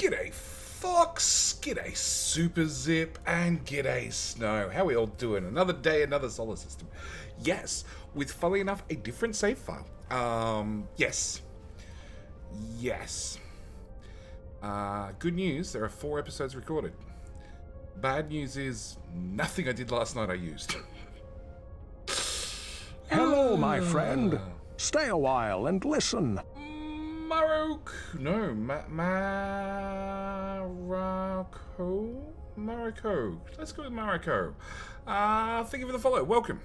G'day Fox, g'day Super Zip, and g'day Snow. How are we all doing? Another day, another solar system. Yes, with, funnily enough, a different save file. Yes. Good news, there are 4 episodes recorded. Bad news is, nothing I did last night I used. Hello, my friend. Stay a while and listen. Mariko. Let's go with Mariko. Thank you for the follow. Welcome.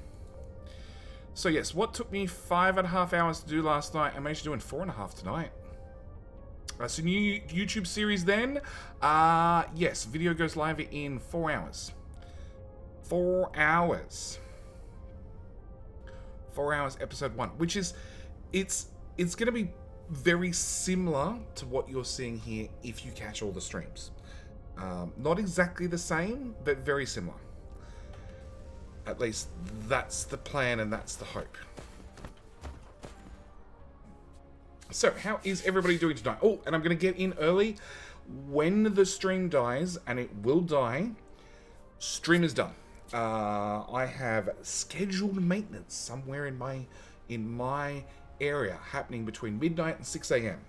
So yes, what took me 5.5 hours to do last night, I managed to do in 4.5 tonight. So new YouTube series then. Yes, video goes live in 4 hours. 4 hours. 4 hours, episode 1, which is, it's going to be very similar to what you're seeing here if you catch all the streams. Not exactly the same, but very similar. At least that's the plan and that's the hope. So, how is everybody doing tonight? Oh, and I'm going to get in early. When the stream dies, and it will die, stream is done. I have scheduled maintenance somewhere in my area happening between midnight and 6 a.m.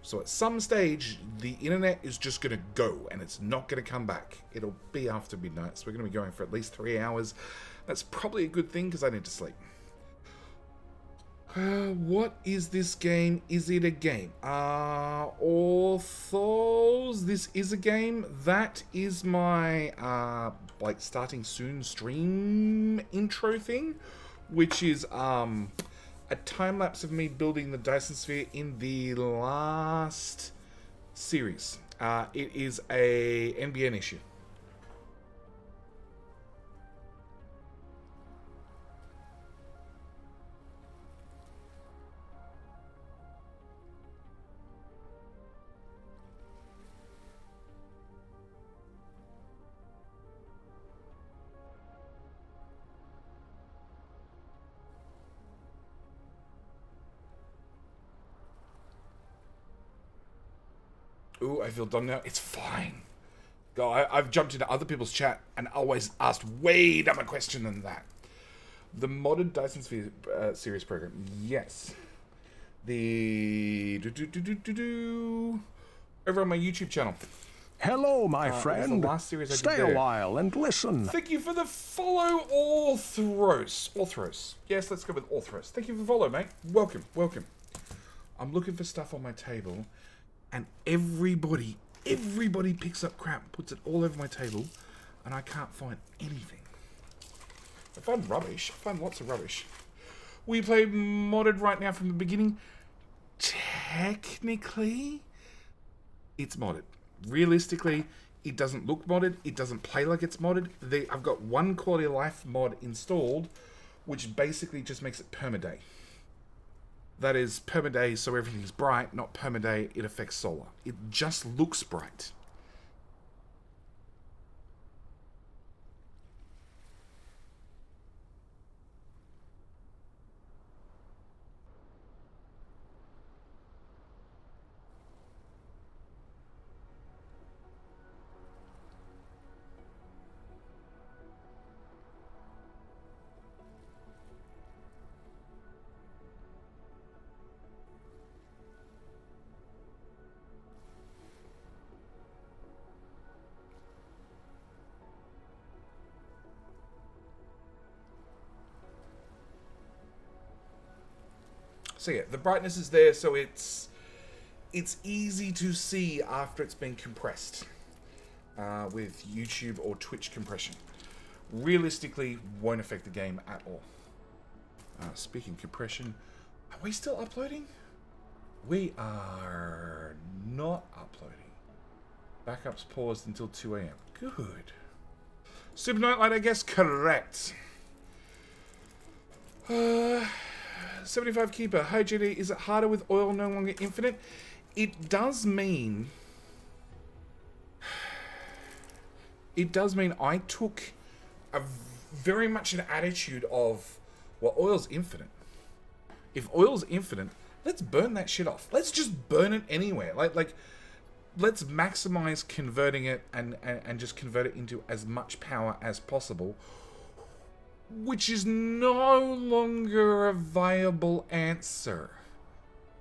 So at some stage, the internet is just going to go and it's not going to come back. It'll be after midnight, so we're going to be going for at least 3 hours. That's probably a good thing because I need to sleep. What is this game? Is it a game? Orthos, this is a game. That is my, like, starting soon stream intro thing, which is, a time-lapse of me building the Dyson Sphere in the last series. It is a NBN issue. Ooh, I feel dumb now. It's fine. Go. I've jumped into other people's chat and always asked way dumber question than that. The modded Dyson Sphere series program. Yes. The over on my YouTube channel. Hello, my friend. The last series I Stay did a while and listen. Thank you for the follow, Orthros. Yes, let's go with Orthros. Thank you for the follow, mate. Welcome. I'm looking for stuff on my table. And everybody picks up crap, puts it all over my table, and I can't find anything. I find rubbish. I find lots of rubbish. We play modded right now from the beginning. Technically, it's modded. Realistically, it doesn't look modded. It doesn't play like it's modded. I've got one quality of life mod installed, which basically just makes it permaday. That is permaday, so everything's bright, not permaday, it affects solar. It just looks bright. So yeah, the brightness is there, so it's easy to see after it's been compressed with YouTube or Twitch compression. Realistically, won't affect the game at all. Speaking compression, are we still uploading? We are not uploading. Backups paused until 2 a.m. Good. Super Nightlight, I guess, correct. 75 Keeper. Hi GD, is it harder with oil no longer infinite? It does mean I took very much an attitude of, well, oil's infinite. If oil's infinite, let's burn that shit off. Let's just burn it anywhere. Like let's maximize converting it and just convert it into as much power as possible, which is no longer a viable answer.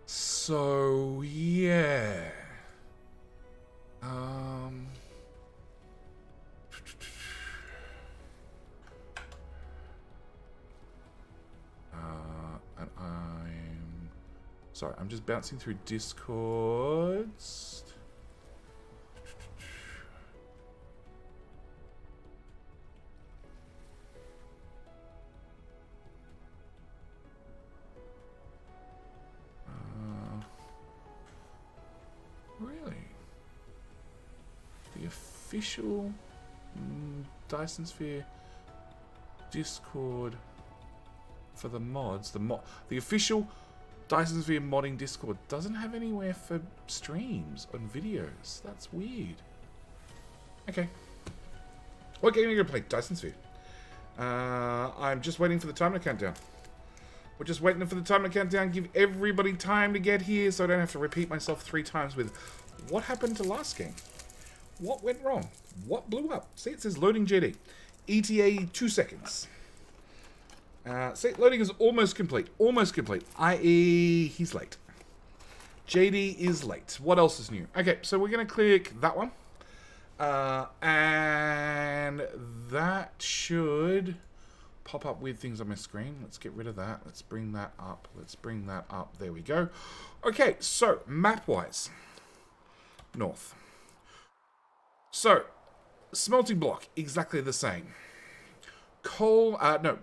So, yeah. And sorry, I'm just bouncing through Discords. Really? The official Dyson Sphere Discord for the mods, the official Dyson Sphere modding Discord doesn't have anywhere for streams and videos. That's weird. Okay. What game are you going to play? Dyson Sphere. I'm just waiting for the timer to count down. We're just waiting for the timer to count down. Give everybody time to get here so I don't have to repeat myself 3 times with what happened to last game? What went wrong? What blew up? See, it says loading JD. ETA 2 seconds. See, loading is almost complete. Almost complete. I.e., he's late. JD is late. What else is new? Okay, so we're going to click that one. And that should pop up weird things on my screen. Let's get rid of that. Let's bring that up. Let's bring that up. There we go. Okay, so map-wise. North. So, smelting block, exactly the same. Coal,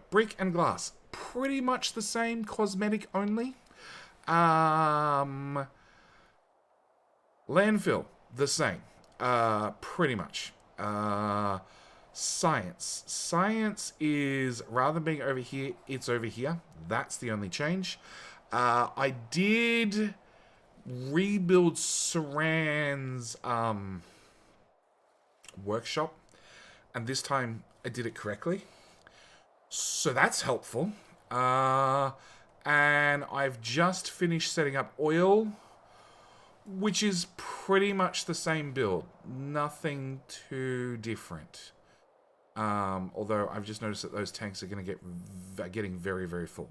brick and glass, pretty much the same, cosmetic only. Landfill, the same, pretty much. Science is, rather than being over here, it's over here. That's the only change. I did rebuild Saran's workshop, and this time I did it correctly. So that's helpful. And I've just finished setting up oil, which is pretty much the same build. Nothing too different. Although I've just noticed that those tanks are going to getting very, very full.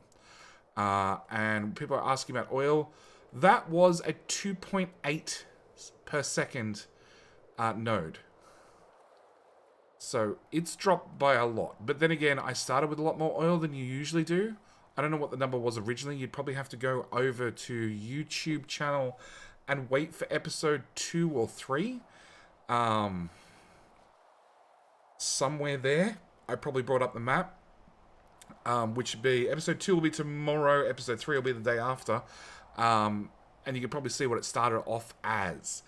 And people are asking about oil. That was a 2.8 per second node. So it's dropped by a lot. But then again, I started with a lot more oil than you usually do. I don't know what the number was originally. You'd probably have to go over to YouTube channel and wait for episode 2 or 3. Somewhere there. I probably brought up the map. Which would be, episode 2 will be tomorrow. Episode 3 will be the day after. And you can probably see what it started off as.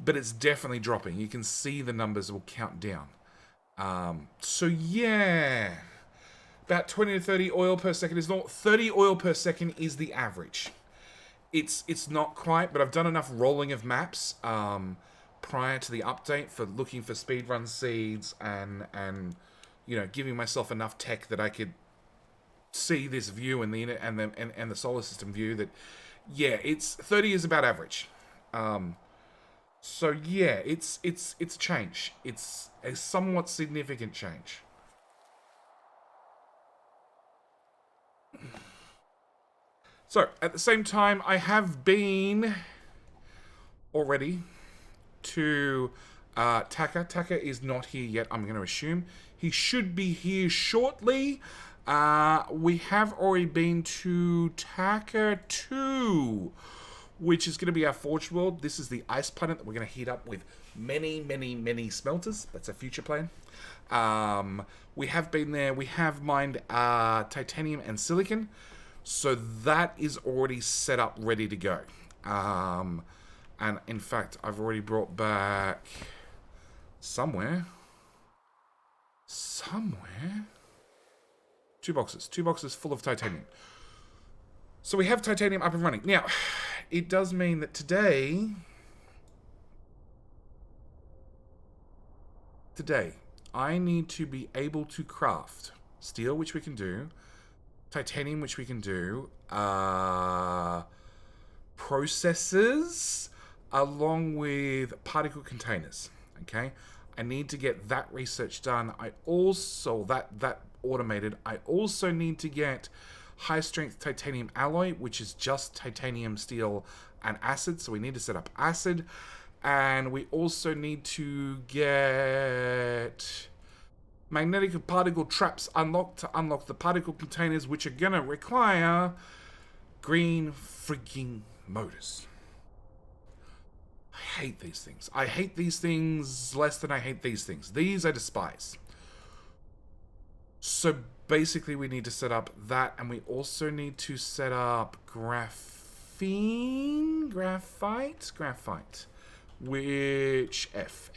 But it's definitely dropping. You can see the numbers will count down. So yeah, about 20 to 30 oil per second is not 30 oil per second is the average. It's not quite, but I've done enough rolling of maps prior to the update for looking for speedrun seeds and you know, giving myself enough tech that I could see this view and the solar system view that yeah, it's 30 is about average. So yeah, it's a change. It's a somewhat significant change. So at the same time, I have been already to Taka. Taka is not here yet, I'm going to assume. He should be here shortly. We have already been to Taka 2. Which is going to be our Forge World. This is the ice planet that we're going to heat up with many, many, many smelters. That's a future plan. We have been there. We have mined titanium and silicon. So that is already set up, ready to go. And in fact, I've already brought back somewhere. 2 boxes. 2 boxes full of titanium. So we have titanium up and running. Now, it does mean that today, I need to be able to craft steel, which we can do, titanium, which we can do, processors, along with particle containers. Okay, I need to get that research done. I also that automated. I also need to get high strength titanium alloy, which is just titanium, steel, and acid. So we need to set up acid, and we also need to get magnetic particle traps unlocked to unlock the particle containers, which are gonna require green freaking motors. I hate these things. I hate these things less than I hate these things. These I despise. So basically we need to set up that, and we also need to set up graphite, which F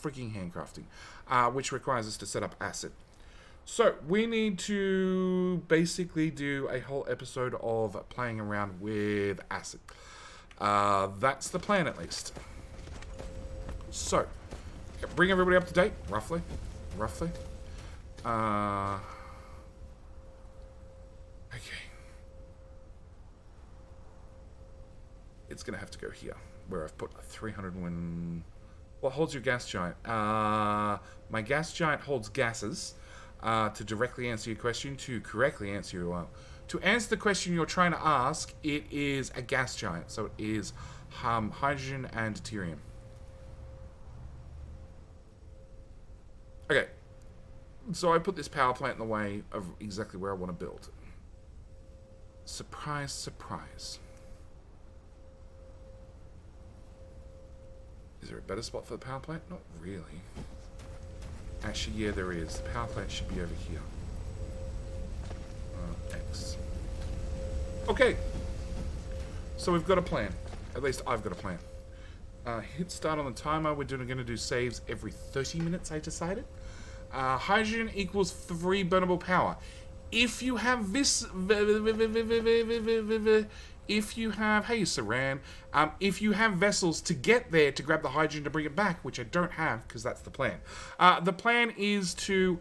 freaking handcrafting, which requires us to set up acid. So we need to basically do a whole episode of playing around with acid. That's the plan, at least. So, bring everybody up to date, roughly. Okay. It's gonna have to go here, where I've put 300 when... What holds your gas giant? My gas giant holds gases. To directly answer your question, to correctly answer your... to answer the question you're trying to ask, it is a gas giant. So it is hydrogen and deuterium. Okay. So I put this power plant in the way of exactly where I want to build. Surprise, surprise. Is there a better spot for the power plant? Not really. Actually, yeah, there is. The power plant should be over here. X. Okay. So we've got a plan. At least I've got a plan. Hit start on the timer. We're going to do saves every 30 minutes, I decided. Hydrogen equals 3 burnable power. If you have this... If you have... Hey, Saran. If you have vessels to get there to grab the hydrogen to bring it back, which I don't have, because that's the plan. The plan is to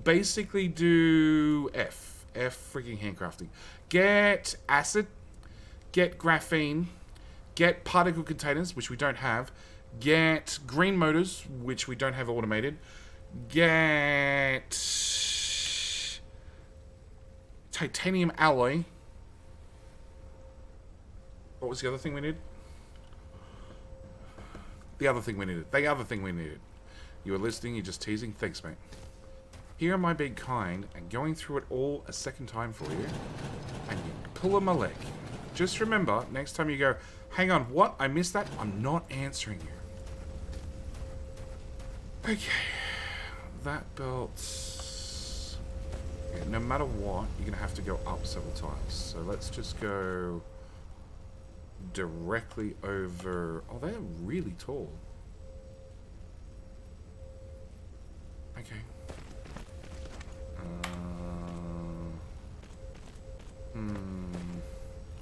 basically do F freaking handcrafting. Get acid. Get graphene. Get particle containers, which we don't have. Get green motors, which we don't have automated. Get titanium alloy. What was the other thing we needed? The other thing we needed. You were listening, you're just teasing. Thanks, mate. Here am I being kind and going through it all a second time for you. And you pull my leg. Just remember, next time you go, hang on, what? I missed that? I'm not answering you. Okay. That belt... Yeah, no matter what, you're going to have to go up several times. So let's just go... directly over... Oh, they're really tall. Okay.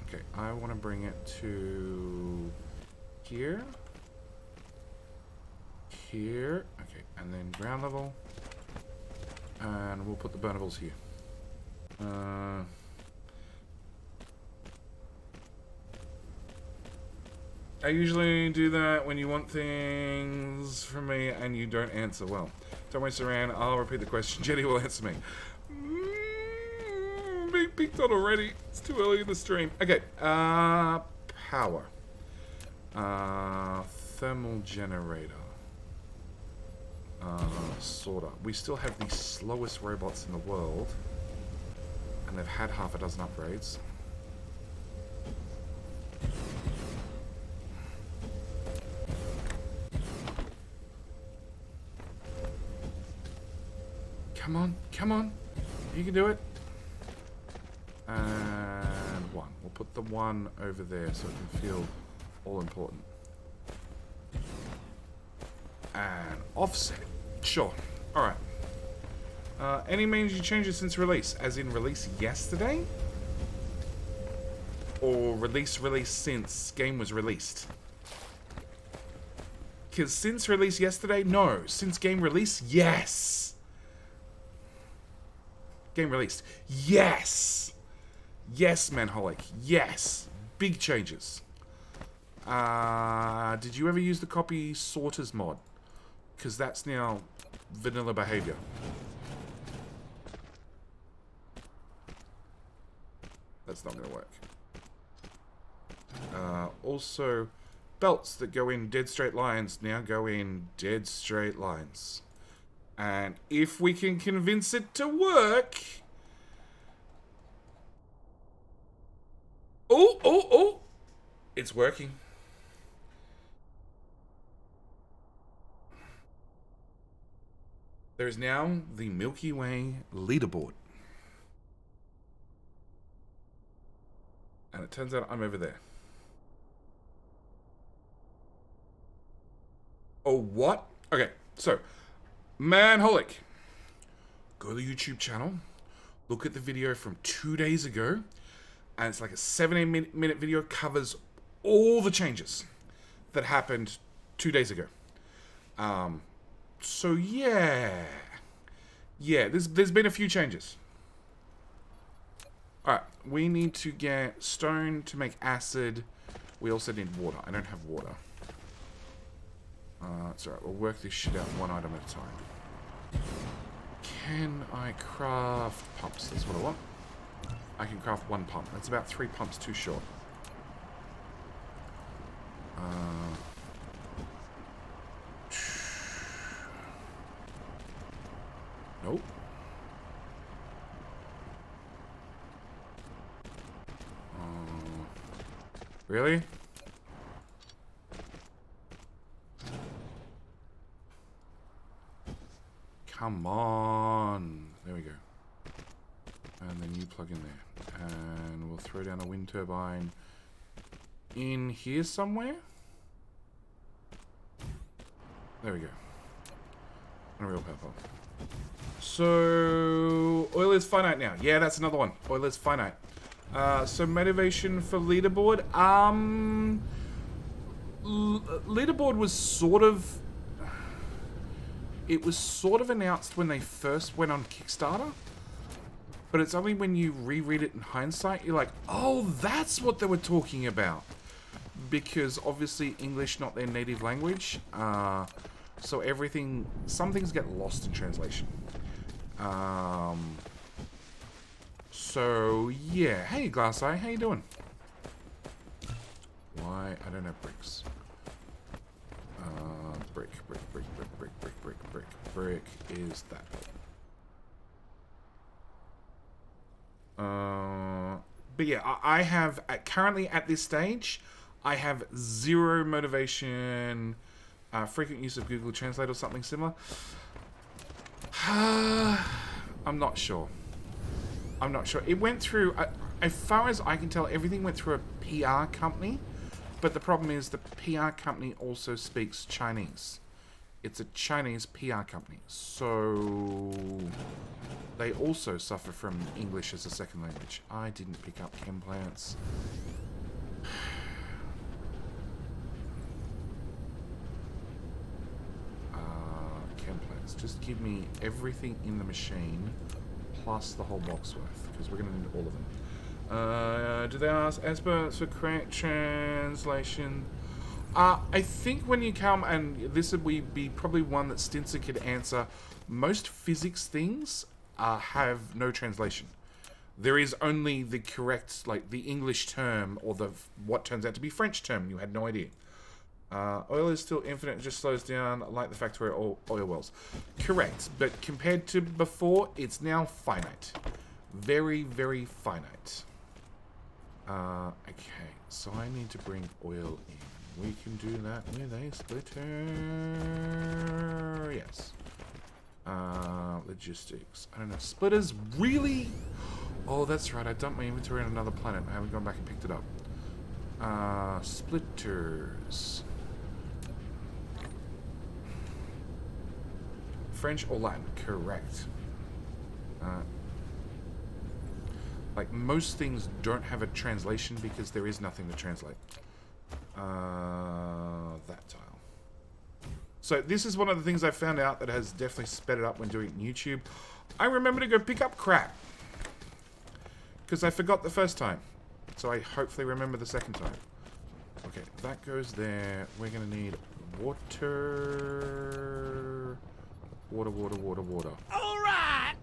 Okay, I want to bring it to... here. Here. Okay, and then ground level. And we'll put the burnables here. I usually do that when you want things from me and you don't answer well. Don't waste around. I'll repeat the question. Jenny will answer me. Being picked on already. It's too early in the stream. Okay. Power. Thermal generator. Sorter. We still have the slowest robots in the world. And they've had half a dozen upgrades. Come on, come on. You can do it. And 1. We'll put the 1 over there so it can feel all important. And offset. Sure. Alright. Any major changes since release? As in release yesterday? Or release since game was released? Because since release yesterday? No. Since game release? Yes! Game released. Yes! Yes, Manholic. Yes! Big changes. Did you ever use the copy sorters mod? Because that's now vanilla behavior. That's not going to work. Also, belts that go in dead straight lines now go in dead straight lines. And if we can convince it to work... Oh! It's working. There is now the Milky Way leaderboard. And it turns out I'm over there. Oh, what? Okay, so, Manholic. Go to the YouTube channel. Look at the video from 2 days ago. And it's like a 17-minute video, covers all the changes that happened 2 days ago. So yeah, there's been a few changes. All right, we need to get stone to make acid. We also need water. I don't have water. It's alright. We'll work this shit out one item at a time. Can I craft pumps? That's what I want. I can craft one pump. That's about 3 pumps too short. Nope. Really? Come on. There we go. And then you plug in there. And we'll throw down a wind turbine in here somewhere. There we go. Unreal power pump. So, oil is finite now. Yeah, that's another one. Oil is finite. So motivation for leaderboard. Leaderboard was sort of... It was sort of announced when they first went on Kickstarter. But it's only when you reread it in hindsight, you're like, oh, that's what they were talking about. Because obviously English not their native language. So everything... Some things get lost in translation. So, yeah. Hey, Glass Eye, how you doing? Why? I don't have bricks. Brick is that. But yeah, I have, currently at this stage, I have 0 motivation, frequent use of Google Translate or something similar. I'm not sure. I'm not sure. It went through, as far as I can tell, everything went through a PR company. But the problem is the PR company also speaks Chinese. It's a Chinese PR company. So they also suffer from English as a second language. I didn't pick up chem plants. Chem plants. Just give me everything in the machine plus the whole box worth, because we're going to need all of them. Do they ask experts for correct translation? I think when you come, and this would be probably one that Stinson could answer, most physics things have no translation. There is only the correct, like the English term, or the what turns out to be French term. You had no idea. Oil is still infinite, it just slows down like the factory oil wells. Correct, but compared to before, it's now finite. Very, very finite. Okay, so I need to bring oil in. We can do that with a splitter. Yes. Logistics. I don't know. Splitters, really? Oh, that's right. I dumped my inventory on another planet. I haven't gone back and picked it up. Splitters. French or Latin? Correct. Like, most things don't have a translation because there is nothing to translate. That tile. So this is one of the things I found out that has definitely sped it up when doing it on YouTube. I remember to go pick up crap. Because I forgot the first time. So I hopefully remember the second time. Okay, that goes there. We're gonna need water. Water, water, water, water. Alright!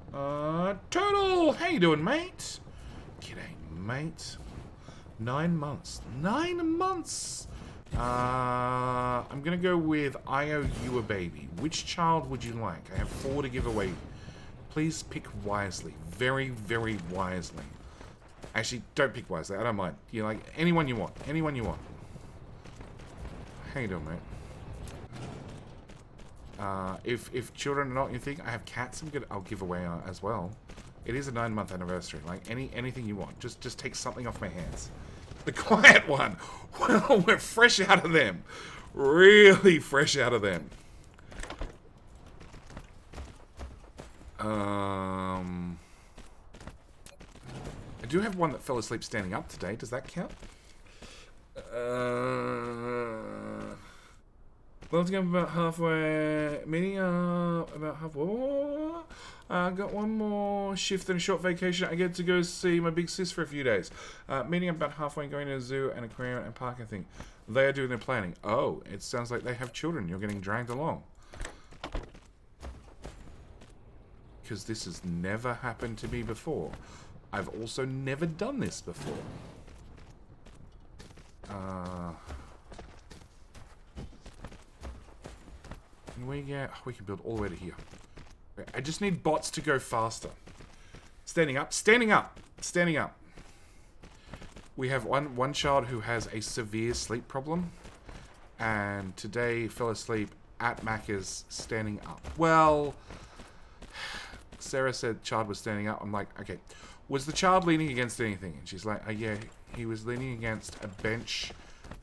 Turtle! How you doing, mate? G'day, mate. 9 months. 9 months! I'm gonna go with I owe you a baby. Which child would you like? I have 4 to give away. Please pick wisely. Very, very wisely. Actually, don't pick wisely. I don't mind. You like anyone you want. Anyone you want. How you doing, mate? If children are not your thing, I have cats. I'll give away as well. It is a 9-month anniversary. Like anything you want. Just take something off my hands. The quiet one. Well, we're fresh out of them. Really fresh out of them. I do have one that fell asleep standing up today. Does that count? Let's go about halfway. Meeting about halfway. Got one more shift and a short vacation. I get to go see my big sis for a few days. Meeting about halfway, going to a zoo and aquarium and park, I think. They are doing their planning. Oh, it sounds like they have children. You're getting dragged along. Because this has never happened to me before. I've also never done this before. Can we get... Oh, we can build all the way to here. Okay, I just need bots to go faster. Standing up. Standing up. Standing up. We have one child who has a severe sleep problem. And today fell asleep at Macca's standing up. Well... Sarah said child was standing up. I'm like, okay. Was the child leaning against anything? And she's like, oh yeah, he was leaning against a bench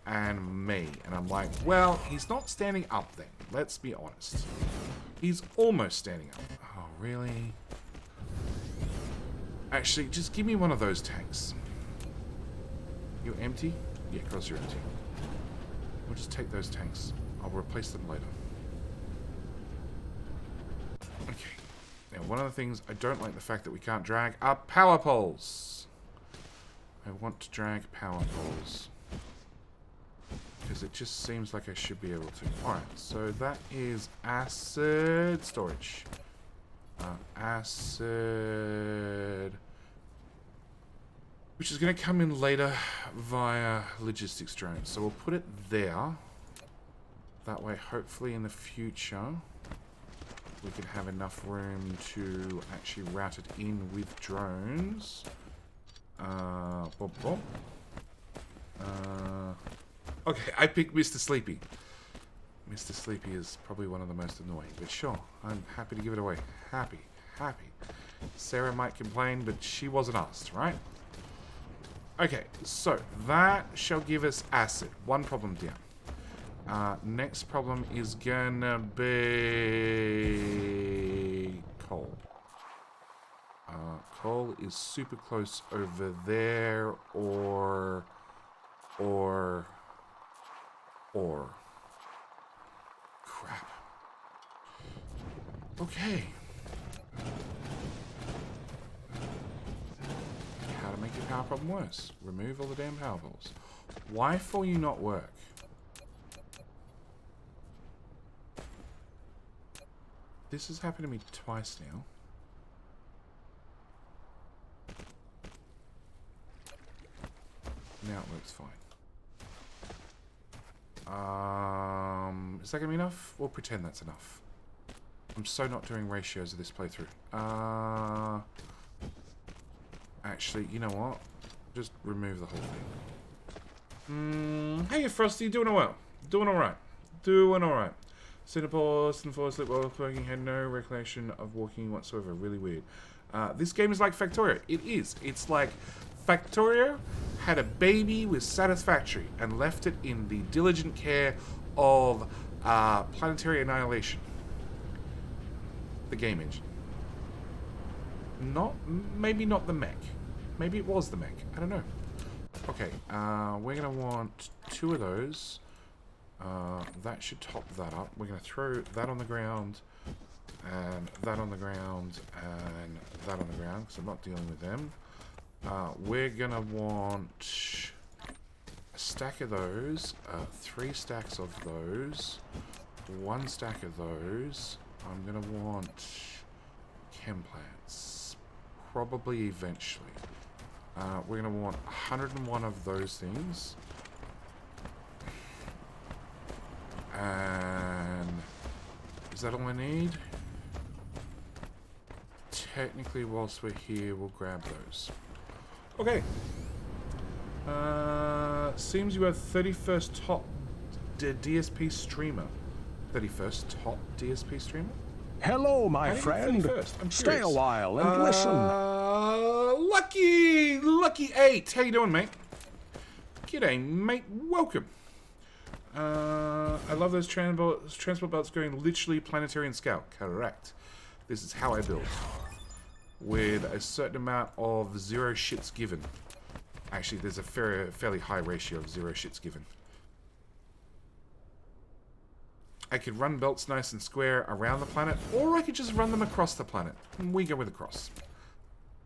and me. And I'm like, well, he's not standing up then. Let's be honest. He's almost standing up. Oh, really? Actually, just give me one of those tanks. You're empty? Yeah, of course you're empty. We'll just take those tanks. I'll replace them later. Okay. Now, one of the things I don't like the fact that we can't drag are power poles. I want to drag power poles. Because it just seems like I should be able to. Alright, so that is acid storage. Acid... Which is going to come in later via logistics drones. So we'll put it there. That way, hopefully in the future... we can have enough room to actually route it in with drones. Okay, I picked Mr. Sleepy. Mr. Sleepy is probably one of the most annoying, but sure, I'm happy to give it away. Happy. Sarah might complain, but she wasn't asked, right? Okay, so that shall give us acid. One problem down. Next problem is gonna be coal. Coal is super close over there, or crap. Okay. How to make your power problem worse? Remove all the damn power poles. Why will you not work? This has happened to me twice now. Now it works fine. Is that gonna be enough? We'll pretend that's enough. I'm so not doing ratios of this playthrough. Actually, you know what? Just remove the whole thing. Hey, Frosty, doing well. Doing alright. Singapore, and fall asleep while working, had no recollection of walking whatsoever. Really weird. This game is like Factorio. It is. It's like Factorio had a baby with Satisfactory and left it in the diligent care of Planetary Annihilation. The game engine. Maybe not the mech. Maybe it was the mech. I don't know. Okay, we're going to want 2 of those. That should top that up. We're going to throw that on the ground, and that on the ground, and that on the ground, because I'm not dealing with them. We're going to want a stack of those, 3 stacks of those, 1 stack of those. I'm going to want chem plants, probably eventually. We're going to want 101 of those things. And is that all I need? Technically, whilst we're here, we'll grab those. Okay. Seems you have 31st top DSP streamer. 31st top DSP streamer? Hello, my friend. Stay a while and listen. Lucky 8. How you doing, mate? G'day, mate. Welcome. I love those transport belts going literally planetary in scale. Correct. This is how I build. With a certain amount of 0 shits given. Actually, there's a fairly high ratio of 0 shits given. I could run belts nice and square around the planet, or I could just run them across the planet. We go with across.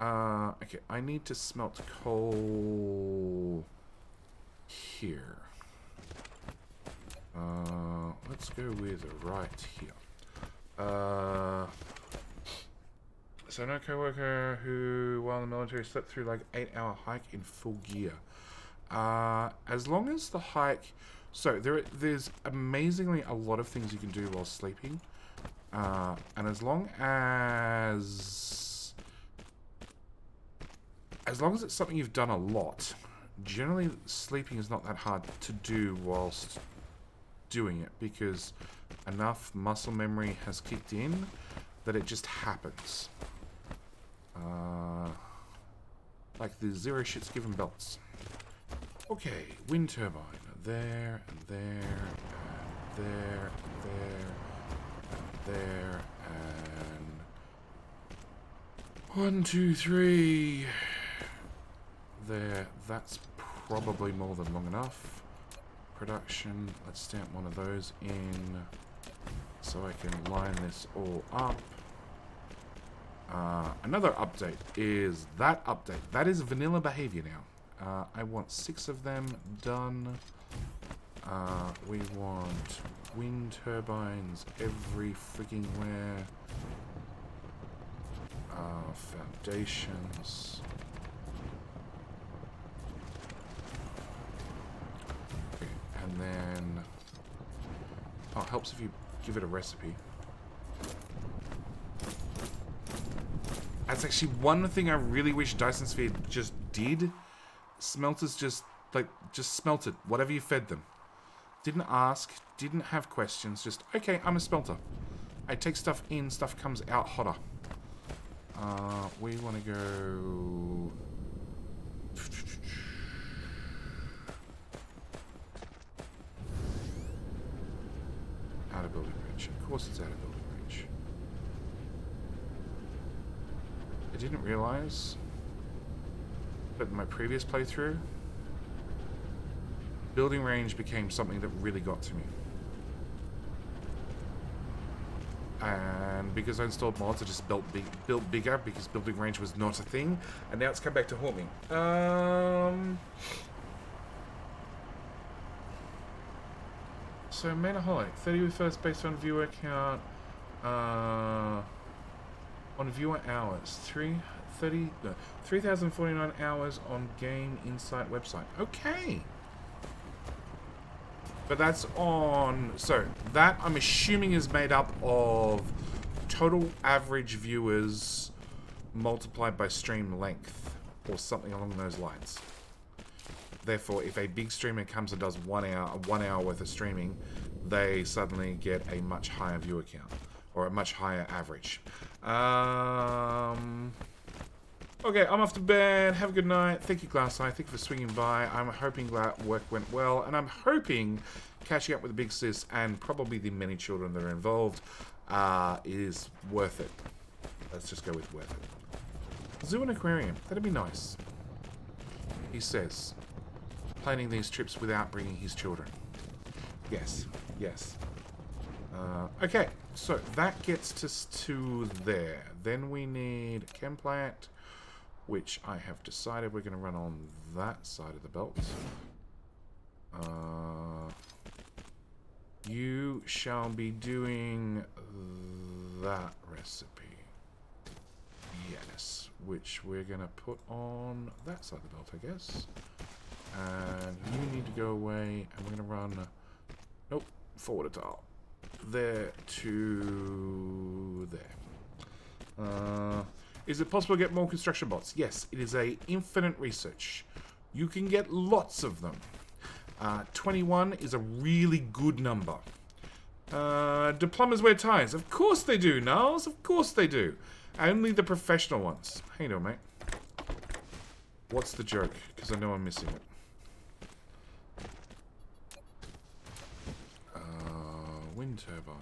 Okay, I need to smelt coal here. Let's go with right here. So no coworker who, while in the military, slept through like 8-hour hike in full gear. As long as the hike... So there's amazingly a lot of things you can do while sleeping. And as long as it's something you've done a lot, generally sleeping is not that hard to do whilst doing it, because enough muscle memory has kicked in that it just happens. Like the 0 shits given belts. Okay, wind turbine. There, and there, and there, and there, and there, and 1, 2, 3. There, that's probably more than long enough. Production, let's stamp one of those in so I can line this all up. Another update is that update. That is vanilla behavior now. I want 6 of them done. We want wind turbines every freaking where. Foundations. Okay, and then... Oh, it helps if you give it a recipe. That's actually one thing I really wish Dyson Sphere just did. Smelters just smelted whatever you fed them. Didn't ask, didn't have questions, just, okay, I'm a smelter. I take stuff in, stuff comes out hotter. We want to go... Out of building range. Of course it's out of building range. I didn't realize, but in my previous playthrough, building range became something that really got to me. And because I installed mods, I just built bigger because building range was not a thing, and now it's come back to haunt me. So main highlight 30 first based on viewer count. On viewer hours, 3,049 hours on Game Insight website. Okay. But that's on... So, that I'm assuming is made up of total average viewers multiplied by stream length, or something along those lines. Therefore, if a big streamer comes and does 1 hour worth of streaming, they suddenly get a much higher viewer count, or a much higher average. Okay, I'm off to bed. Have a good night. Thank you, Glass Eye. Thank you for swinging by. I'm hoping that work went well, and I'm hoping catching up with the big sis and probably the many children that are involved is worth it. Let's just go with worth it. Zoo and aquarium. That'd be nice. He says, planning these trips without bringing his children. Yes, yes. Okay, so that gets us to there. Then we need chem plant, which I have decided we're going to run on that side of the belt. You shall be doing that recipe. Yes, which we're going to put on that side of the belt, I guess. And you need to go away, and we're going to run... Nope, forward a tile. There to there. Is it possible to get more construction bots? Yes, it is a infinite research. You can get lots of them. 21 is a really good number. Do plumbers wear ties? Of course they do, Niles. Of course they do. Only the professional ones. How you doing, mate? What's the joke? Because I know I'm missing it. Wind turbine.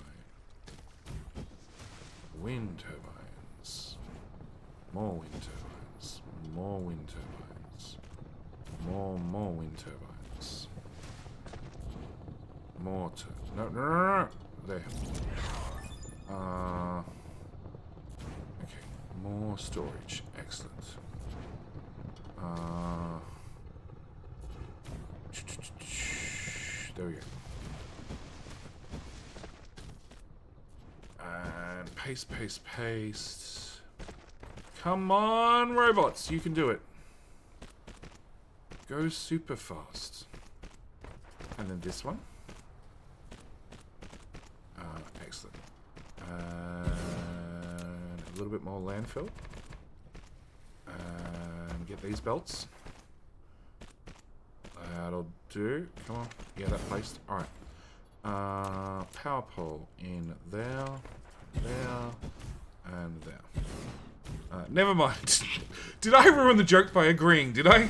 Wind turbines. More wind turbines. More wind turbines. More wind turbines. More no. There. Okay. More storage. Excellent. There we go. And paste. Come on, robots. You can do it. Go super fast. And then this one. Excellent. And a little bit more landfill. And get these belts. That'll do. Come on. Yeah, that placed. Alright. Power pole in there, and there. Never mind. Did I ruin the joke by agreeing? Did I?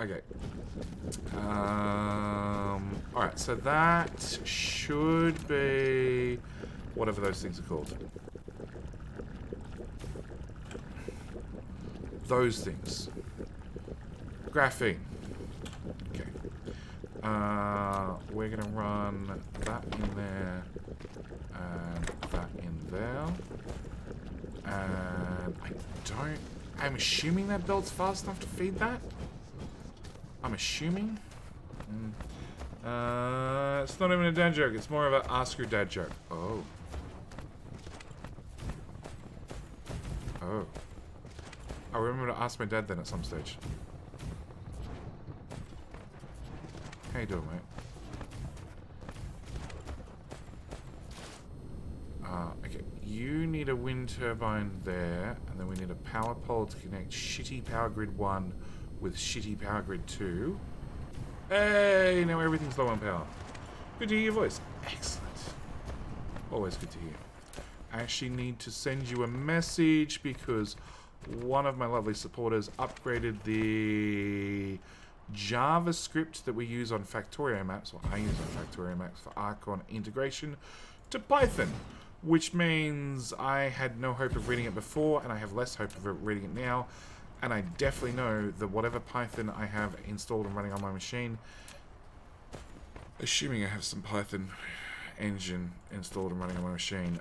Okay. Alright, so that should be whatever those things are called. Those things. Graphene. Okay. We're gonna run that in there and that in there. And I'm assuming that belt's fast enough to feed that? I'm assuming. It's not even a dad joke, it's more of an ask your dad joke. Oh. I remember to ask my dad then at some stage. How you doing, mate? Okay, you need a wind turbine there, and then we need a power pole to connect shitty power grid 1 with shitty power grid 2. Hey, now everything's low on power. Good to hear your voice. Excellent. Always good to hear. I actually need to send you a message because one of my lovely supporters upgraded the JavaScript that we use on Factorio maps, or I use on Factorio maps for Archon integration, to Python, which means I had no hope of reading it before, and I have less hope of reading it now, and I definitely know that whatever Python I have installed and running on my machine, assuming I have some Python engine installed and running on my machine,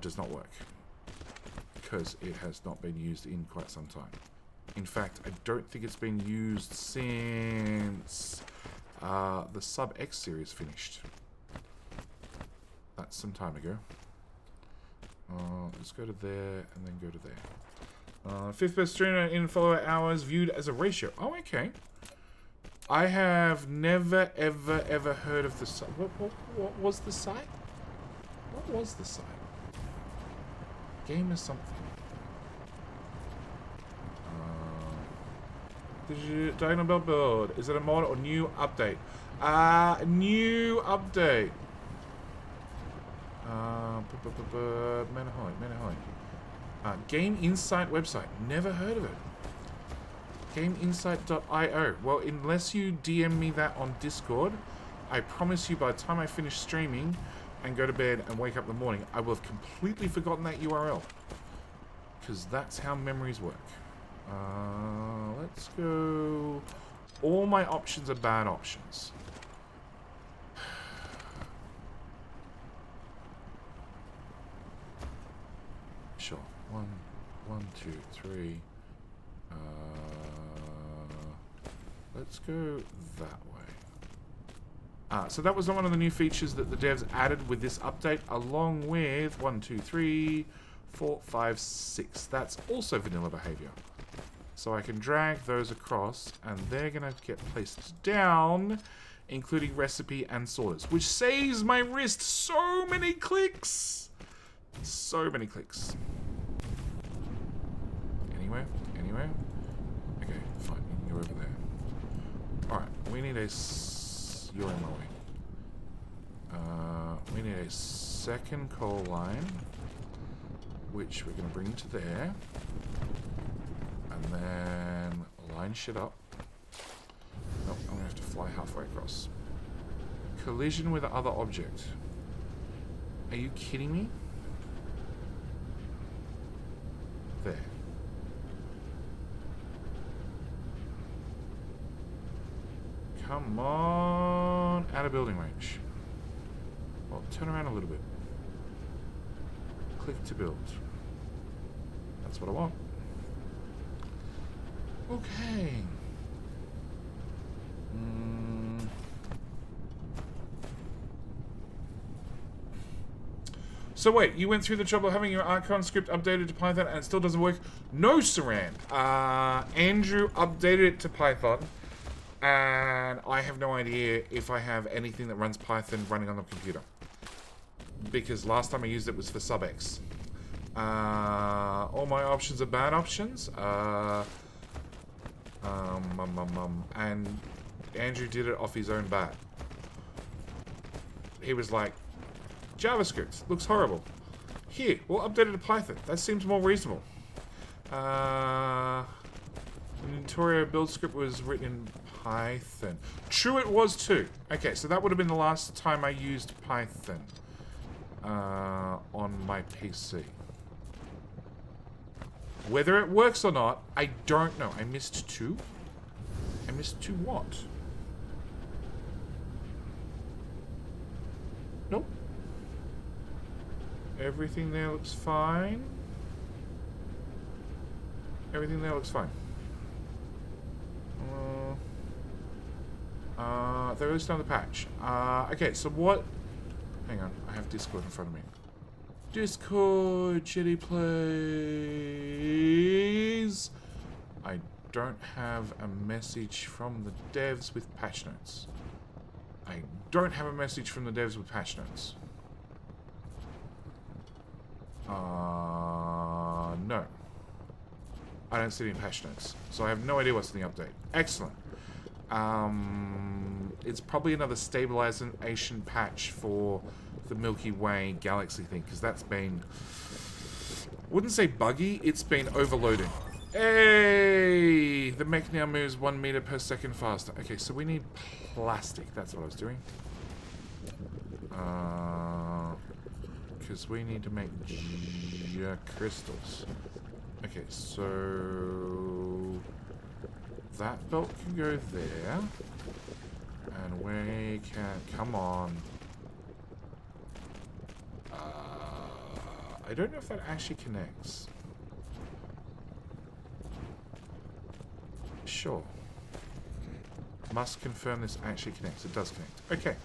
does not work, because it has not been used in quite some time. In fact, I don't think it's been used since the Sub X series finished. That's some time ago. Let's go to there and then go to there. Fifth best streamer in follower hours viewed as a ratio. Oh, okay. I have never, ever heard of the site. What was the site? What was the site? Game or something. Diagonal Bell build. Is it a mod or new update? New update. Manahoy. Game Insight website. Never heard of it. GameInsight.io. Well, unless you DM me that on Discord, I promise you by the time I finish streaming and go to bed and wake up in the morning, I will have completely forgotten that URL. Because that's how memories work. Let's go... All my options are bad options. Sure. 1, 2, 3. Let's go that way. So that was one of the new features that the devs added with this update, along with 1, 2, 3, 4, 5, 6. That's also vanilla behavior. So I can drag those across, and they're going to get placed down, including recipe and sorters, which saves my wrist so many clicks. So many clicks. Anywhere? Anywhere? Okay, fine. You can go over there. Alright, we need a... You're in my way. We need a second coal line, which we're going to bring to there. And then line shit up. Nope, I'm going to have to fly halfway across. Collision with other object. Are you kidding me? There. Come on. Out of building range. Well, turn around a little bit. Click to build. That's what I want. Okay. So wait, you went through the trouble of having your Archon script updated to Python and it still doesn't work? No, Saran. Andrew updated it to Python, and I have no idea if I have anything that runs Python running on the computer. Because last time I used it was for subx. All my options are bad options. And Andrew did it off his own bat. He was like, JavaScript looks horrible. Here, we'll update it to Python. That seems more reasonable. The Notorio build script was written in Python. True, it was too. Okay, so that would have been the last time I used Python on my PC. Whether it works or not, I don't know. I missed 2. I missed 2 what? Nope. Everything there looks fine. Everything there looks fine. There is another patch. Okay, so what... Hang on, I have Discord in front of me. Discord, chitty please. I don't have a message from the devs with patch notes. I don't have a message from the devs with patch notes. No. I don't see any patch notes. So I have no idea what's in the update. Excellent. It's probably another stabilization patch for the Milky Way galaxy thing, because that's been... wouldn't say buggy, it's been overloading. Hey! The mech now moves 1 meter per second faster. Okay, so we need plastic. That's what I was doing. Because we need to make crystals. Okay, so... that belt can go there. And we can... come on. I don't know if that actually connects. Sure. Must confirm this actually connects. It does connect. Okay.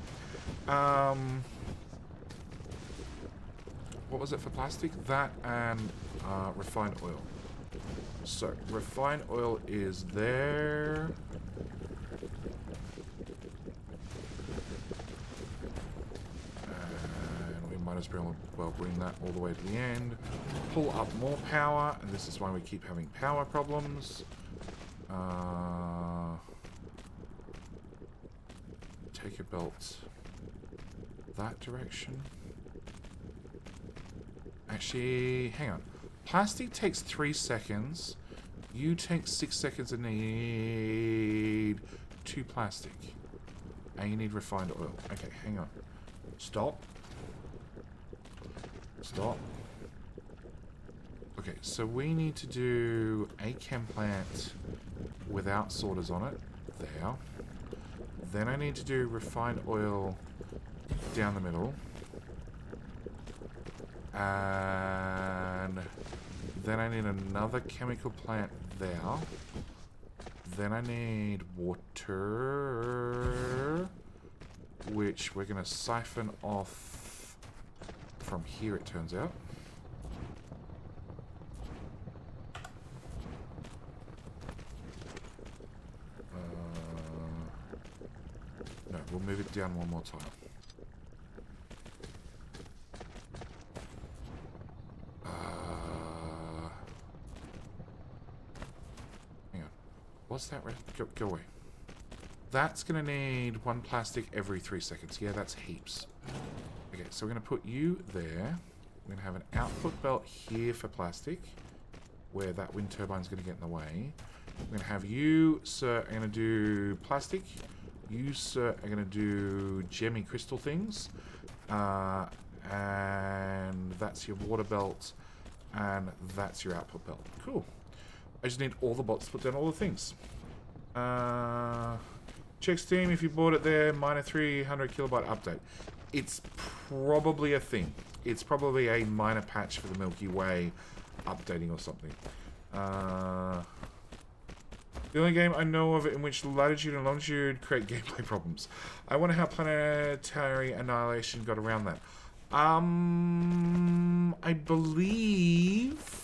What was it for plastic? That and refined oil. So, refined oil is there. And we might as well bring that all the way to the end. Pull up more power, and this is why we keep having power problems. Take a belt that direction. Actually, hang on. Plastic takes 3 seconds. You take 6 seconds and need 2 plastic. And you need refined oil. Okay, hang on. Stop. Stop. Okay, so we need to do a chem plant without sorters on it. There. Then I need to do refined oil down the middle. And then I need another chemical plant there. Then I need water, which we're going to siphon off from here, it turns out. No, we'll move it down one more time. What's that? Go away. That's going to need 1 plastic every 3 seconds. Yeah, that's heaps. Okay, so we're going to put you there. We're going to have an output belt here for plastic, where that wind turbine's going to get in the way. We're going to have you, sir, are going to do plastic. You, sir, are going to do gemmy crystal things. And that's your water belt. And that's your output belt. Cool. I just need all the bots to put down all the things. Check Steam if you bought it there. Minor 300 kilobyte update. It's probably a thing. It's probably a minor patch for the Milky Way updating or something. The only game I know of in which latitude and longitude create gameplay problems. I wonder how planetary annihilation got around that. I believe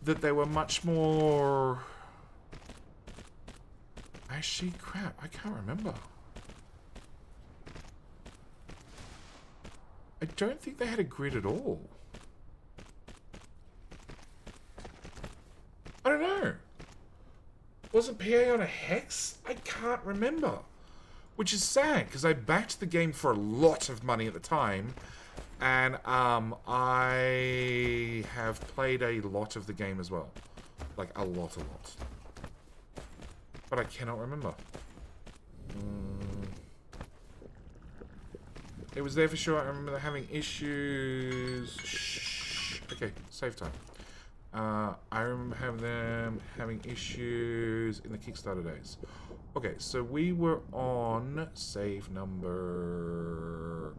that they were much more... Actually, crap, I can't remember. I don't think they had a grid at all. I don't know. Wasn't PA on a hex? I can't remember. Which is sad, because I backed the game for a lot of money at the time. And I have played a lot of the game as well. Like, a lot. But I cannot remember. It was there for sure. I remember having issues. Shh. Okay, save time. I remember having issues in the Kickstarter days. Okay, so we were on save number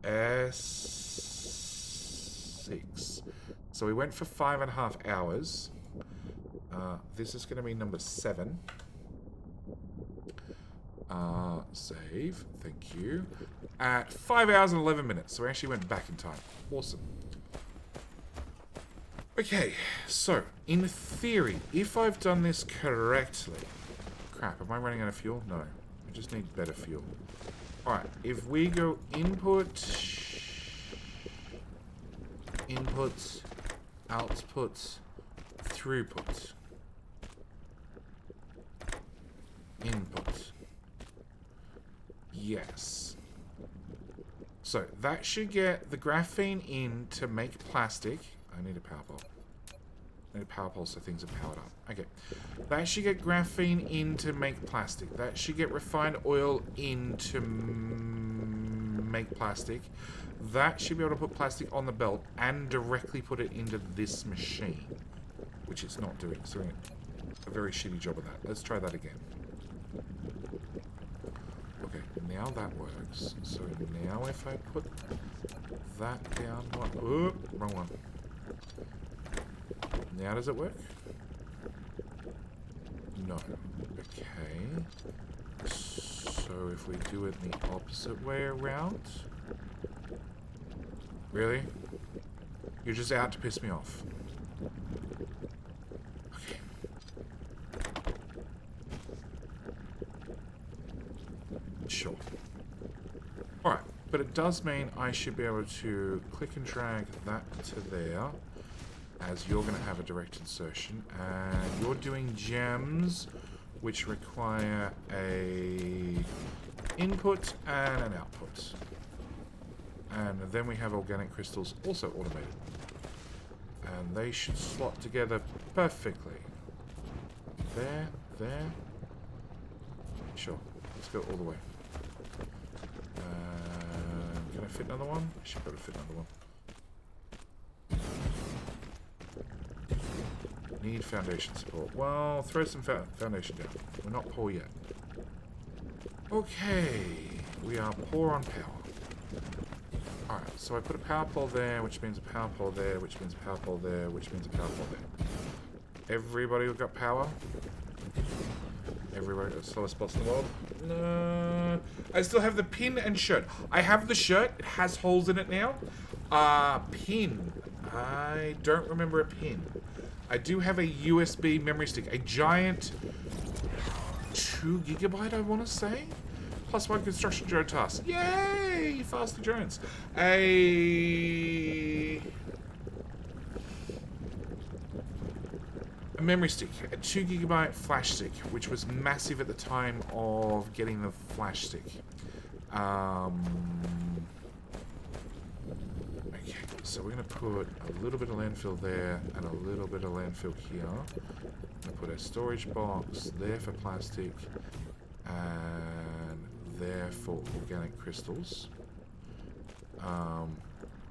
S6. So we went for 5.5 hours. This is going to be number 7. Save. Thank you. At 5 hours and 11 minutes. So we actually went back in time. Awesome. Okay, so, in theory, if I've done this correctly... Crap, am I running out of fuel? No. I just need better fuel. Alright, if we go input, output, throughput, input. Yes. So, that should get the graphene in to make plastic. I need a power pole. I need a power pole so things are powered up. Okay. That should get graphene in to make plastic. That should get refined oil in to make plastic. That should be able to put plastic on the belt and directly put it into this machine. Which it's not doing. So a very shitty job of that. Let's try that again. Okay, now that works. So now if I put that down... Oh, wrong one. Now does it work? No. Okay. So if we do it the opposite way around... Really? You're just out to piss me off. Okay. Sure. Alright, but it does mean I should be able to click and drag that to there, as you're going to have a direct insertion, and you're doing gems, which require a input and an output. And then we have organic crystals, also automated. And they should slot together perfectly. There, there. Sure, let's go all the way. Can I fit another one? I should be able to fit another one. Need foundation support. Well, throw some foundation down. We're not poor yet. Okay, we are poor on power. Alright, so I put a power pole there, which means a power pole there, which means a power pole there, which means a power pole there. Everybody got power? Every road has slower spots in the world. No. I still have the pin and shirt. I have the shirt. It has holes in it now. Pin. I don't remember a pin. I do have a USB memory stick. A giant 2 GB, I want to say. +1 construction drone task. Yay! Faster drones. A memory stick. A 2 GB flash stick, which was massive at the time of getting the flash stick. Okay, so we're going to put a little bit of landfill there and a little bit of landfill here. We'll put a storage box there for plastic and there for organic crystals.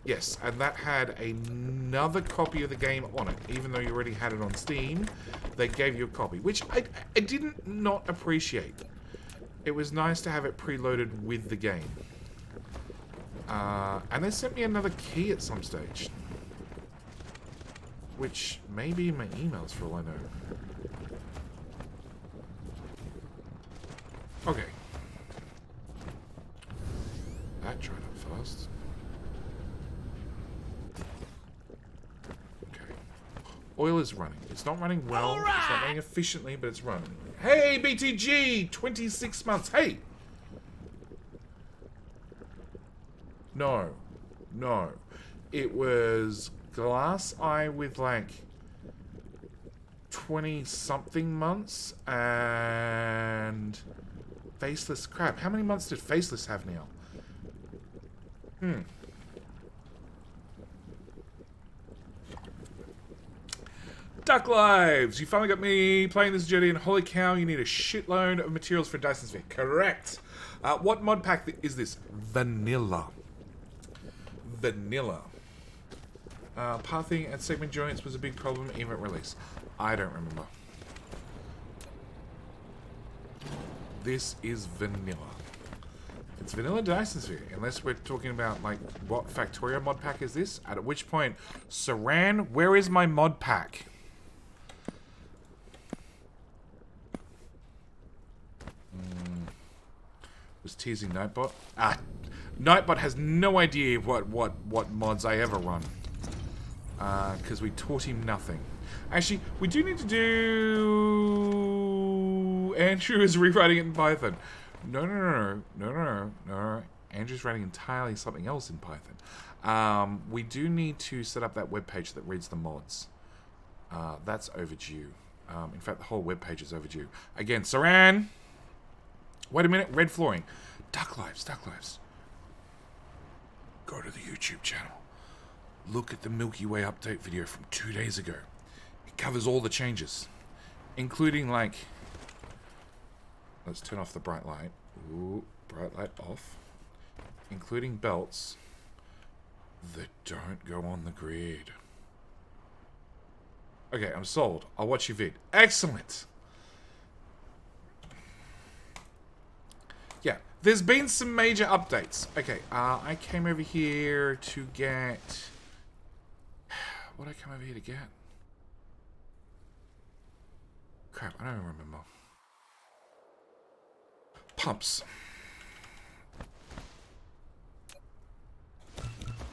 Yes, and that had another copy of the game on it. Even though you already had it on Steam, they gave you a copy, which I didn't not appreciate. It was nice to have it preloaded with the game. And they sent me another key at some stage. Which may be in my emails for all I know. Okay. That dried up fast. Okay. Oil is running. It's not running well. Right. It's not running efficiently, but it's running. Hey, BTG! 26 months. Hey! No. No. It was Glass Eye with like 20-something months and Faceless. Crap, how many months did Faceless have now? Duck Lives! You finally got me playing this journey, and holy cow, you need a shitload of materials for Dyson Sphere. Correct! What mod pack is this? Vanilla. Vanilla. Pathing and segment joints was a big problem even at release. I don't remember. This is vanilla. It's vanilla Dyson Sphere, unless we're talking about, like, what Factorio mod pack is this? At which point, Saran, where is my mod pack? Was teasing Nightbot. Nightbot has no idea what mods I ever run. Because we taught him nothing. Actually, we do need to do... Andrew is rewriting it in Python. No. Andrew's writing entirely something else in Python. We do need to set up that webpage that reads the mods. That's overdue. In fact, the whole webpage is overdue. Again, Saran! Wait a minute, red flooring. Duck Lives. Go to the YouTube channel. Look at the Milky Way update video from 2 days ago. It covers all the changes. Including, like... Let's turn off the bright light. Ooh, bright light off. Including belts that don't go on the grid. Okay, I'm sold. I'll watch your vid. Excellent! Yeah, there's been some major updates. Okay, I came over here to get... What did I come over here to get? Crap, I don't even remember. Pumps.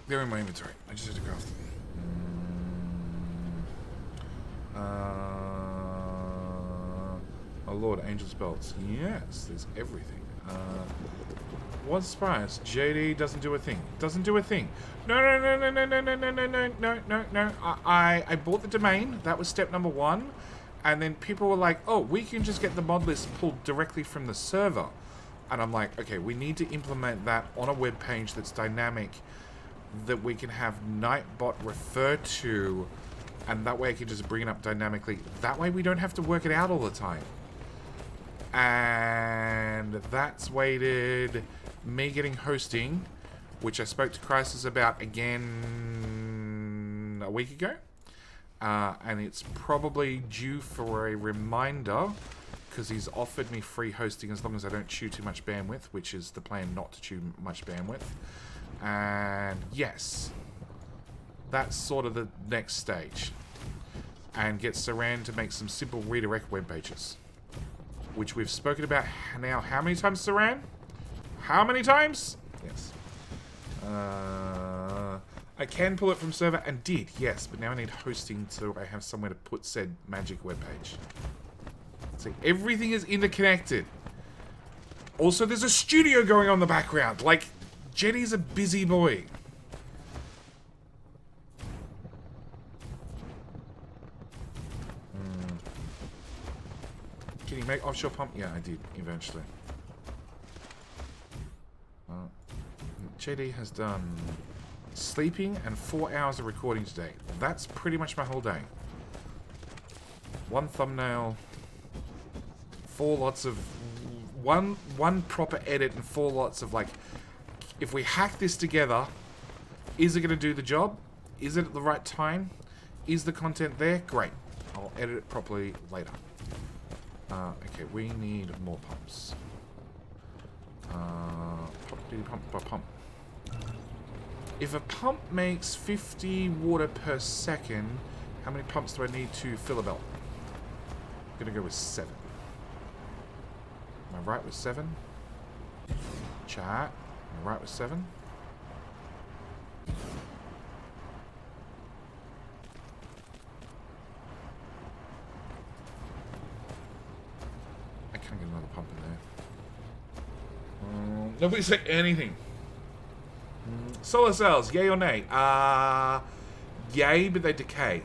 They're in my inventory. I just had to craft them. Oh Lord, Angel's belts. Yes, there's everything. One surprise. JD doesn't do a thing. Doesn't do a thing. No. I bought the domain. That was step number 1. And then people were like, oh, we can just get the mod list pulled directly from the server. And I'm like, okay, we need to implement that on a web page that's dynamic, that we can have Nightbot refer to, and that way I can just bring it up dynamically. That way we don't have to work it out all the time. And that's waited me getting hosting, which I spoke to Crisis about again a week ago. And it's probably due for a reminder, because he's offered me free hosting as long as I don't chew too much bandwidth, which is the plan, not to chew much bandwidth. And yes, that's sort of the next stage. And get Saran to make some simple redirect web pages. which we've spoken about now how many times, Saran? How many times? Yes. I can pull it from server, and did, yes, but now I need hosting so I have somewhere to put said magic webpage. See, everything is interconnected. Also, there's a studio going on in the background. Like, Jetty's a busy boy. Can you make offshore pump? Yeah, I did, eventually. JD has done sleeping and 4 hours of recording today. That's pretty much my whole day. One thumbnail, one proper edit, and 4 lots of, like, if we hack this together, is it going to do the job? Is it at the right time? Is the content there? Great. I'll edit it properly later. Okay, we need more pumps. Pump. If a pump makes 50 water per second, how many pumps do I need to fill a belt? I'm gonna go with 7. Am I right with 7? Chat. Am I right with 7? I can't get another pump in there. Nobody say anything. Solar cells, yay or nay? Yay, but they decay.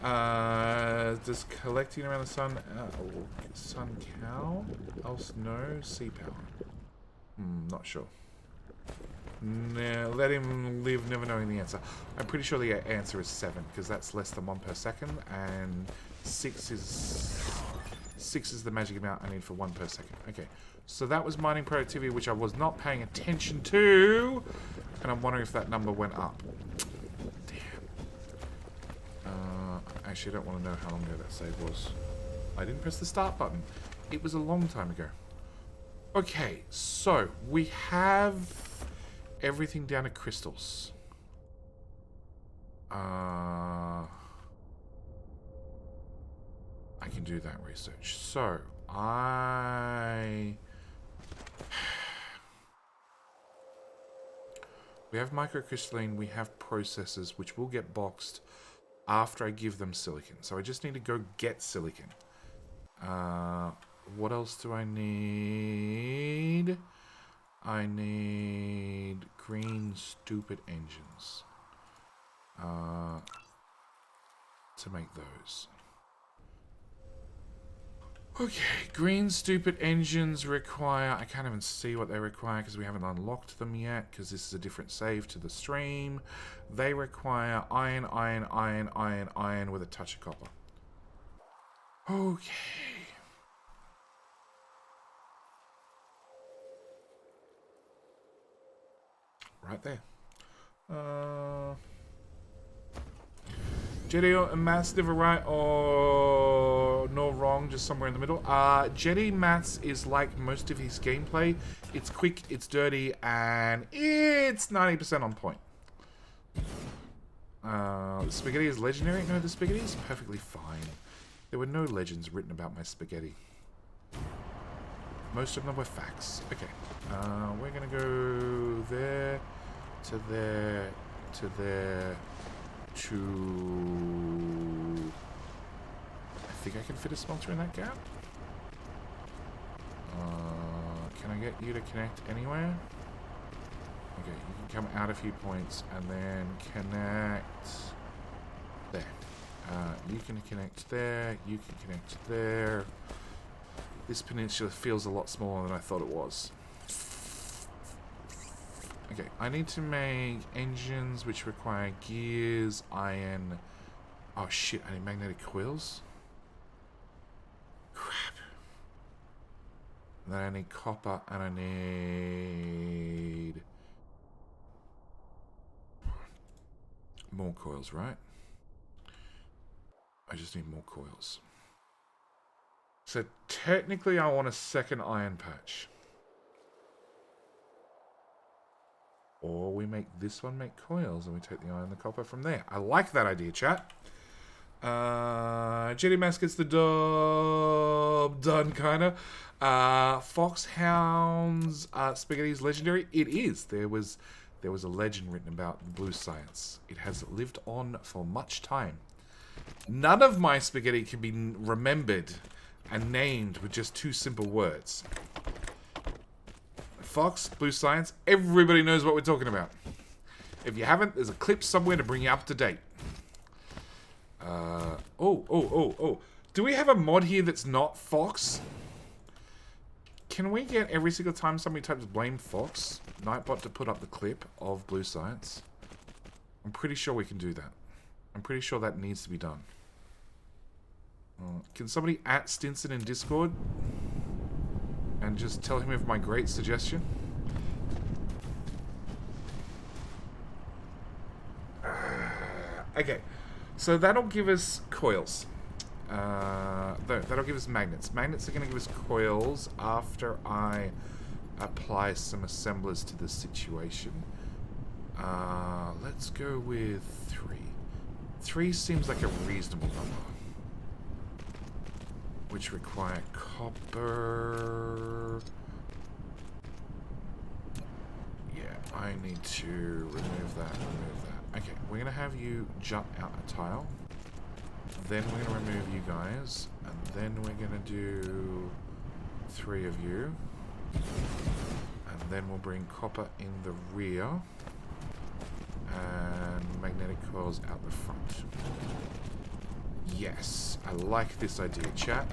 Does collecting around the sun, sun cow? Else no, sea power. Not sure. No, let him live never knowing the answer. I'm pretty sure the answer is 7, because that's less than 1 per second, and 6 is the magic amount I need for 1 per second. Okay, so that was mining productivity, which I was not paying attention to, and I'm wondering if that number went up. Damn. Actually, I don't want to know how long ago that save was. I didn't press the start button. It was a long time ago. Okay, so we have everything down to crystals. I can do that research. So, we have microcrystalline, we have processors, which will get boxed after I give them silicon. So I just need to go get silicon. What else do I need? I need green stupid engines to make those. Okay, green stupid engines require... I can't even see what they require because we haven't unlocked them yet, because this is a different save to the stream. They require iron with a touch of copper. Okay. Right there. Jetty and maths never right or no wrong, just somewhere in the middle. Jetty maths is like most of his gameplay. It's quick, it's dirty, and it's 90% on point. The spaghetti is legendary. No, the spaghetti is perfectly fine. There were no legends written about my spaghetti. Most of them were facts. Okay. We're gonna go there, to there, to there, to... I think I can fit a smelter in that gap. Can I get you to connect anywhere? Okay, you can come out a few points and then connect there. You can connect there, you can connect there. This peninsula feels a lot smaller than I thought it was. Okay, I need to make engines which require gears, iron... Oh shit, I need magnetic coils? Crap. And then I need copper and I need... more coils, right? I just need more coils. So technically I want a second iron patch. Or we make this one make coils and we take the iron and the copper from there. I like that idea, chat. Jetty Mask gets the job done, kinda. Foxhound's Spaghetti's legendary. It is. There was a legend written about blue science. It has lived on for much time. None of my spaghetti can be remembered and named with just 2 simple words. Fox, blue science, everybody knows what we're talking about. If you haven't, there's a clip somewhere to bring you up to date. Oh. Do we have a mod here that's not Fox? Can we get every single time somebody types blame Fox, Nightbot to put up the clip of blue science? I'm pretty sure we can do that. I'm pretty sure that needs to be done. Can somebody at Stinson in Discord and just tell him of my great suggestion? Okay, so that'll give us coils. That'll give us magnets. Magnets are going to give us coils after I apply some assemblers to the situation. Let's go with 3. 3 seems like a reasonable number. Which require copper. Yeah, I need to remove that. Okay, we're going to have you jut out a tile. Then we're going to remove you guys. And then we're going to do 3 of you. And then we'll bring copper in the rear. And magnetic coils out the front. Yes, I like this idea, chat.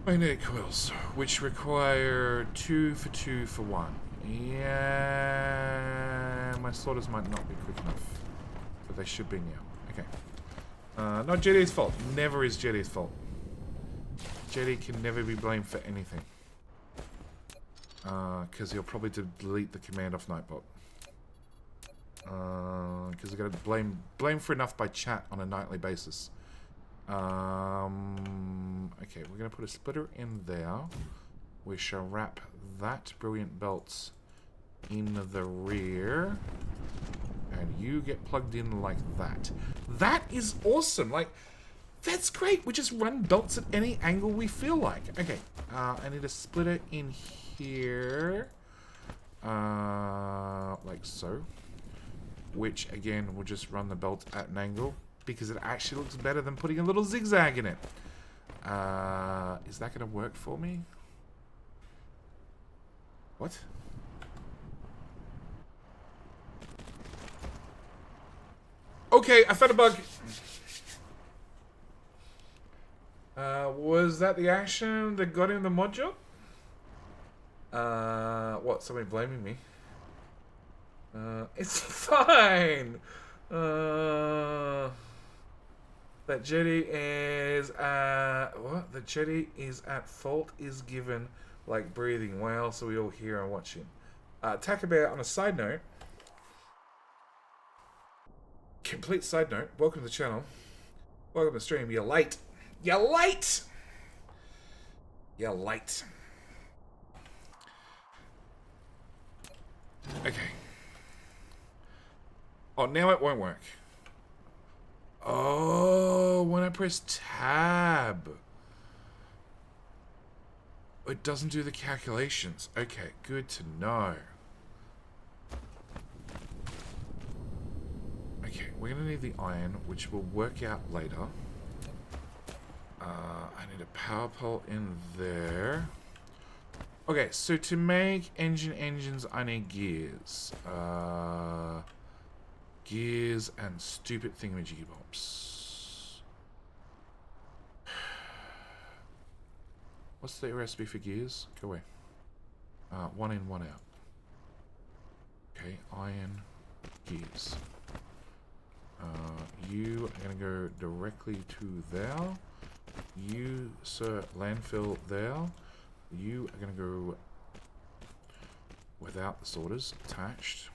Magnetic coils, which require 2 for 2 for 1. Yeah, my slaughters might not be quick enough, but they should be now. Okay. Not Jetty's fault. Never is Jetty's fault. Jetty can never be blamed for anything. Because he'll probably delete the command off Nightbot. Because I gotta blame for enough by chat on a nightly basis. Okay, we're gonna put a splitter in there. We shall wrap that brilliant belt in the rear, and you get plugged in like that. That is awesome. Like, that's great. We just run belts at any angle we feel like. Okay, I need a splitter in here, like so. Which, again, will just run the belt at an angle, because it actually looks better than putting a little zigzag in it. Is that going to work for me? What? Okay, I found a bug. Was that the action that got in the mod job? What, somebody blaming me? It's fine. That Jetty is what? The Jetty is at fault is given like breathing. Why else are we all here and watching? Takabear, on a side note, complete side note, welcome to the channel. Welcome to the stream. You're late. You're late. You're late. Okay. Oh, now it won't work. Oh, when I press tab, it doesn't do the calculations. Okay, good to know. Okay, we're going to need the iron, which will work out later. I need a power pole in there. Okay, so to make engines, I need gears. Gears and stupid thingamajiggy bobs. What's the recipe for gears? Go away. 1 in, 1 out. Okay, iron, gears. You are going to go directly to there. You, sir, landfill there. You are going to go without the sorters attached.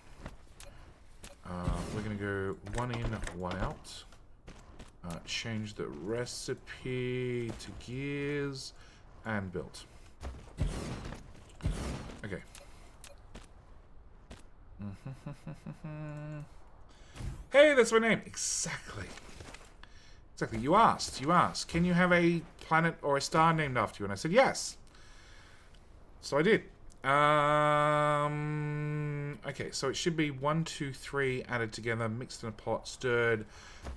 We're going to go 1 in, 1 out. Change the recipe to gears and build. Okay. Hey, that's my name. Exactly. Exactly. You asked. Can you have a planet or a star named after you? And I said yes. So I did. Okay, so it should be 1, 2, 3 added together, mixed in a pot, stirred,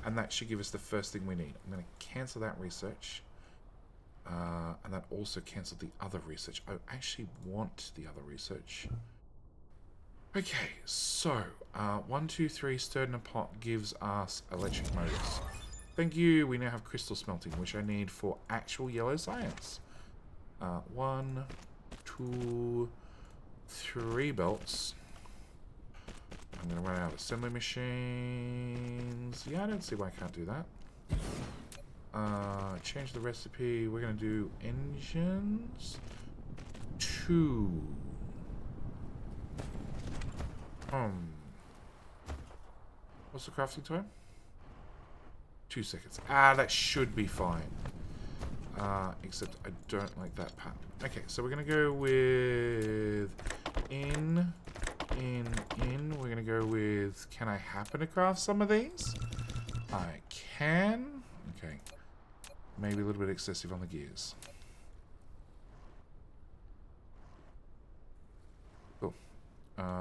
and that should give us the first thing we need. I'm going to cancel that research. And that also cancelled the other research. I actually want the other research. Okay, so 1, 2, 3 stirred in a pot gives us electric motors. Thank you. We now have crystal smelting, which I need for actual yellow science. 1, 2, 3 belts. I'm going to run out of assembly machines. Yeah, I don't see why I can't do that. Change the recipe. We're going to do engines. 2. What's the crafting time? 2 seconds. That should be fine. Except I don't like that pattern. Okay, so we're going to go with in. We're going to go with, can I happen to craft some of these? I can. Okay. Maybe a little bit excessive on the gears. Cool.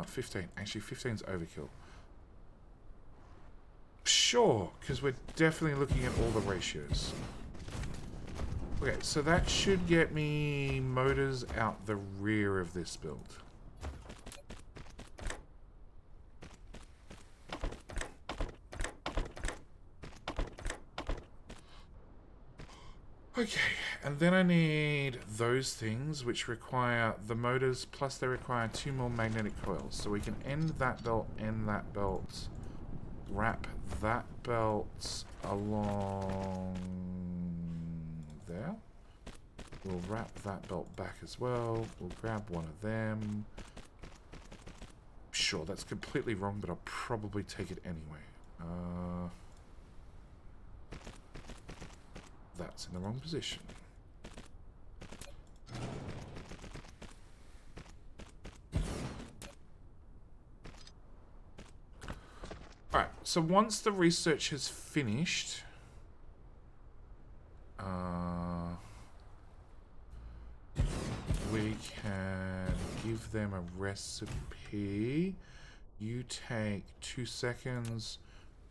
15. Actually, 15's overkill. Sure, because we're definitely looking at all the ratios. Okay, so that should get me motors out the rear of this build. Okay, and then I need those things which require the motors, plus they require 2 more magnetic coils. So we can end that belt, wrap that belt along there. We'll wrap that belt back as well. We'll grab one of them. Sure, that's completely wrong, but I'll probably take it anyway. That's in the wrong position. Alright, so once the research has finished, we can give them a recipe. You take 2 seconds.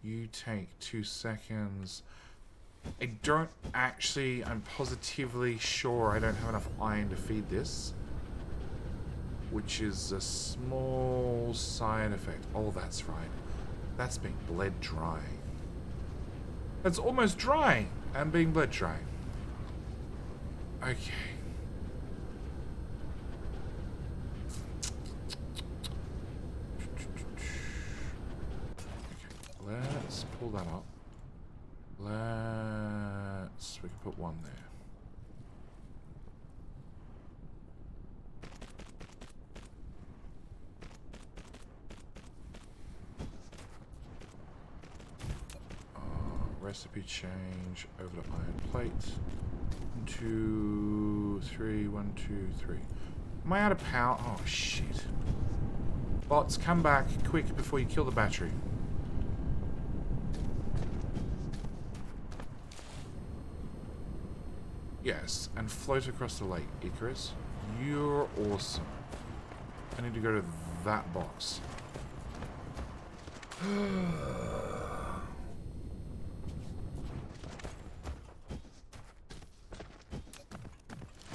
You take 2 seconds. I don't actually, I'm positively sure I don't have enough iron to feed this. Which is a small side effect. Oh, that's right. That's being bled dry. That's almost dry and being bled dry. Okay. Okay, let's pull that up. We can put one there. Recipe change over to iron plate. 1, 2, 3, 1, 2, 3. Am I out of power? Oh shit. Bots, come back quick before you kill the battery. Yes, and float across the lake, Icarus. You're awesome. I need to go to that box.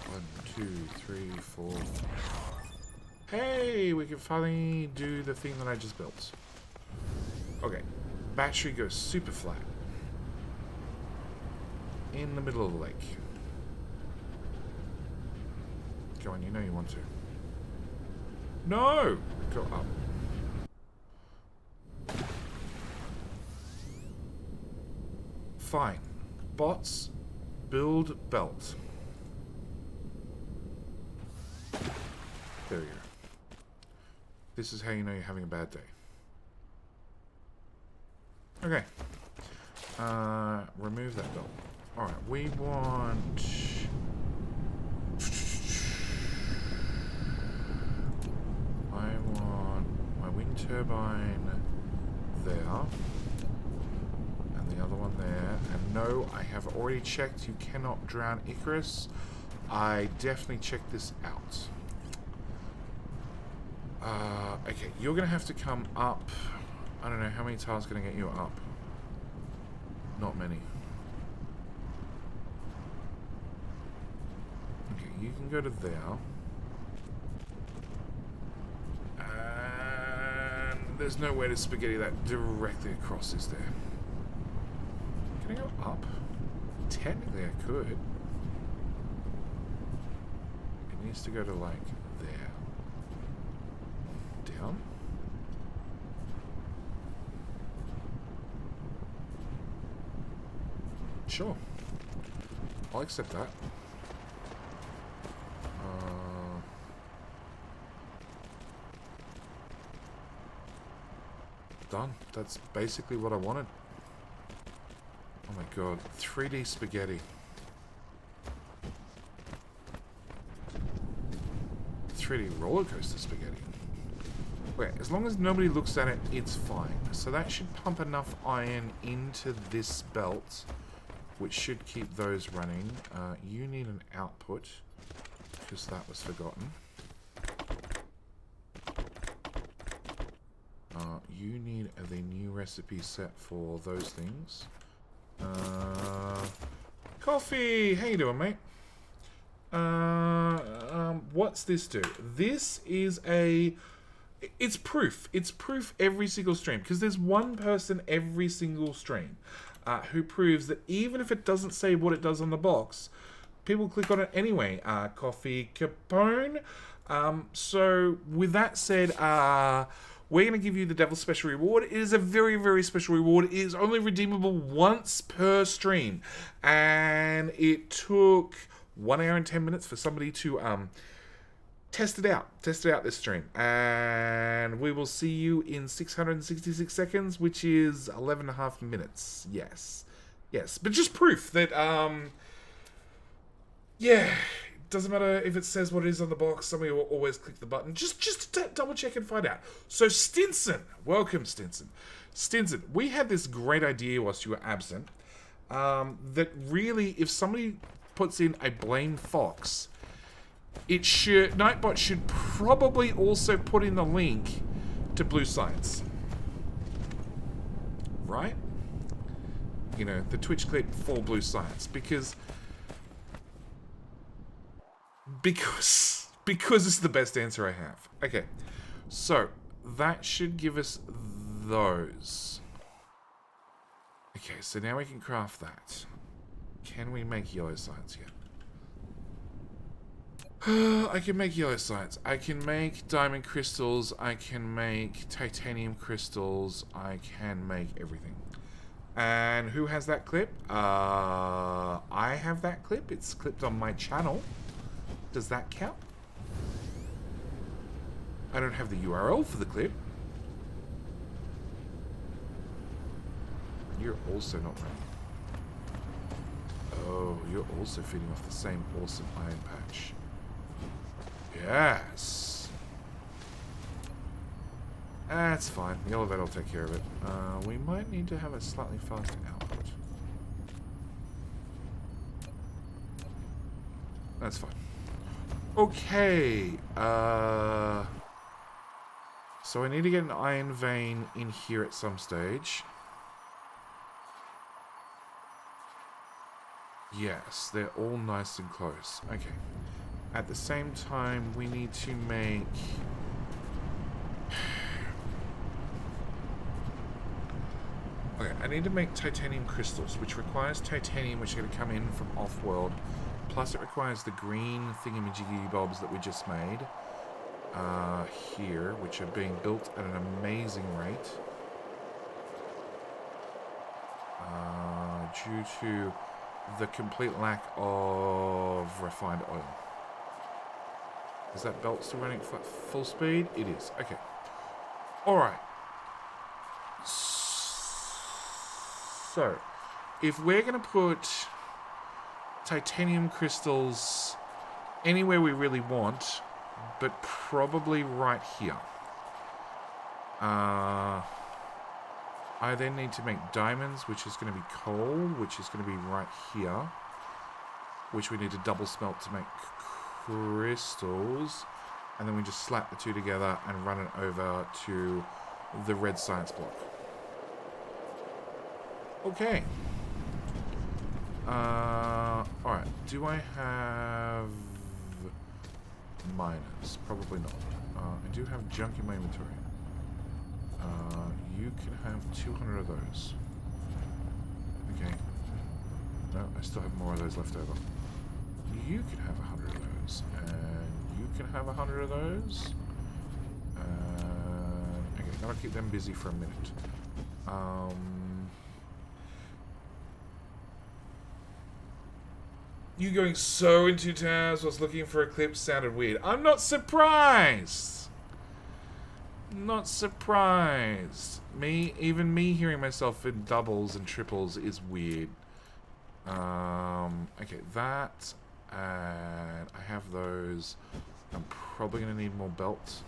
1, 2, 3, 4. Hey, we can finally do the thing that I just built. Okay, battery goes super flat. In the middle of the lake. Go on, you know you want to. No! Go up. Fine. Bots, build belt. There we go. This is how you know you're having a bad day. Okay. Remove that belt. Alright, we want... I want my wind turbine there. And the other one there. And no, I have already checked. You cannot drown Icarus. I definitely checked this out. Okay, you're going to have to come up. I don't know, how many tiles can I get you up? Not many. Okay, you can go to there. And there's no way to spaghetti that directly across, is there? Can I go up? Technically I could. It needs to go to like there. Down. Sure. I'll accept that. Done. That's basically what I wanted. Oh my god. 3D spaghetti. 3D roller coaster spaghetti. Okay, as long as nobody looks at it, it's fine. So that should pump enough iron into this belt, which should keep those running. You need an output, because that was forgotten. You need the new recipe set for those things. Coffee! How you doing, mate? What's this do? This is a... It's proof. It's proof every single stream, because there's one person every single stream who proves that even if it doesn't say what it does on the box, people click on it anyway. Coffee Capone. So with that said, we're going to give you the Devil's Special Reward. It is a very, very special reward. It is only redeemable once per stream. And it took 1 hour and 10 minutes for somebody to test it out this stream. And we will see you in 666 seconds, which is 11 and a half minutes. Yes. But just proof that, yeah, it doesn't matter if it says what it is on the box. Somebody will always click the button. Just to double check and find out. So Stinson, welcome Stinson. Stinson, we had this great idea whilst you were absent, that really, if somebody puts in a blame Fox, Nightbot should probably also put in the link to Blue Science. Right? You know, the Twitch clip for Blue Science. Because it's the best answer I have. Okay. So, that should give us those. Okay, so now we can craft that. Can we make yellow science yet? I can make yellow science. I can make diamond crystals. I can make titanium crystals. I can make everything. And who has that clip? I have that clip. It's clipped on my channel. Does that count? I don't have the URL for the clip. You're also not running. Oh, you're also feeding off the same awesome iron patch. Yes. That's fine. The elevator will take care of it. We might need to have a slightly faster output. That's fine. Okay. So I need to get an iron vein in here at some stage. Yes, they're all nice and close. Okay. At the same time, we need to make... Okay, I need to make titanium crystals, which requires titanium, which is going to come in from off-world. Plus, it requires the green thingamajiggy bobs that we just made here, which are being built at an amazing rate. Due to the complete lack of refined oil. Is that belt still running at full speed? It is. Okay. Alright. So, if we're going to put titanium crystals anywhere we really want, but probably right here. I then need to make diamonds, which is going to be coal, which is going to be right here. Which we need to double smelt to make crystals. And then we just slap the two together and run it over to the red science block. Okay. Alright. Do I have miners? Probably not. I do have junk in my inventory. You can have 200 of those. Okay. No, I still have more of those left over. You can have 100 of those. And you can have 100 of those. Okay, gotta keep them busy for a minute. You going so into tabs was looking for a clip sounded weird. I'm not surprised. Not surprised. Even me hearing myself in doubles and triples is weird. Okay, that, and I have those. I'm probably gonna need more belts.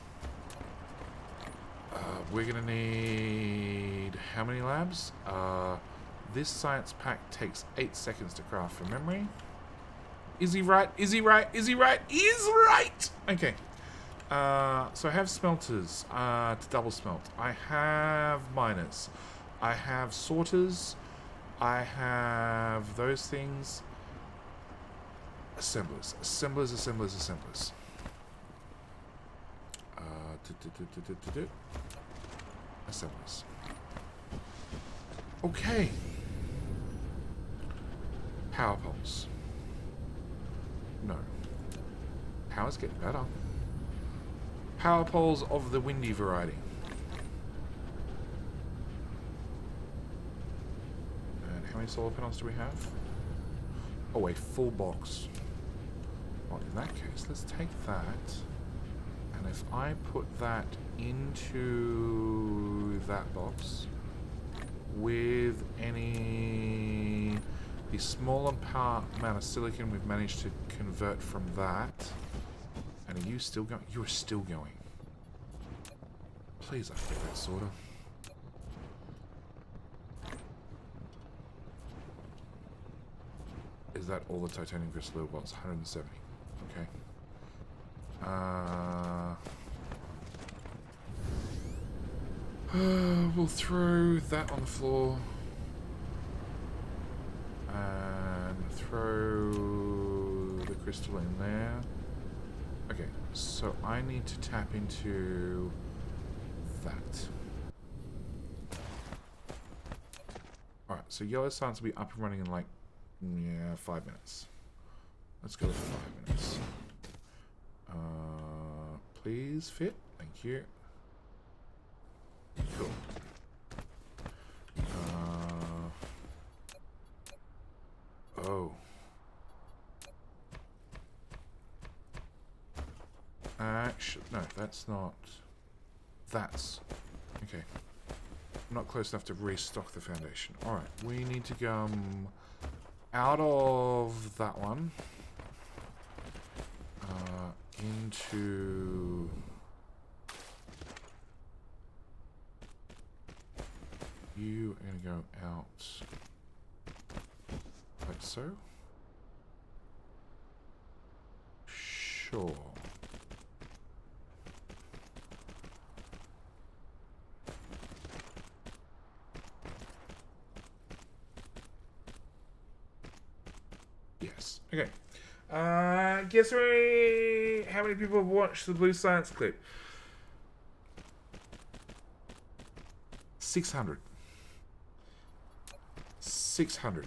We're gonna need how many labs? This science pack takes 8 seconds to craft from memory. Is he right? Is he right? Is he right? He is right! Okay. So I have smelters to double smelt. I have miners. I have sorters. I have those things. Assemblers. Assemblers, assemblers, assemblers. Assemblers. Okay. Power poles. No. Power's getting better. Power poles of the windy variety. And how many solar panels do we have? Oh, a full box. Well, in that case, let's take that. And if I put that into that box with the small amount of silicon we've managed to convert from that. And are you still going? You're still going. Please upgrade that sorter. Is that all the titanium crystal it was? 170. Okay. We'll throw that on the floor. And throw the crystal in there. Okay, so I need to tap into that. Alright, so yellow science will be up and running in like, 5 minutes. Let's go with 5 minutes. Please fit. Thank you. Cool. Oh. Actually, no, that's not. That's. Okay. I'm not close enough to restock the foundation. Alright, we need to come out of that one. Into. You are going to go out. Like so? Sure. Yes. Okay. Guess how many people have watched the Blue Science clip? 600. 600.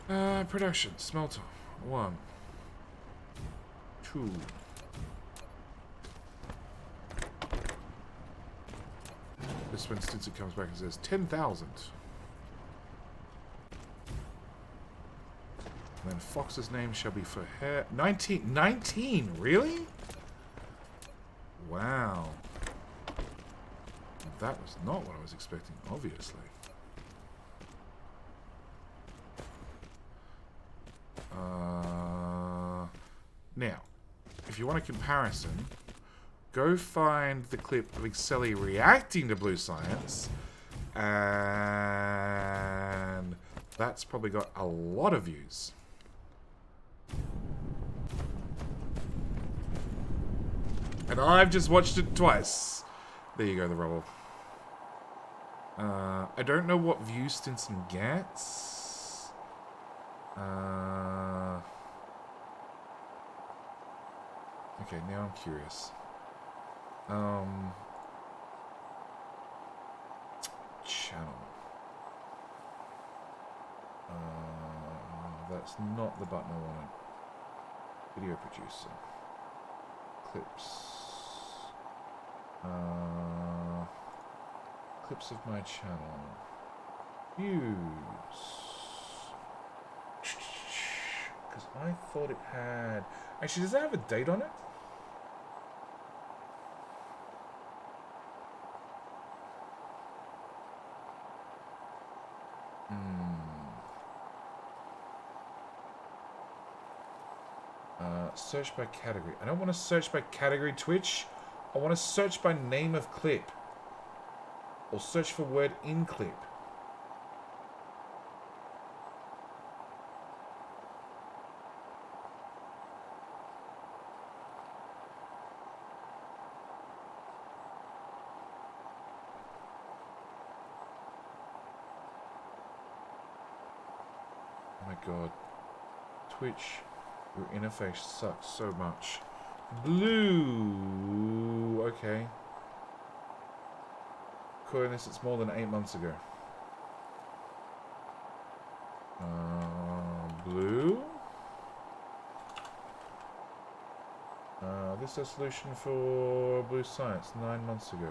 Alright. Production. Smelter. 1. 2. This one, since it comes back and says 10,000. And then Fox's name shall be for hair. 19, really? Wow. That was not what I was expecting, obviously. Now, if you want a comparison, go find the clip of Excelli reacting to blue science, and that's probably got a lot of views. And I've just watched it twice. There you go, the rubble. I don't know what view Stinson gets. Okay, now I'm curious. Channel. That's not the button I wanted. Video producer. Clips. Clips of my channel. Views. Because I thought it had... Actually, does it have a date on it? Search by category. I don't want to search by category Twitch. I want to search by name of clip. Or search for word in clip. Oh my god. Twitch. Your interface sucks so much. Blue. Okay. Coolness, it's more than 8 months ago. Blue. This is a solution for blue science 9 months ago.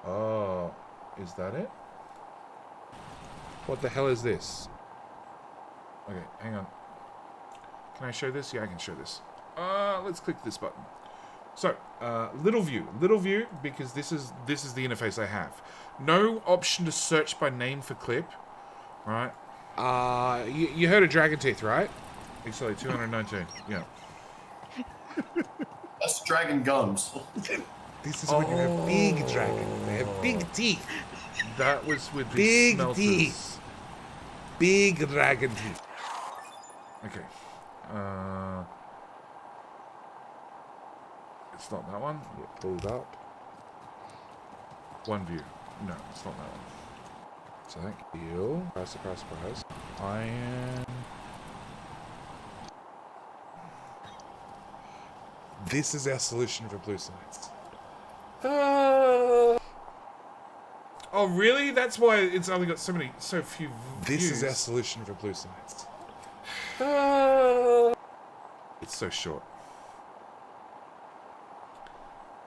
Oh, is that it? What the hell is this? Okay, hang on. Can I show this? Yeah, I can show this. Let's click this button. So, little view, because this is the interface I have. No option to search by name for clip, right? You heard of Dragon Teeth, right? Actually, 219. Yeah. That's dragon gums. This is when you have big dragon. They have big teeth. That was with the Big smelters. teeth. Big dragon teeth. Okay. It's not that one. Get pulled up. One view. No, it's not that one. So that deal. Surprise. Iron. This is our solution for blue science. Oh, really? That's why it's only got so few views. This is our solution for blue science. It's so short.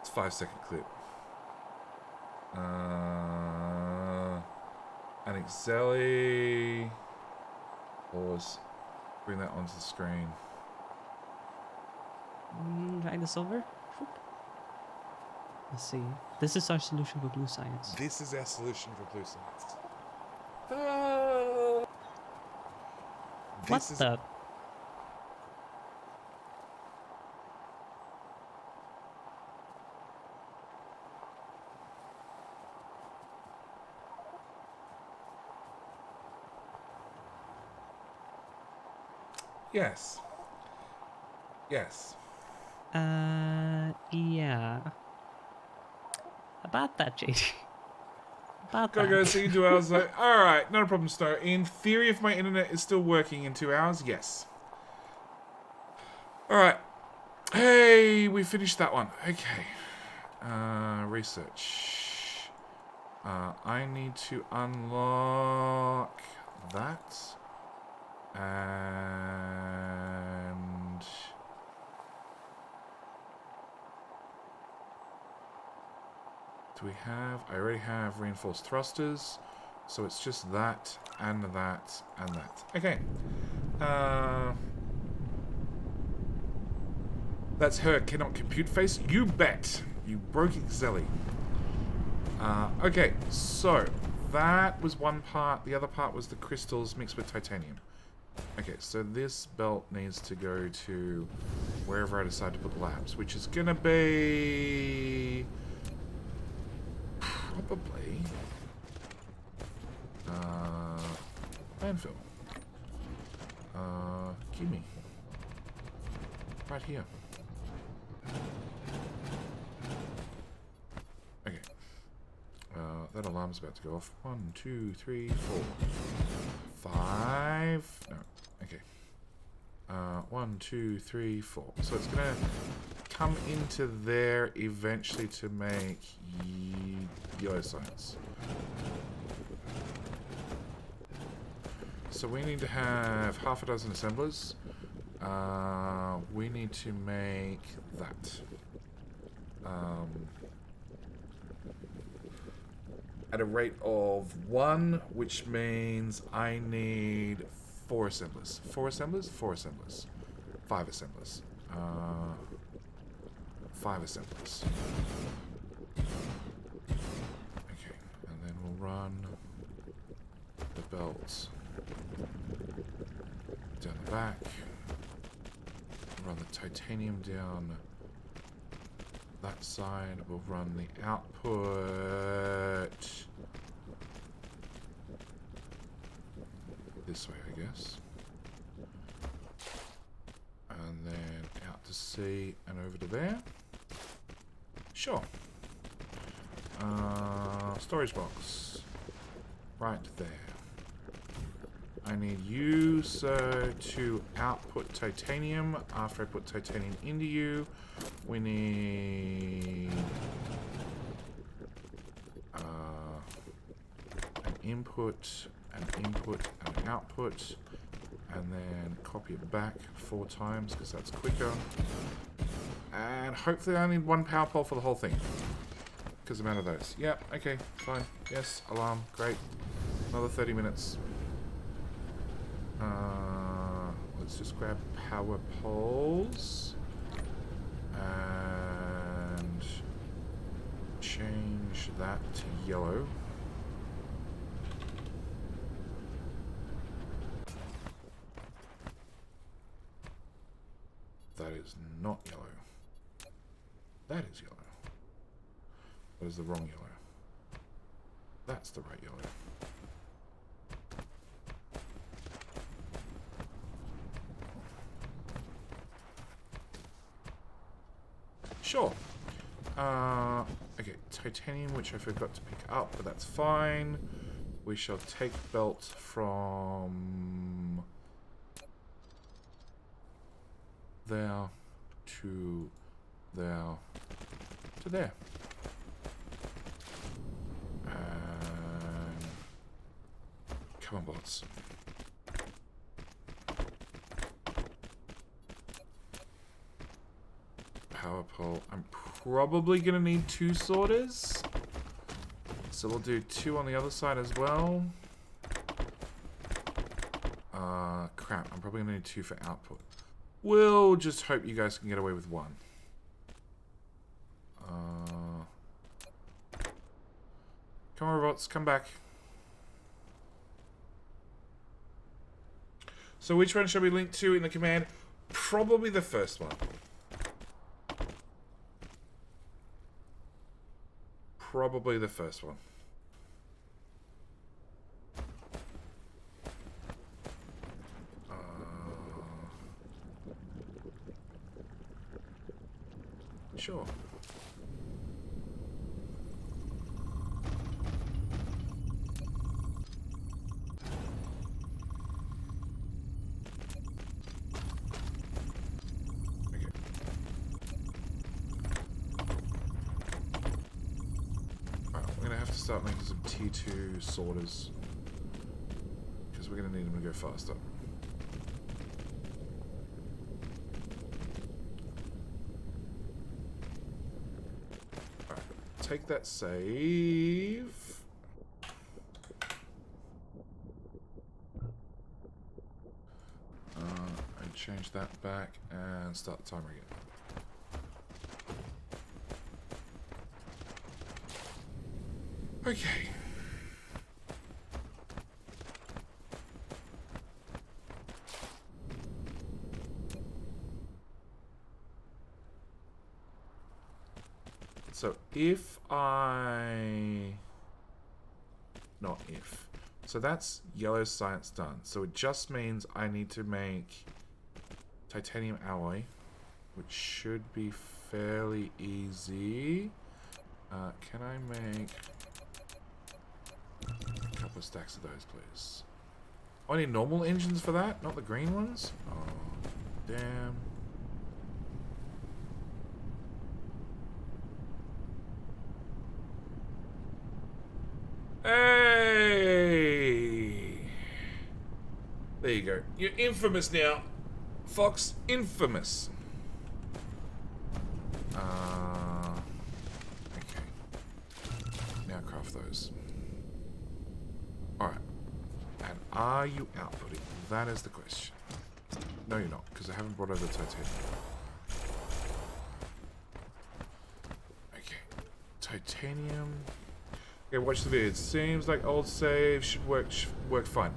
It's 5-second clip. And Excelli. Pause. Bring that onto the screen. Drag this over. Let's see. This is our solution for blue science. This is our solution for blue science. What the? Yes. Yes. Yeah. About that, JD. About Gotta that. go see you in 2 hours. Like, alright, not a problem, Snow. In theory, if my internet is still working in 2 hours, yes. Alright. Hey, we finished that one. Okay. Research. I need to unlock that. And... do we have... I already have reinforced thrusters. So it's just that, and that, and that. Okay. That's her cannot compute face. You bet. You broke Exelli. Okay, so that was one part. The other part was the crystals mixed with titanium. Okay, so this belt needs to go to wherever I decide to put the labs, which is gonna be probably landfill. Gimme. Right here. Okay. That alarm's about to go off. 1, 2, 3, 4, 5. No. Okay. 1, 2, 3, 4. So it's gonna come into there eventually to make yellow science. So we need to have half a dozen assemblers. We need to make that. At a rate of 1, which means I need 4 assemblers. 4 assemblers? 4 assemblers. 5 assemblers. 5 assemblers. Okay, and then we'll run the belts down the back. Run the titanium down that side. We'll run the output this way, I guess. And then out to sea and over to there. Sure. Storage box. Right there. I need you, sir, to output titanium. After I put titanium into you, we need an input, and an output, and then copy it back 4 times because that's quicker. And hopefully I need 1 power pole for the whole thing because I'm out of those. Yep, okay, fine. Yes, alarm, great. Another 30 minutes. Let's just grab power poles and change that to yellow. That is not yellow. That is yellow. That is the wrong yellow. That's the right yellow. Sure. Okay, titanium, which I forgot to pick up, but that's fine. We shall take belt from there to there to there. And come on, bolts. Power pole. I'm probably gonna need 2 sorters, so we'll do 2 on the other side as well. Crap, I'm probably gonna need 2 for output. We'll just hope you guys can get away with 1. Come on, robots, come back. So which one shall we link to in the command? Probably the first one. Probably the first one. Sure. Start making some T2 sorters because we're going to need them to go faster. Alright, take that save. change that back and start the timer again. Okay. So if I... Not if. So that's yellow science done. So it just means I need to make titanium alloy, which should be fairly easy. Can I make a couple of stacks of those, please? Oh, I need normal engines for that, not the green ones? Oh, damn. Hey! There you go. You're infamous now, Fox. Infamous. Okay. Now craft those. Alright. And are you outputting? That is the question. No, you're not, because I haven't brought over the titanium. Okay. Titanium. Okay, watch the video. It seems like old save should work fine.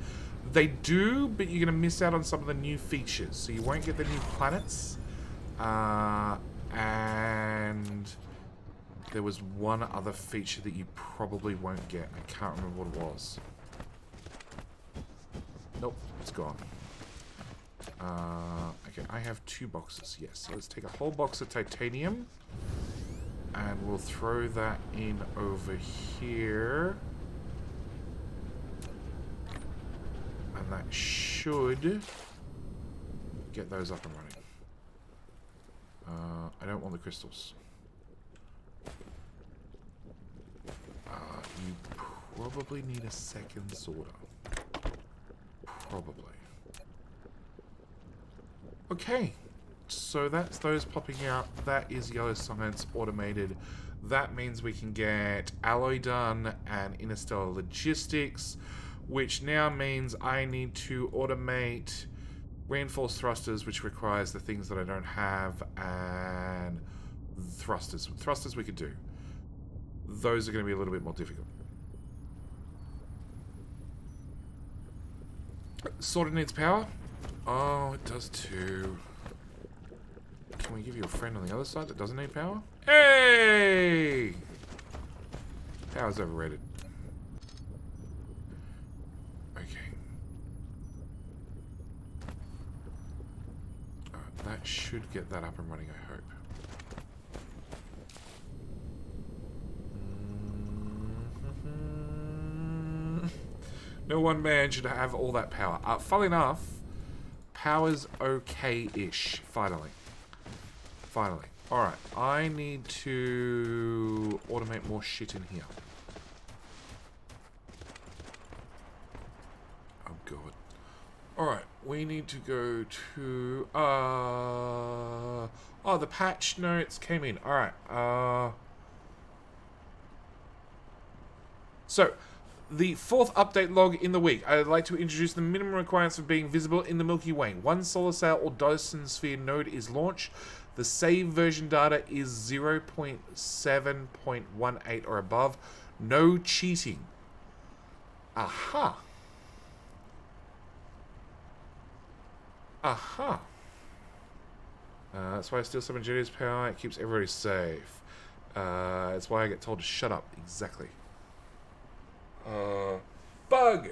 They do, but you're going to miss out on some of the new features. So you won't get the new planets. And there was one other feature that you probably won't get. I can't remember what it was. Nope, it's gone. Okay, I have 2 boxes. Yes, so let's take a whole box of titanium. And we'll throw that in over here. And that should get those up and running. I don't want the crystals. You probably need a second sorter. Probably. Okay. So that's those popping out. That is yellow science automated. That means we can get alloy done and interstellar logistics, which now means I need to automate reinforced thrusters, which requires the things that I don't have, and thrusters. Thrusters we could do. Those are going to be a little bit more difficult. Sorter needs power. Oh, it does too. Can we give you a friend on the other side that doesn't need power? Hey! Power's overrated. Okay. Alright, that should get that up and running, I hope. No one man should have all that power. Funnily enough, power's okay-ish, finally. Finally. Alright, I need to automate more shit in here. Oh god. Alright, we need to go to... oh, the patch notes came in. Alright, so, the 4th update log in the week. I'd like to introduce the minimum requirements for being visible in the Milky Way. 1 solar sail or Dyson Sphere node is launched. The save version data is 0.7.18 or above. No cheating. Aha. Aha. That's why I steal some of Jenny's power. It keeps everybody safe. That's why I get told to shut up. Exactly. Bug.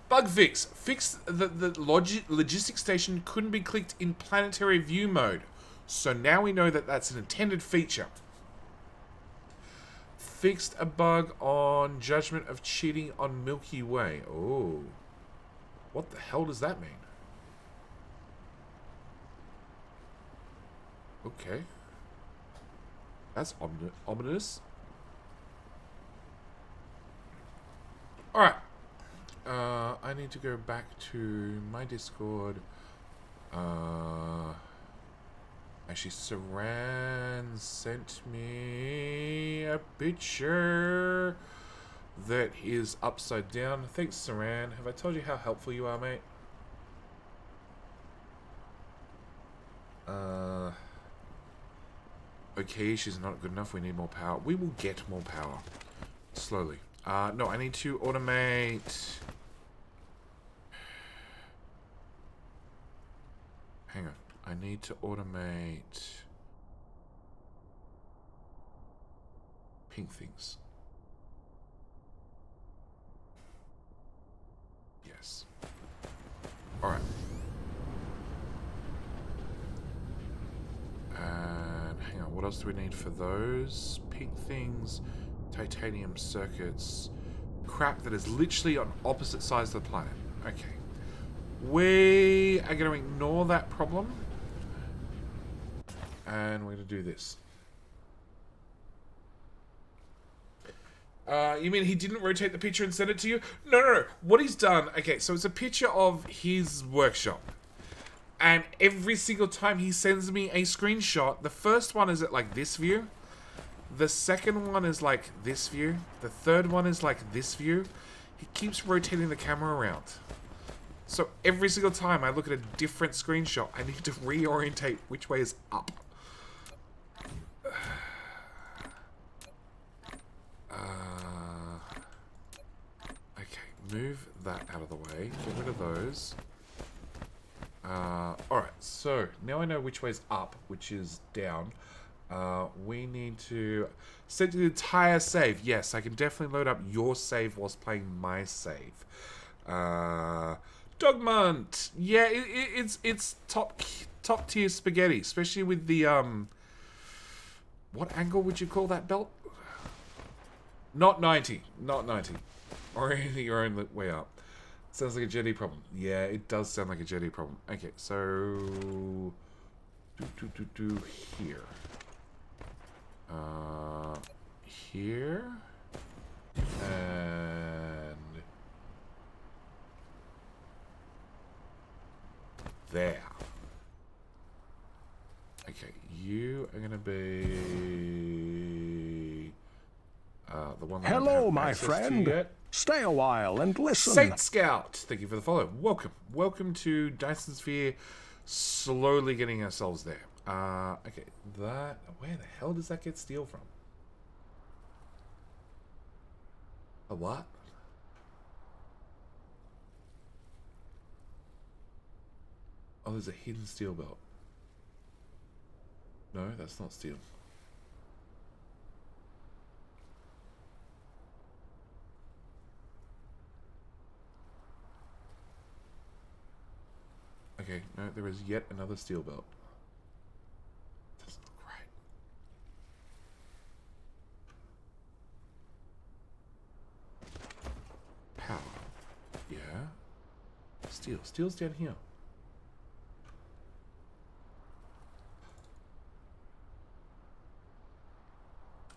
Bug fix. Fix the logistics station couldn't be clicked in planetary view mode. So now we know that that's an intended feature. Fixed a bug on judgment of cheating on Milky Way. Oh. What the hell does that mean? Okay. That's ominous. Alright. I need to go back to my Discord. Actually, Saran sent me a picture that is upside down. Thanks, Saran. Have I told you how helpful you are, mate? Okay, she's not good enough. We need more power. We will get more power. Slowly. No, I need to automate... Hang on. I need to automate... pink things. Yes. Alright. And hang on, what else do we need for those? Pink things, titanium circuits, crap that is literally on opposite sides of the planet. Okay. We are going to ignore that problem. And we're going to do this. You mean he didn't rotate the picture and send it to you? No, no, no. What he's done... Okay, so it's a picture of his workshop. And every single time he sends me a screenshot, the first one is at, like, this view. The second one is, like, this view. The third one is, like, this view. He keeps rotating the camera around. So every single time I look at a different screenshot, I need to reorientate which way is up. Move that out of the way. Get rid of those. Alright, so now I know which way's up, which is down. We need to set the entire save. Yes, I can definitely load up your save whilst playing my save. Dogmunt! Yeah, it's top tier spaghetti, especially with the what angle would you call that belt? Not 90. Not 90. Or anything your own way up. Sounds like a jetty problem. Yeah, it does sound like a jetty problem. Okay, so... Here. Here. And... there. Okay, you are going to be... the one that Hello, my friend. Stay a while and listen. Saint Scout, thank you for the follow. Welcome. Welcome to Dyson Sphere. Slowly getting ourselves there. Okay, that... Where the hell does that get steel from? A what? Oh, there's a hidden steel belt. No, that's not steel. Okay, no, there is yet another steel belt. Doesn't look right. Power. Yeah. Steel. Steel's down here.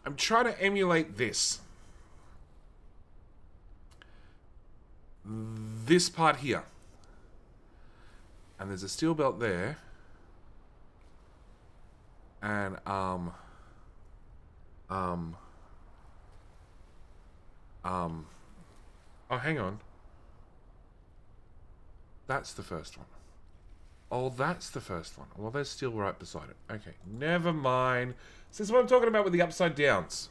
I'm trying to emulate this. This part here. And there's a steel belt there. And, oh, hang on. That's the first one. Oh, that's the first one. Well, there's steel right beside it. Okay, never mind. This is what I'm talking about with the upside downs.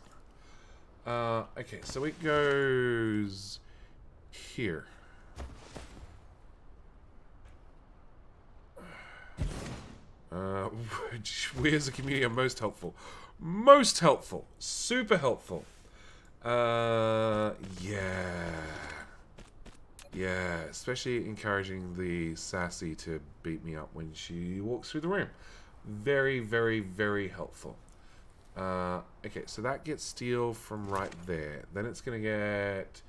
Okay, so it goes here. We as a community are most helpful. Most helpful. Super helpful. Yeah. Yeah, especially encouraging the sassy to beat me up when she walks through the room. Very, very, very helpful. Okay, so that gets steel from right there. Then it's going to get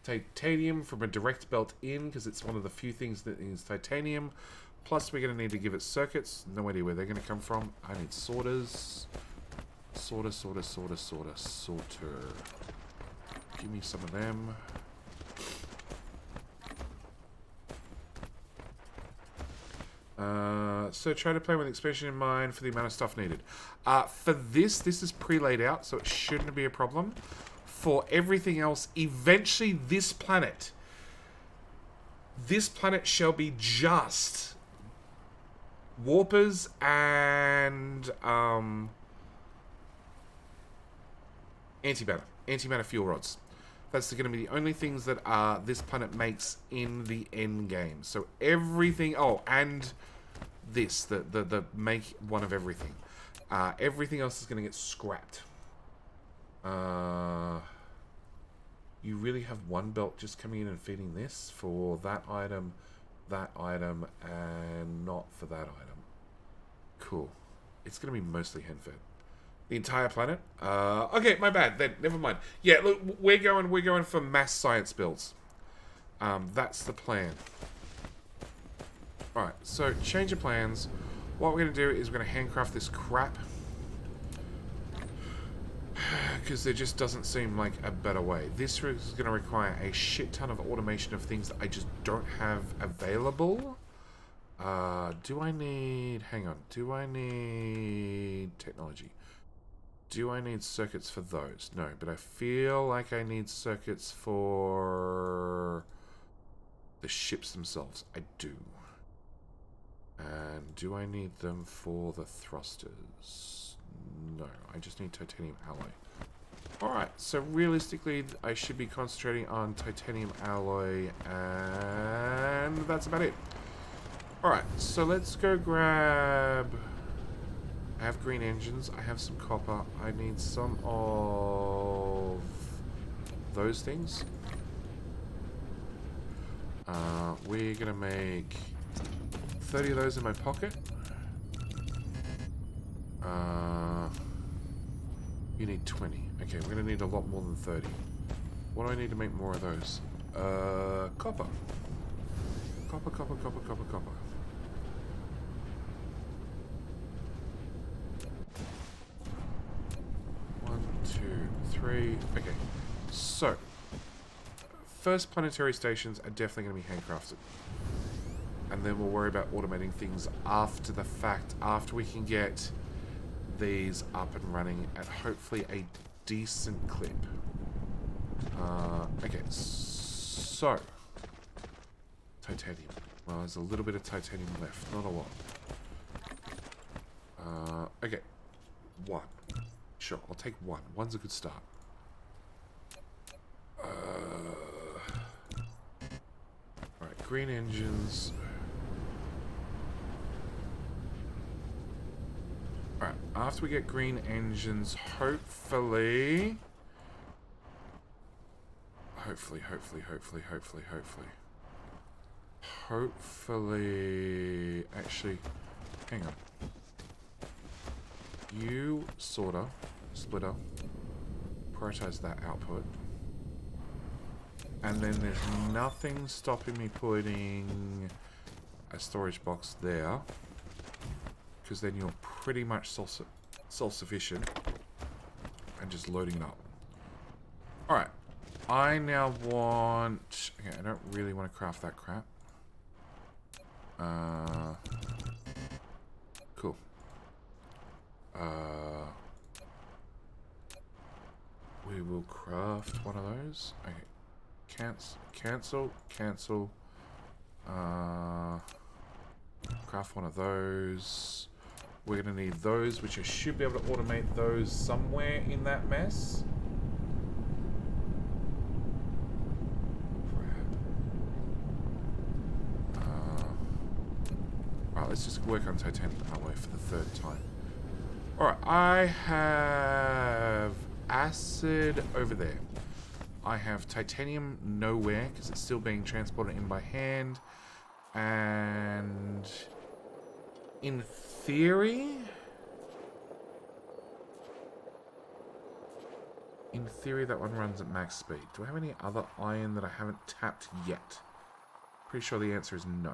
titanium from a direct belt in, because it's one of the few things that is titanium. Plus, we're going to need to give it circuits. No idea where they're going to come from. I need sorters. Sorter. Give me some of them. So try to play with expansion in mind for the amount of stuff needed. For this is pre-laid out, so it shouldn't be a problem. for everything else. Eventually, this planet shall be just warpers and antimatter fuel rods. That's going to be the only things that this planet makes in the end game. So everything, and this, the make one of everything. Everything else is going to get scrapped. You really have one belt just coming in and feeding this for that item, and not for that item. Cool. It's going to be mostly hen-fed. The entire planet? Okay, my bad. Then never mind. Yeah, look, we're going for mass science builds. That's the plan. Alright, so change of plans. What we're going to do is we're going to handcraft this crap. Because there just doesn't seem like a better way. This is going to require a shit ton of automation of things that I just don't have available. Do I need... Hang on. Do I need technology? Do I need circuits for those? No, but I feel like I need circuits for the ships themselves. I do. And do I need them for the thrusters? No, I just need titanium alloy. Alright, so realistically, I should be concentrating on titanium alloy, and that's about it. Alright, so let's go grab... I have green engines, I have some copper, I need some of those things. We're gonna make 30 of those in my pocket. You need 20. Okay, we're gonna need a lot more than 30. What do I need to make more of those? Copper. Copper. 1, 2, 3. Okay, so first planetary stations are definitely going to be handcrafted, and then we'll worry about automating things after the fact, after we can get these up and running at hopefully a decent clip. Okay, so titanium. Well, there's a little bit of titanium left, not a lot. Okay, 1. Sure, I'll take 1. 1's a good start. Alright, green engines. Alright, after we get green engines, hopefully, actually, hang on. You sorter, splitter, prioritize that output. And then there's nothing stopping me putting a storage box there, because then you're pretty much self-sufficient and just loading it up. Alright, I now want... Okay, I don't really want to craft that crap. Cool. We will craft one of those. Okay. Cancel. Craft one of those. We're going to need those, which I should be able to automate those somewhere in that mess. Alright, let's just work on titanium alloy for the 3rd time. Alright, I have acid over there. I have titanium nowhere because it's still being transported in by hand. And in theory, that one runs at max speed. Do I have any other iron that I haven't tapped yet? Pretty sure the answer is no.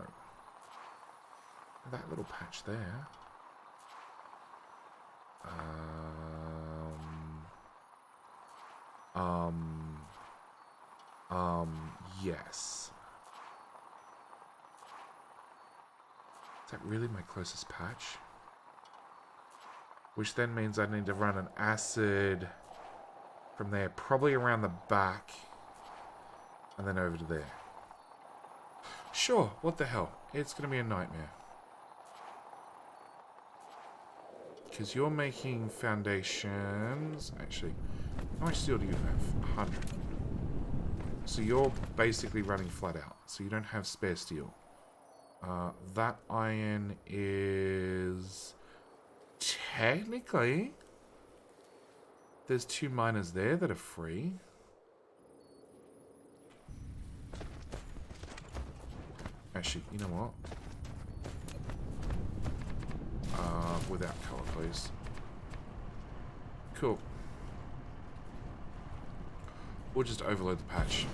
That little patch there. Yes. Is that really my closest patch? Which then means I need to run an acid From there, probably around the back. And then over to there. Sure, what the hell? It's going to be a nightmare. Because you're making foundations. Actually, how much steel do you have? 100. So you're basically running flat out. So you don't have spare steel. That iron is... Technically... There's 2 miners there that are free. Actually, you know what? Without color, please. Cool. We'll just overload the patch.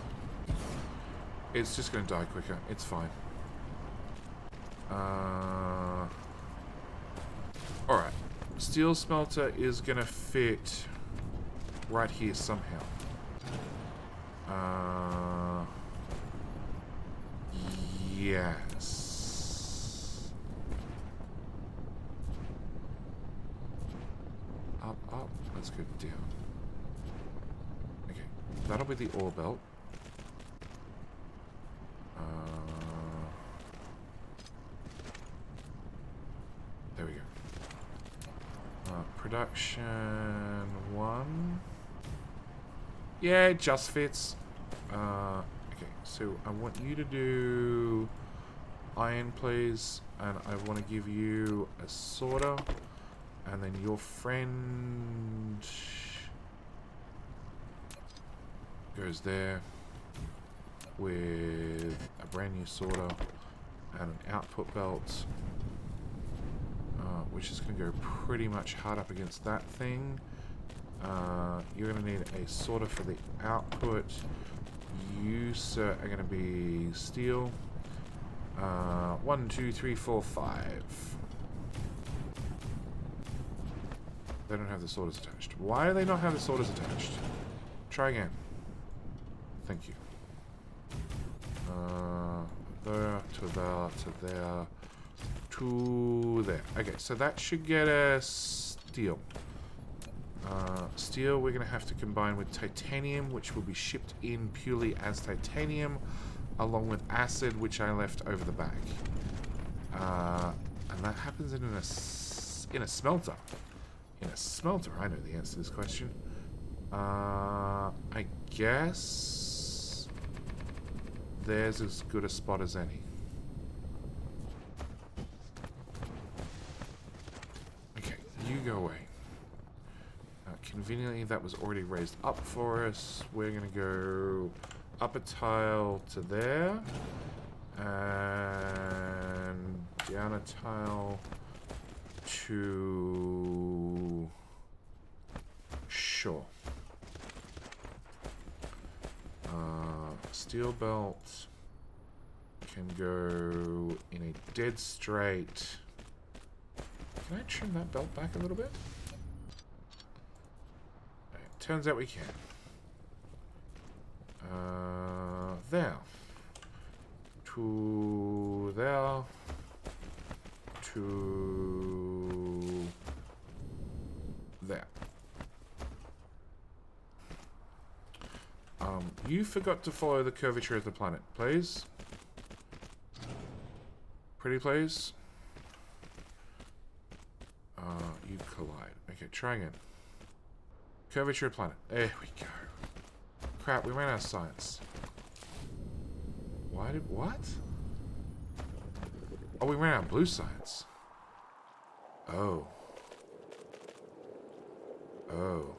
It's just going to die quicker. It's fine. Alright. Steel smelter is going to fit right here somehow. Yes. Up. Let's go down. Okay. That'll be the ore belt. There we go. Production 1. Yeah, it just fits. Okay, so I want you to do iron, please, and I want to give you a sorter, and then your friend goes there with a brand new sorter and an output belt, which is going to go pretty much hard up against that thing. You're going to need a sorter for the output. You, sir, are going to be steel. 1, 2, 3, 4, 5. They don't have the sorters attached. Why do they not have the sorters attached? Try again. Thank you. There, to there, to there, to there. Okay, so that should get us steel. Steel we're going to have to combine with titanium, which will be shipped in purely as titanium, along with acid, which I left over the back. And that happens in a smelter. In a smelter, I know the answer to this question. I guess there's as good a spot as any. Okay, you go away. Conveniently, that was already raised up for us. We're going to go up a tile to there. And down a tile to... Sure. Steel belt can go in a dead straight. Can I trim that belt back a little bit? Turns out we can. There. To there. To there. You forgot to follow the curvature of the planet, please. Pretty please. You collide. Okay, try again. Curvature of planet. There we go. Crap, we ran out of science. Why did... What? Oh, we ran out of blue science. Oh. Oh.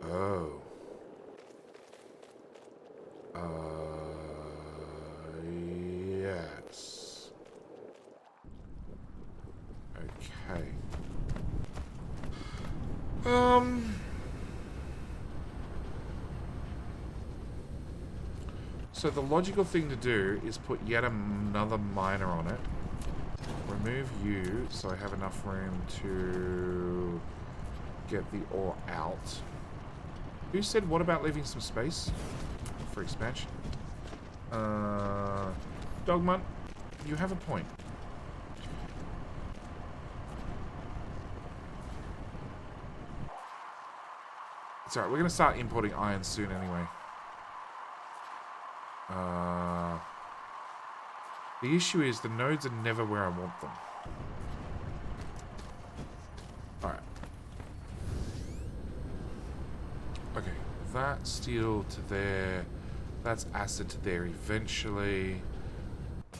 Oh. Yes. Okay. So the logical thing to do is put yet another miner on it. Remove you, so I have enough room to get the ore out. Who said what about leaving some space for expansion? Dogmunt, you have a point. It's alright, we're going to start importing iron soon anyway. The issue is the nodes are never where I want them. Alright. Okay, that's steel to there. That's acid to there eventually.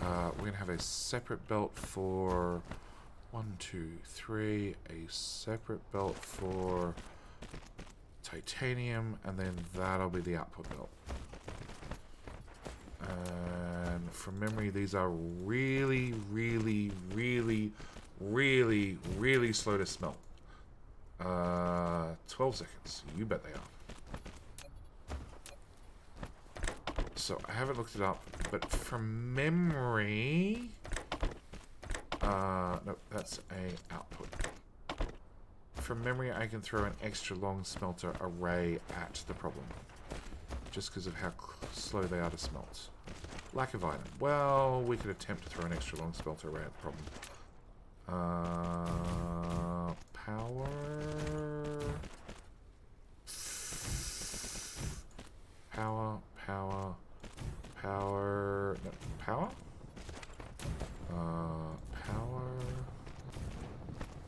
We're going to have a separate belt for 1, 2, 3. A separate belt for titanium, and then that'll be the output belt. And from memory, these are really, really, really, really, really slow to smelt. 12 seconds. You bet they are. So, I haven't looked it up, but from memory... no, that's a output. From memory, I can throw an extra long smelter array at the problem. Just because of how slow they are to smelt. Lack of item. Well, we could attempt to throw an extra long smelter array at the problem. Power... Power... No, power? Power...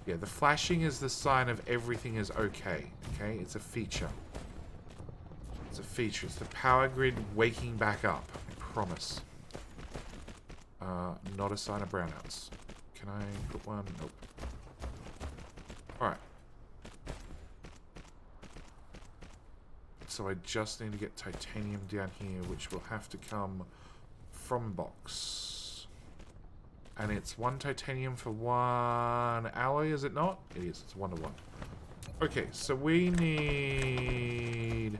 Yeah, the flashing is the sign of everything is okay. Okay, it's a feature. It's a feature. It's the power grid waking back up. I promise. Not a sign of brownouts. Can I put one? Nope. Alright. So I just need to get titanium down here, which will have to come from box. And it's 1 titanium for 1 alloy, is it not? It is. It's 1 to 1. Okay, so we need...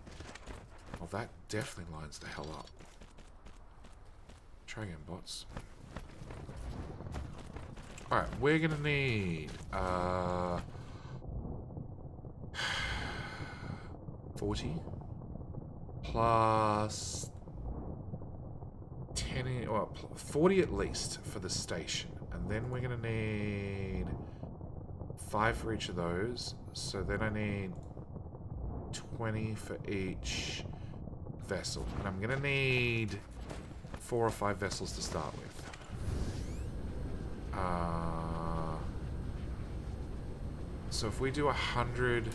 Oh, that definitely lines the hell up. Try again, bots. Alright, we're gonna need... 40 plus 10, or 40 at least for the station, and then we're gonna need 5 for each of those. So then I need 20 for each vessel, and I'm gonna need 4 or 5 vessels to start with. So if we do 100.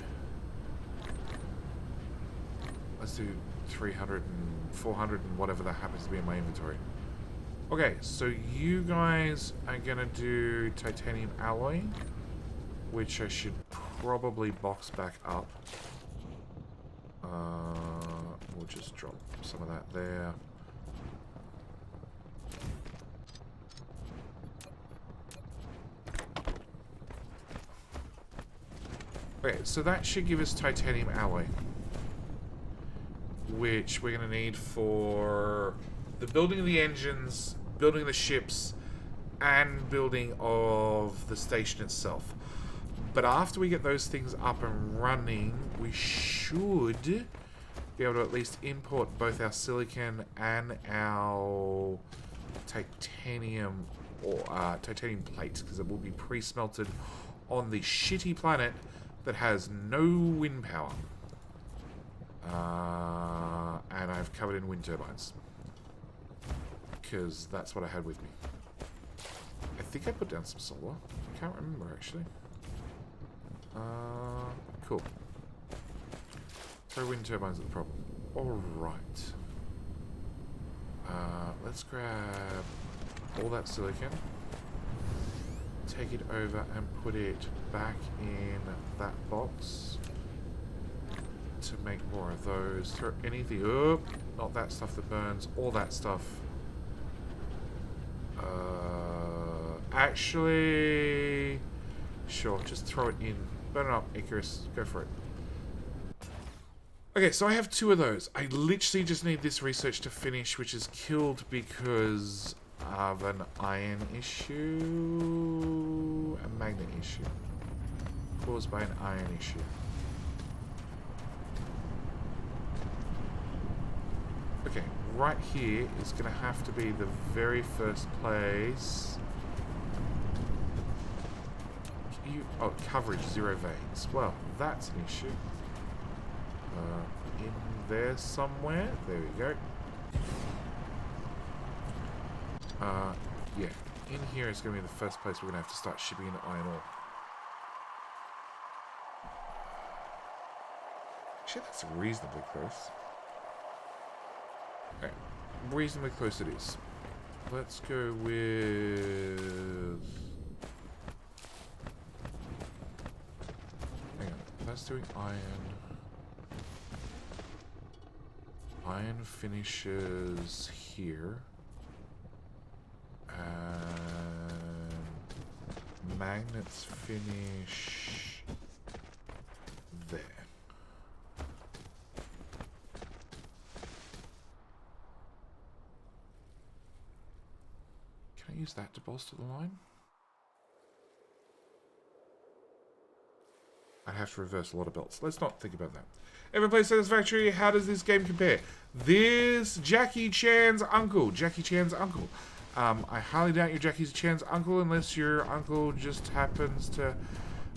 Let's do 300 and 400 and whatever that happens to be in my inventory. Okay, so you guys are gonna do titanium alloy, which I should probably box back up. We'll just drop some of that there. Okay, so that should give us titanium alloy, which we're going to need for the building of the engines, building the ships, and building of the station itself. But after we get those things up and running, we should be able to at least import both our silicon and our titanium, or titanium plate, because it will be pre-smelted on the shitty planet that has no wind power. And I've covered in wind turbines, because that's what I had with me. I think I put down some solar. I can't remember actually. Cool. Throw wind turbines at the problem. Alright. Let's grab all that silicon, take it over and put it back in that box to make more of those. Throw anything up, not that stuff that burns, all that stuff. Actually, sure, just throw it in. Burn it up, Icarus, go for it. Okay, so I have 2 of those. I literally just need this research to finish, which is killed because of an iron issue, a magnet issue, caused by an iron issue. Okay, right here is going to have to be the very first place. Oh, coverage, 0 veins. Well, that's an issue. in there somewhere. There we go. Yeah. In here is going to be the first place we're going to have to start shipping in iron ore. Actually, that's reasonably close. Okay. Reasonably close it is. Let's go with... Hang on. That's doing iron. Iron finishes here. And magnets finish there. Can I use that to bolster the line? I'd have to reverse a lot of belts. Let's not think about that. Everyone play Satisfactory. How does this game compare? This Jackie Chan's uncle. Jackie Chan's uncle. I highly doubt you're Jackie Chan's uncle unless your uncle just happens to...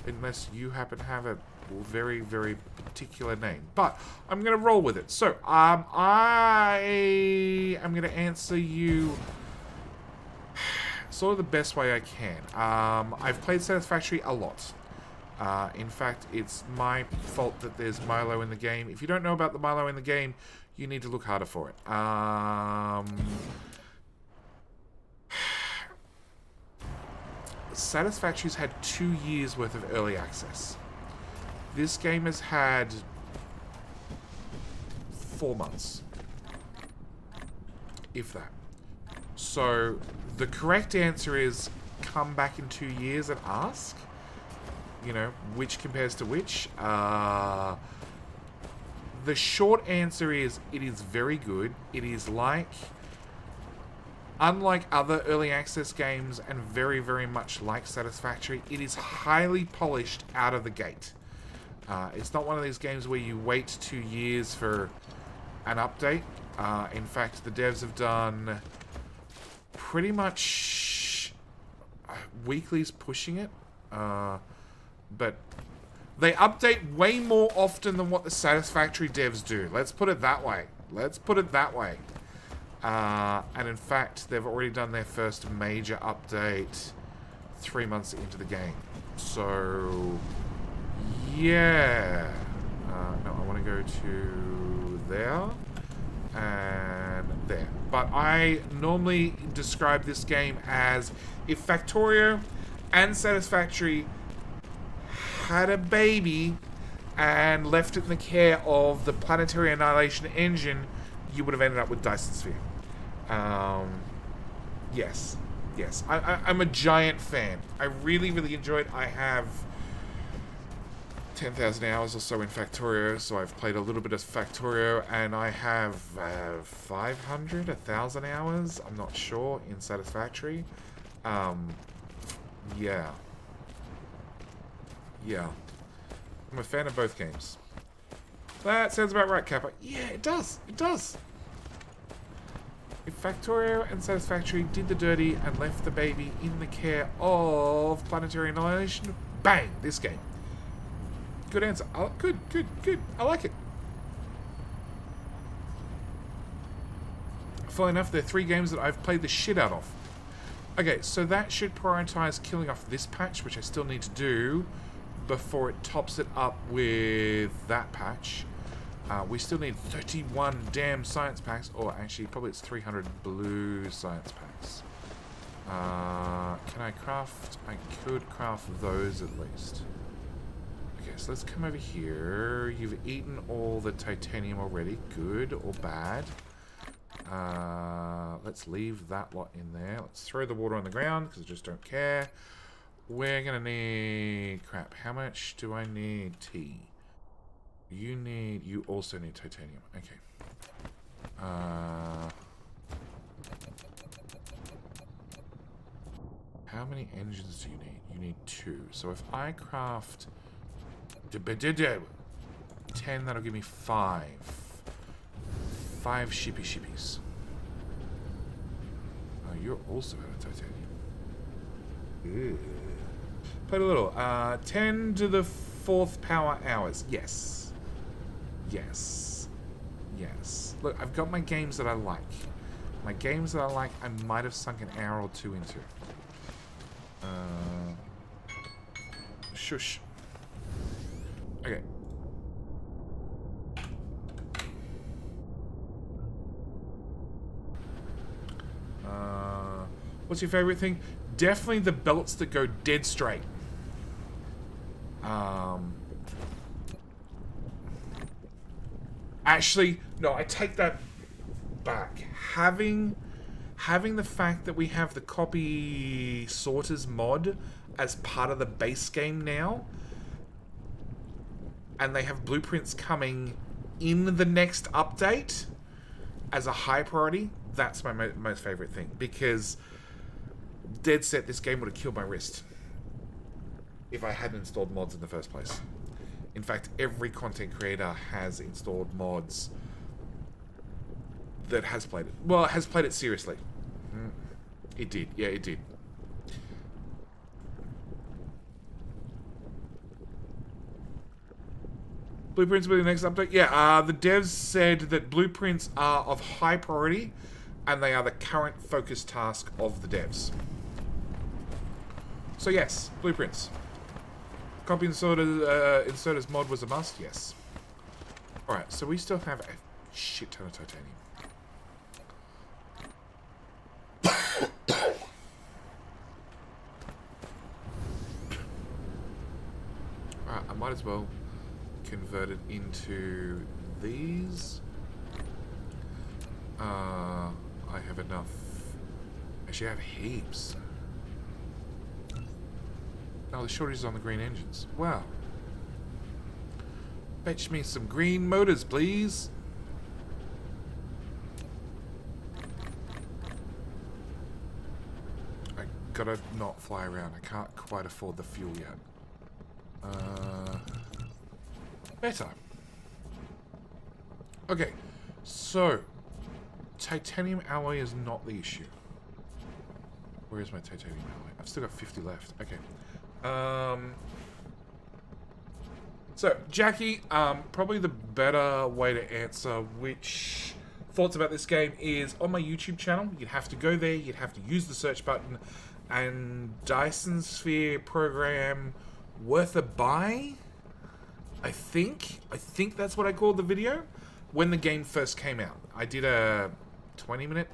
Unless you happen to have a very, very particular name. But I'm going to roll with it. So, I am going to answer you sort of the best way I can. I've played Satisfactory a lot. In fact, it's my fault that there's Milo in the game. If you don't know about the Milo in the game, you need to look harder for it. Satisfactory's had 2 years worth of early access. This game has had 4 months. If that. So, the correct answer is come back in 2 years and ask. You know, which compares to which. The short answer is it is very good. It is like... Unlike other early access games and very, very much like Satisfactory, it is highly polished out of the gate. It's not one of these games where you wait 2 years for an update. In fact, the devs have done pretty much weekly's pushing it. But they update way more often than what the Satisfactory devs do. Let's put it that way. Let's put it that way. And in fact, they've already done their first major update 3 months into the game. So, yeah. No, I want to go to there and there. But I normally describe this game as if Factorio and Satisfactory had a baby and left it in the care of the Planetary Annihilation engine, you would have ended up with Dyson Sphere. Yes. I'm a giant fan. I really, really enjoy it. I have 10,000 hours or so in Factorio, so I've played a little bit of Factorio, and I have 500, 1,000 hours, I'm not sure, in Satisfactory. Yeah. I'm a fan of both games. That sounds about right, Kappa. Yeah, it does. It does. If Factorio and Satisfactory did the dirty and left the baby in the care of Planetary Annihilation, bang, this game. Good answer. Good. I like it. Funnily enough, there are 3 games that I've played the shit out of. Okay, so that should prioritize killing off this patch, which I still need to do before it tops it up with that patch. We still need 31 damn science packs, or actually probably it's 300 blue science packs. Can I craft? I could craft those at least. Okay, so let's come over here. You've eaten all the titanium already. Good or bad? Let's leave that lot in there. Let's throw the water on the ground because I just don't care. We're gonna need... Crap, how much do I need? Tea. You also need titanium. Okay. How many engines do you need? You need 2. So if I craft 10, that'll give me 5. 5 shippies. Oh, you're also out of titanium. Ew. Played a little. 10 to the 4th power hours. Yes. Yes. Yes. Look, I've got my games that I like. My games that I like, I might have sunk an hour or two into. Shush. Okay. What's your favorite thing? Definitely the belts that go dead straight. Actually, no, I take that back. Having the fact that we have the copy sorters mod as part of the base game now, and they have blueprints coming in the next update as a high priority, that's my most favorite thing, because dead set this game would have killed my wrist if I hadn't installed mods in the first place. In fact, every content creator has installed mods that has played it. Well, has played it seriously. It did. Yeah, it did. Blueprints will be the next update? Yeah, the devs said that blueprints are of high priority and they are the current focus task of the devs. So yes, blueprints. Copy inserters mod was a must? Yes. Alright, so we still have a shit ton of titanium. Alright, I might as well convert it into these. I have enough. Actually, I have heaps. Oh, the shortage is on the green engines. Wow. Fetch me some green motors, please. I gotta not fly around. I can't quite afford the fuel yet. Better. Okay, so titanium alloy is not the issue. Where is my titanium alloy? I've still got 50 left. Okay. So, Jackie, probably the better way to answer which thoughts about this game is on my YouTube channel. You'd have to go there, you'd have to use the search button, and Dyson Sphere Program worth a buy? I think that's what I called the video when the game first came out. I did a 20 minute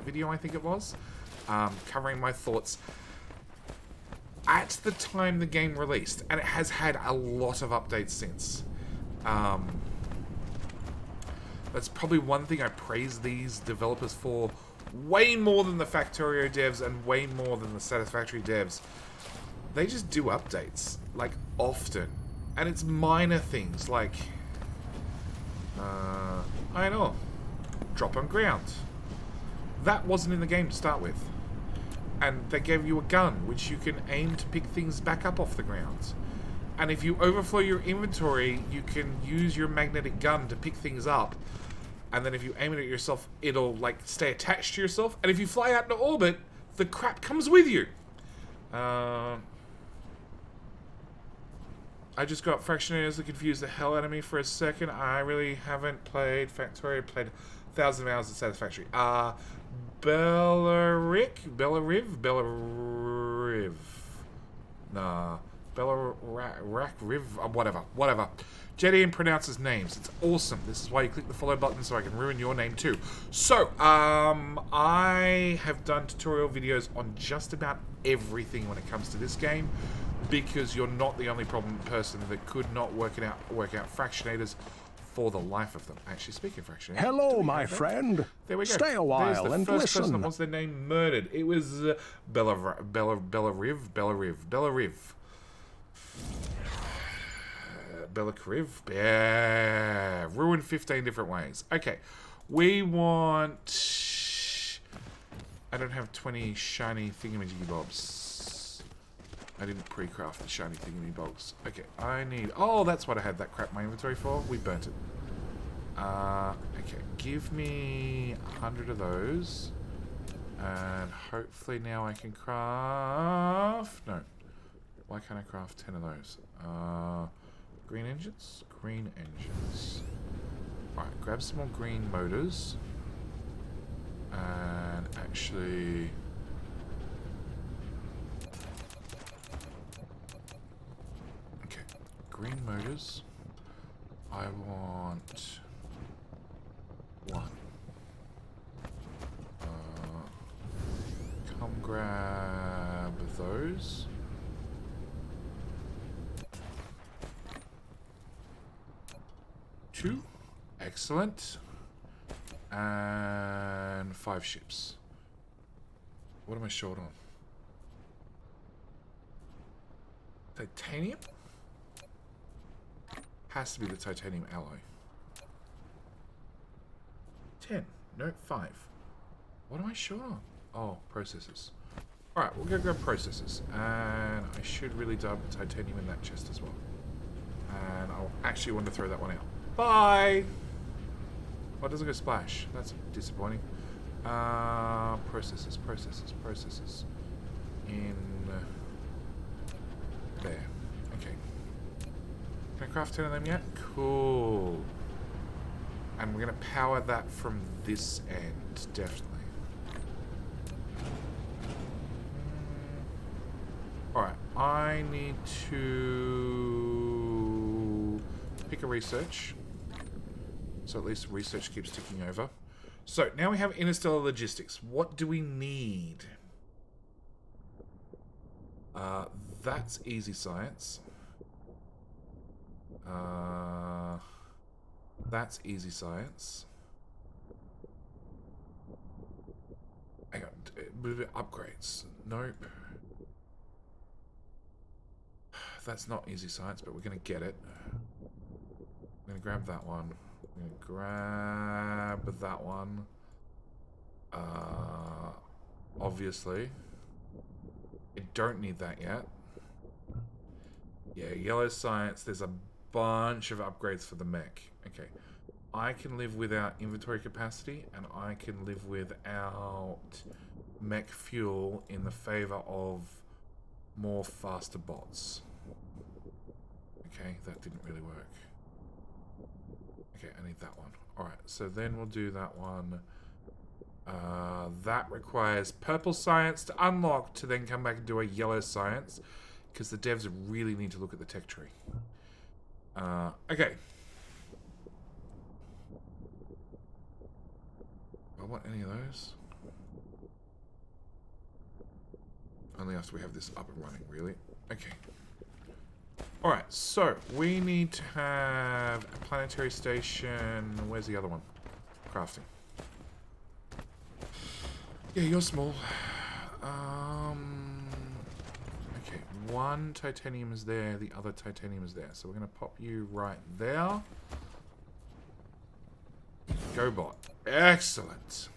video, I think it was, covering my thoughts at the time the game released, and it has had a lot of updates since. That's probably one thing I praise these developers for way more than the Factorio devs and way more than the Satisfactory devs. They just do updates, like, often. And it's minor things, like, I know, drop on ground. That wasn't in the game to start with. And they gave you a gun, which you can aim to pick things back up off the ground. And if you overflow your inventory, you can use your magnetic gun to pick things up. And then if you aim it at yourself, it'll, like, stay attached to yourself. And if you fly out into orbit, the crap comes with you. I just got Fractionators that confused the hell out of me for a second. I really haven't played Factorio. Played 1,000 hours of Satisfactory. Bellariv? Nah. Bellariv? Whatever. Jedian pronounces names. It's awesome. This is why you click the follow button so I can ruin your name too. So, I have done tutorial videos on just about everything when it comes to this game, because you're not the only person that could not work out Fractionators for the life of them. Actually, speaking of Fractionators... Hello, my friend. There we go. Stay a while There's the and first listen. person that wants their name murdered. It was Bellariv. Bellariv. Yeah. Ruined 15 different ways. Okay. We want... I don't have 20 shiny thingamajiggy-bobs. I didn't pre-craft the shiny thingamajiggy-bobs. Okay, I need... Oh, that's what I had that crap in my inventory for. We burnt it. Okay, give me 100 of those. And hopefully now I can craft... No. Why can't I craft 10 of those? Green engines? Green engines. Alright, grab some more green motors. And actually... Okay, green motors. I want... one. Come grab those. Two. Excellent. And 5 ships. What am I short on? Titanium? Has to be the titanium alloy. 10. No, 5. What am I short on? Oh, processors. Alright, we'll go grab processors. And I should really dump titanium in that chest as well. And I'll actually want to throw that one out. Bye! Oh, it doesn't go splash. That's disappointing. Processors. In there. Okay. Can I craft 10 of them yet? Cool. And we're going to power that from this end, definitely. Alright, I need to pick a research. So at least research keeps ticking over. So now we have interstellar logistics. What do we need? That's easy science. That's easy science. Hang on, upgrades. Nope. That's not easy science, but we're gonna get it. I'm gonna grab that one. I'm gonna grab that one. Obviously. I don't need that yet. Yeah, yellow science. There's a bunch of upgrades for the mech. Okay. I can live without inventory capacity, and I can live without mech fuel in the favor of more faster bots. Okay, that didn't really work. Okay, I need that one. Alright, so then we'll do that one. That requires purple science to unlock to then come back and do a yellow science, because the devs really need to look at the tech tree. Okay. Do I want any of those? Only after we have this up and running, really. Okay. Alright, so we need to have a planetary station. Where's the other one? Crafting. Yeah, you're small. Okay, one titanium is there, the other titanium is there. So we're going to pop you right there. Go bot. Excellent.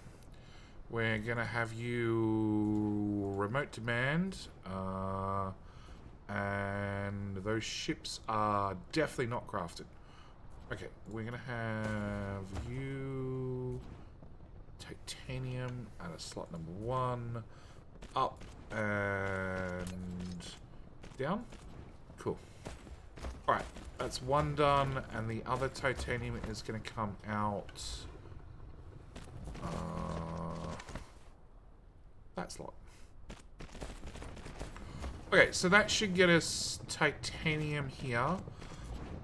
We're going to have you remote demand. And those ships are definitely not crafted. Okay, we're going to have you... titanium at a slot number 1. Up and down. Cool. Alright, that's one done. And the other titanium is going to come out... that slot. Okay, so that should get us titanium here.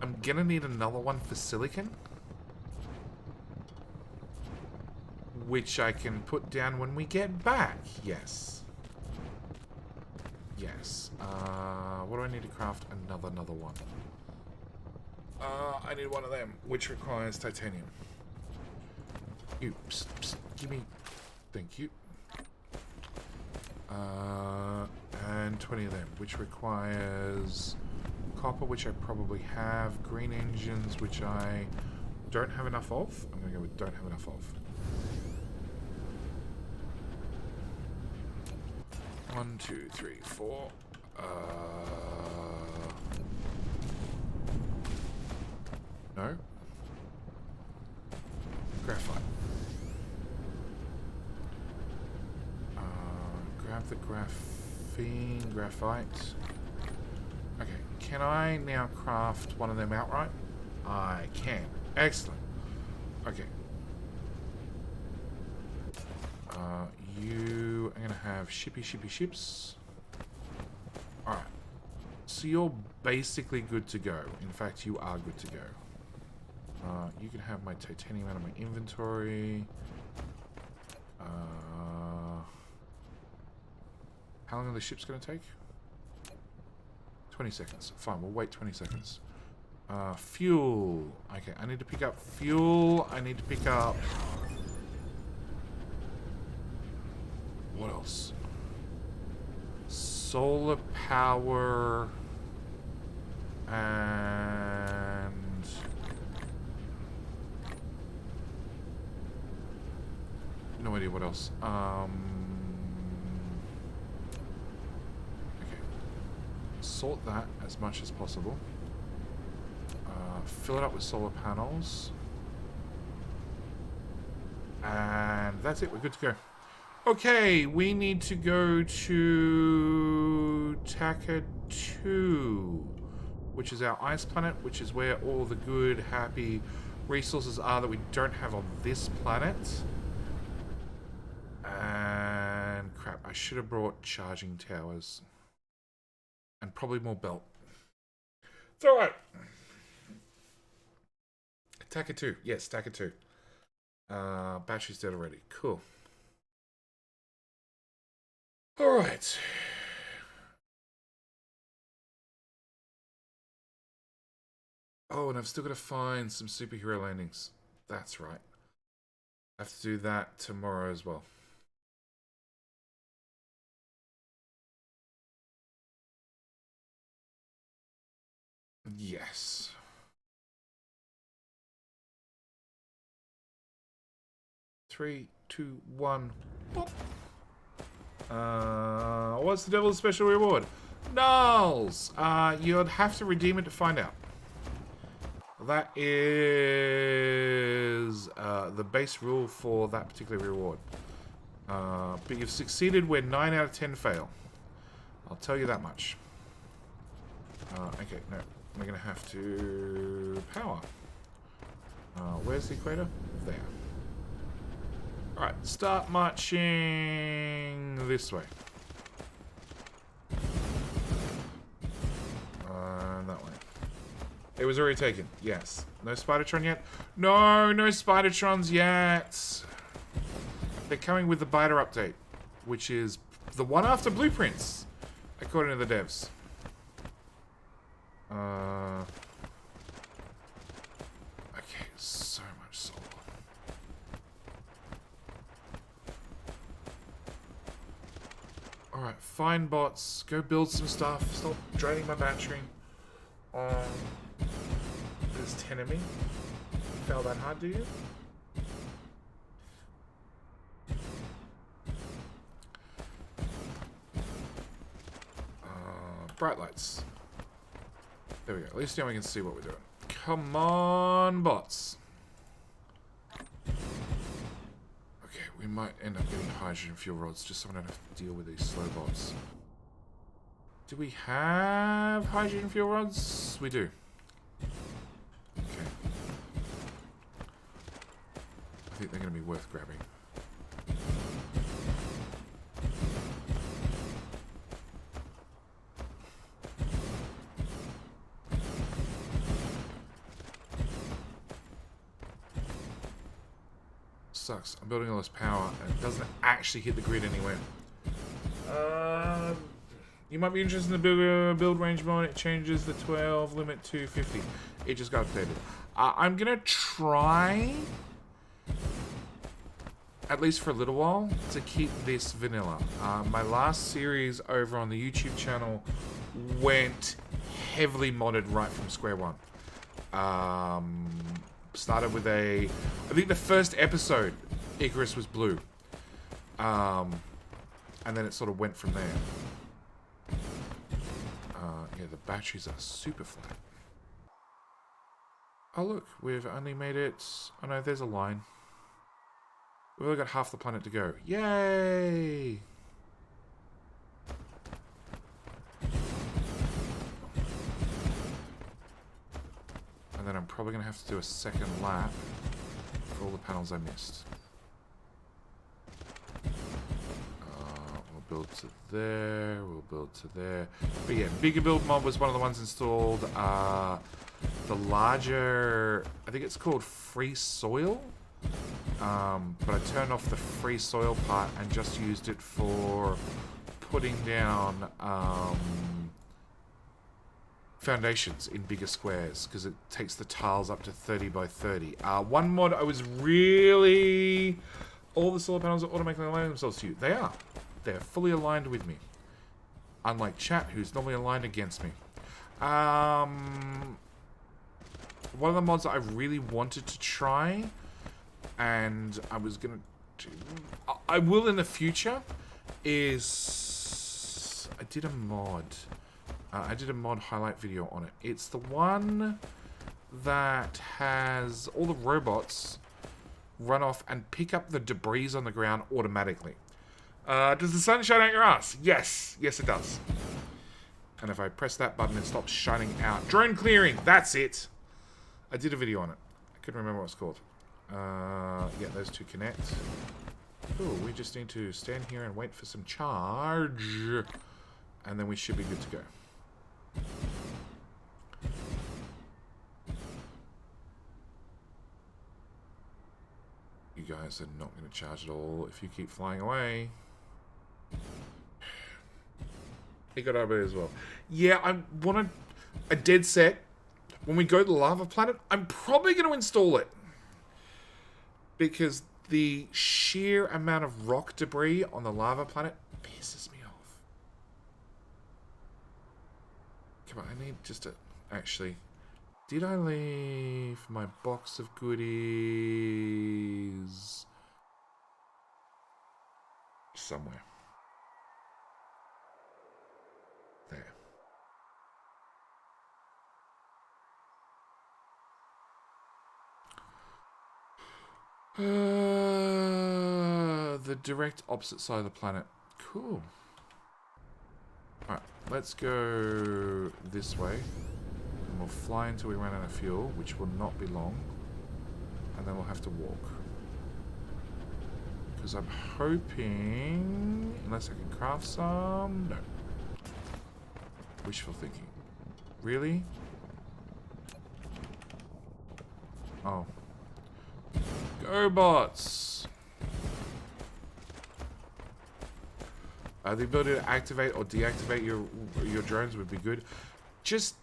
I'm gonna need another one for silicon, which I can put down when we get back. Yes. Yes. What do I need to craft? Another one. I need one of them, which requires titanium. Oops. Give me... Thank you. And 20 of them, which requires copper, which I probably have, green engines, which I don't have enough of. I'm going to go with don't have enough of. 1, 2, 3, 4. No. Graphite. Grab the graphite. Okay, can I now craft one of them outright? I can. Excellent. Okay. You are going to have shippy ships. Alright. So you're basically good to go. In fact, you are good to go. You can have my titanium out of my inventory. How long are the ships going to take? 20 seconds. Fine, we'll wait 20 seconds. Fuel. Okay, I need to pick up fuel. I need to pick up... What else? Solar power... And... No idea what else. Okay. Sort that as much as possible. Fill it up with solar panels. And that's it. We're good to go. Okay, we need to go to Taka 2, which is our ice planet, which is where all the good, happy resources are that we don't have on this planet. And crap, I should have brought charging towers. And probably more belt. It's alright. Taka 2. Yes, Taka 2. Battery's dead already. Cool. Alright. Oh, and I've still got to find some superhero landings. That's right. I have to do that tomorrow as well. Yes. Three, two, one. Boop. What's the devil's special reward? Nulls! You'd have to redeem it to find out. That is the base rule for that particular reward. But you've succeeded where 9 out of 10 fail. I'll tell you that much. Okay, no. We're going to have to power. Where's the equator? There. Alright, start marching this way. That way. It was already taken. Yes. No Spidertron yet? No, no Spidertrons yet. They're coming with the beta update, which is the one after Blueprints, according to the devs. Okay, so much solar. Alright, fine bots. Go build some stuff. Stop draining my battery. There's 10 of me. Fell that hard, do you? Bright lights. There we go. At least now we can see what we're doing. Come on, bots. Okay, we might end up getting hydrogen fuel rods just so I don't have to deal with these slow bots. Do we have hydrogen fuel rods? We do. Okay. I think they're going to be worth grabbing. Sucks. I'm building all this power and it doesn't actually hit the grid anywhere. You might be interested in the build range mode. It changes the 12 limit to 50. It just got updated. I'm gonna try, at least for a little while, to keep this vanilla. My last series over on the YouTube channel went heavily modded right from square one. Started with I think the first episode, Icarus was blue. And then it sort of went from there. Yeah, the batteries are super flat. Oh look, we've only made it... Oh no, there's a line. We've only got half the planet to go. Yay! And then I'm probably going to have to do a second lap. for all the panels I missed. We'll build to there. We'll build to there. But yeah, bigger build mod was one of the ones installed. The larger, I think it's called free soil. But I turned off the free soil part and just used it for putting down foundations in bigger squares because it takes the tiles up to 30 by 30. One mod I was really... All the solar panels are automatically aligning themselves to you. They are. They're fully aligned with me. Unlike chat, who's normally aligned against me. One of the mods that I really wanted to try, and I was going to... I will in the future, is... I did a mod highlight video on it. It's the one that has all the robots run off and pick up the debris on the ground automatically. Does the sun shine out your ass? Yes. Yes, it does. And if I press that button, it stops shining out. Drone clearing. That's it. I did a video on it. I couldn't remember what it's called. Yeah, those two connect. Ooh, we just need to stand here and wait for some charge. And then we should be good to go. You guys are not going to charge at all if you keep flying away. He got over as well. Yeah, I want a dead set. When we go to the lava planet, I'm probably going to install it. Because the sheer amount of rock debris on the lava planet pisses me off. Come on, I need just to... Actually, did I leave my box of goodies somewhere? There. The direct opposite side of the planet. Cool. Alright, let's go this way. And we'll fly until we run out of fuel, which will not be long. And then we'll have to walk. Because I'm hoping... Unless I can craft some... No. Wishful thinking. Really? Oh. Go bots! The ability to activate or deactivate your drones would be good. Just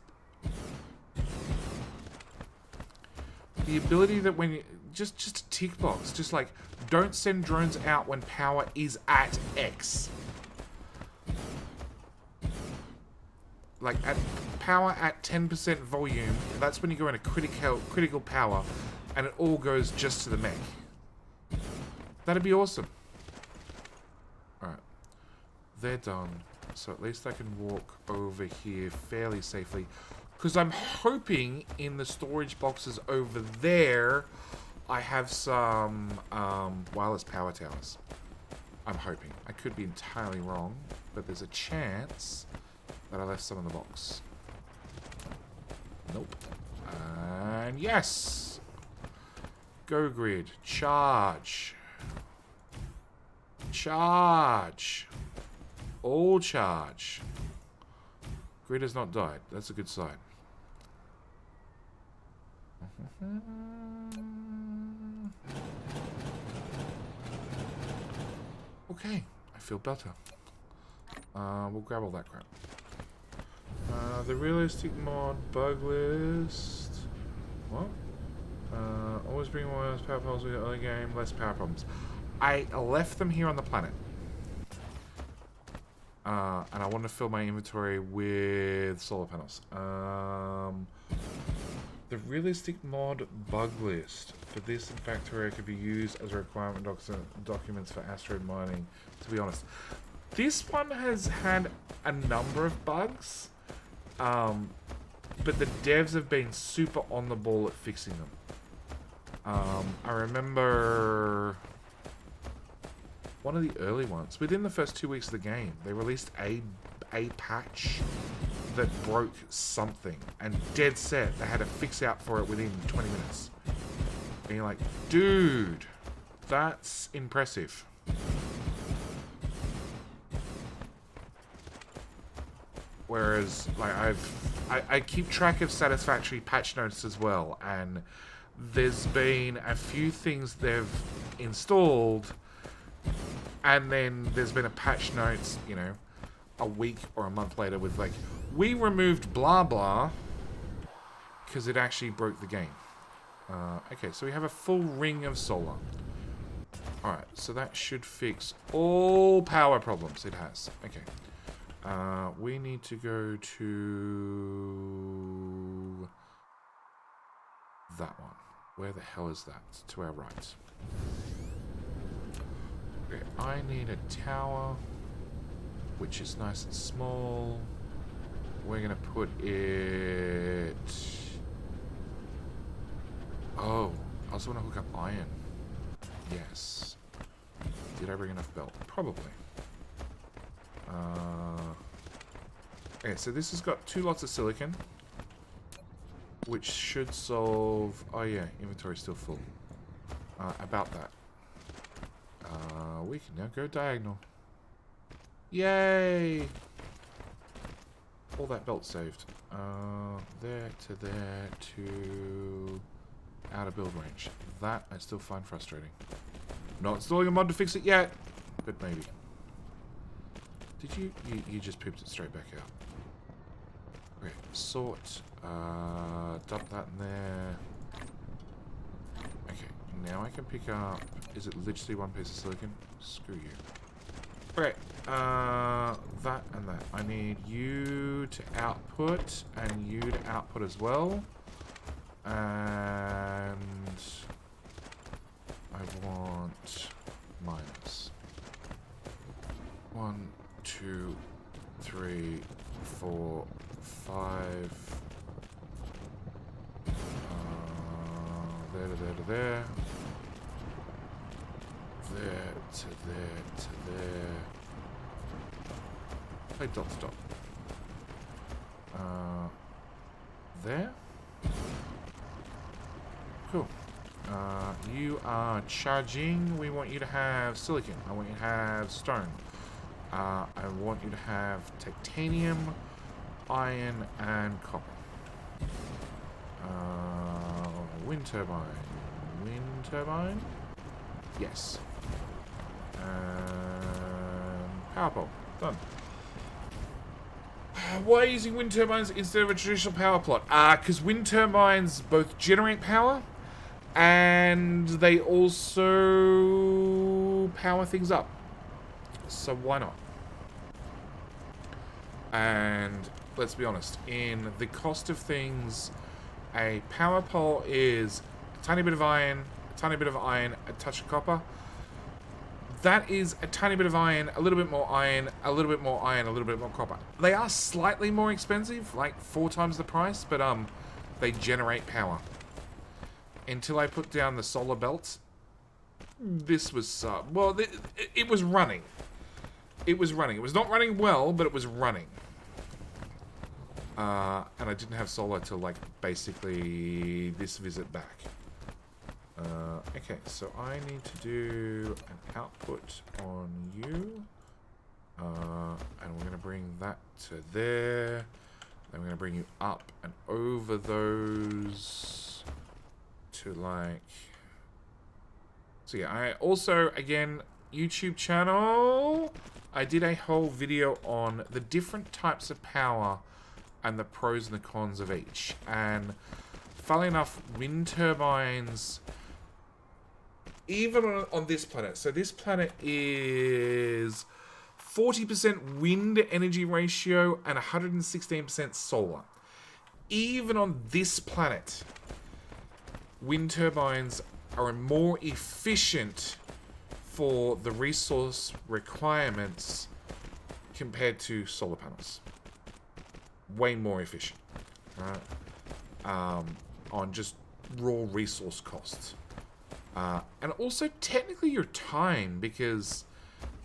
the ability that when you just a tick box, just like don't send drones out when power is at X. Like at power at 10% volume, that's when you go into critical power, and it all goes just to the mech. That'd be awesome. Alright. They're done. So at least I can walk over here fairly safely. Because I'm hoping in the storage boxes over there, I have some wireless power towers. I'm hoping. I could be entirely wrong, but there's a chance that I left some in the box. Nope. And yes! Go grid. Charge. Charge. All charge. Grid has not died. That's a good sign. Okay. I feel better. We'll grab all that crap. The realistic mod bug list. What? Always bring more power problems with the early game, less power problems. I left them here on the planet. And I want to fill my inventory with solar panels. The realistic mod bug list for this and Factorio could be used as a requirement documents for asteroid mining, to be honest. This one has had a number of bugs, but the devs have been super on the ball at fixing them. I remember one of the early ones, within the first 2 weeks of the game, they released a patch that broke something, and dead set, they had a fix out for it within 20 minutes. And you're like, dude, that's impressive. Whereas, like, I keep track of satisfactory patch notes as well, and there's been a few things they've installed, and then there's been a patch notes, you know, a week or a month later with like, we removed blah blah because it actually broke the game. Okay, so we have a full ring of solar. Alright, so that should fix all power problems it has. Okay. We need to go to that one. Where the hell is that? It's to our right. Okay, I need a tower, which is nice and small. We're gonna put it... Oh, I also want to hook up iron. Yes. Did I bring enough belt? Probably. Okay, so this has got 2 lots of silicon, which should solve... Oh yeah, inventory's still full. About that. We can now go diagonal. Yay! All that belt saved. There to there to... out of build range. That I still find frustrating. Not installing a mod to fix it yet, but maybe. Did you just pooped it straight back out. Okay, sort. Dump that in there. Okay, now I can pick up... Is it literally 1 piece of silicon? Screw you. Okay, that and that. I need you to output, and you to output as well. And... I want minus. 1, 2, 3, 4, 5. There to there to there. There to there to there. Play dot to dot. There. Cool. You are charging. We want you to have silicon. I want you to have stone. I want you to have titanium, iron, and copper. Wind turbine. Wind turbine? Yes. Power pole. Done. Why using wind turbines instead of a traditional power plot? Because wind turbines both generate power and they also power things up. So why not? And let's be honest, in the cost of things, a power pole is a tiny bit of iron, a tiny bit of iron, a touch of copper. That is a tiny bit of iron, a little bit more iron, a little bit more iron, a little bit more copper. They are slightly more expensive, like 4 times the price, but they generate power. Until I put down the solar belt, this was well, it was running. It was running. It was not running well, but it was running. And I didn't have solar till like basically this visit back. Okay, so I need to do an output on you. And we're going to bring that to there. Then we're going to bring you up and over those to like... So yeah, I also, again, YouTube channel, I did a whole video on the different types of power and the pros and the cons of each. And funnily enough, wind turbines... Even on this planet, so this planet is 40% wind energy ratio and 116% solar. Even on this planet, wind turbines are more efficient for the resource requirements compared to solar panels. Way more efficient, right? On just raw resource costs. And also technically your time, because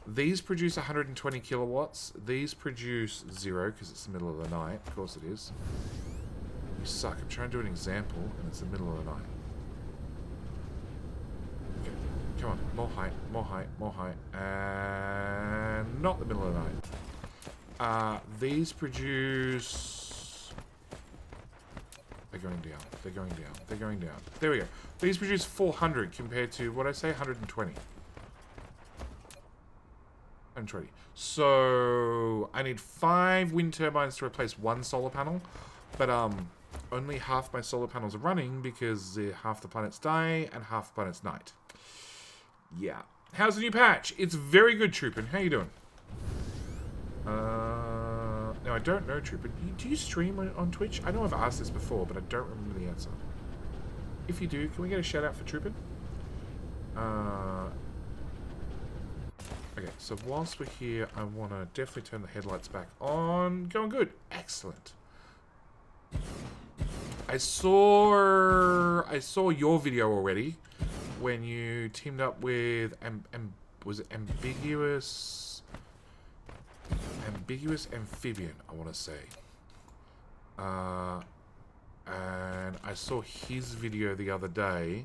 these produce 120 kilowatts. These produce 0 because it's the middle of the night. Of course it is. You suck. I'm trying to do an example and it's the middle of the night. Come on, more height, more height, more height. And not the middle of the night. These produce... They're going down, they're going down, they're going down. There we go. These produce 400 compared to, what did I say, 120. 120. So, I need 5 wind turbines to replace 1 solar panel. But, only half my solar panels are running because half the planet's day and half the planet's night. Yeah. How's the new patch? It's very good, Troopin. How you doing? No, I don't know, Troopin. Do you stream on Twitch? I know I've asked this before, but I don't remember the answer. If you do, can we get a shout out for Troopin? Okay, so whilst we're here, I want to definitely turn the headlights back on. Going good. Excellent. I saw your video already when you teamed up with was it ambiguous amphibian, I want to say. And I saw his video the other day.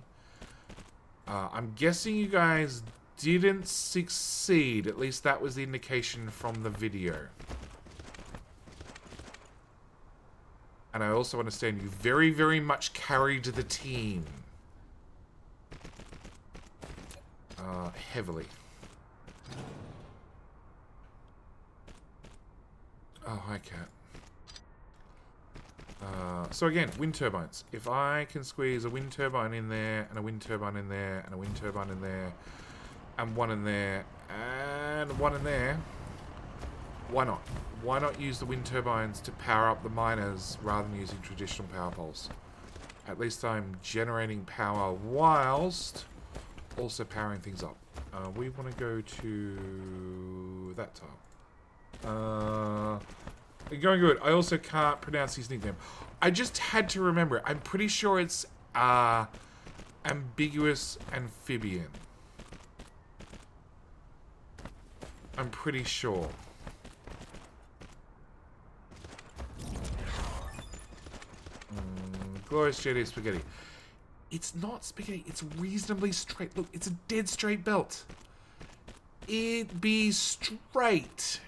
I'm guessing you guys didn't succeed. At least that was the indication from the video. And I also understand you very, very much carried the team. Heavily. Oh, hi, Cat. So again, wind turbines. If I can squeeze a wind turbine in there, and a wind turbine in there, and a wind turbine in there, and one in there, and one in there, why not? Why not use the wind turbines to power up the miners rather than using traditional power poles? At least I'm generating power whilst also powering things up. We want to go to that tile. Going good. I also can't pronounce his nickname. I just had to remember it. I'm pretty sure it's ambiguous amphibian. I'm pretty sure. Glorious JD spaghetti. It's not spaghetti. It's reasonably straight. Look, it's a dead straight belt. It be straight.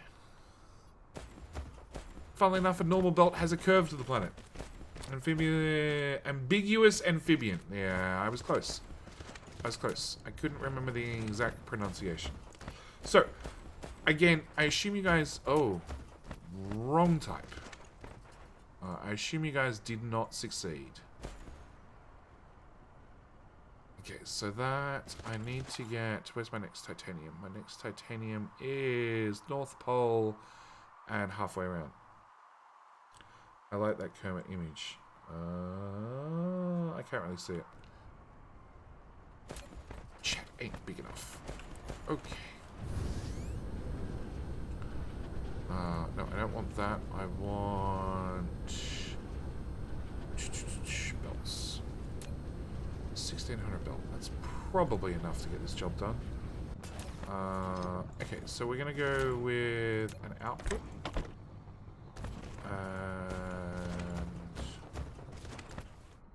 Funnily enough, a normal belt has a curve to the planet. Amphibian, ambiguous amphibian. Yeah, I was close. I was close. I couldn't remember the exact pronunciation. So, again, I assume you guys... Oh, wrong type. I assume you guys did not succeed. Okay, so that I need to get... Where's my next titanium? My next titanium is North Pole and halfway around. I like that Kermit image. I can't really see it. Chat ain't big enough. Okay. No, I don't want that. I want... belts. 1600 belt. That's probably enough to get this job done. Okay, so we're going to go with an output. And...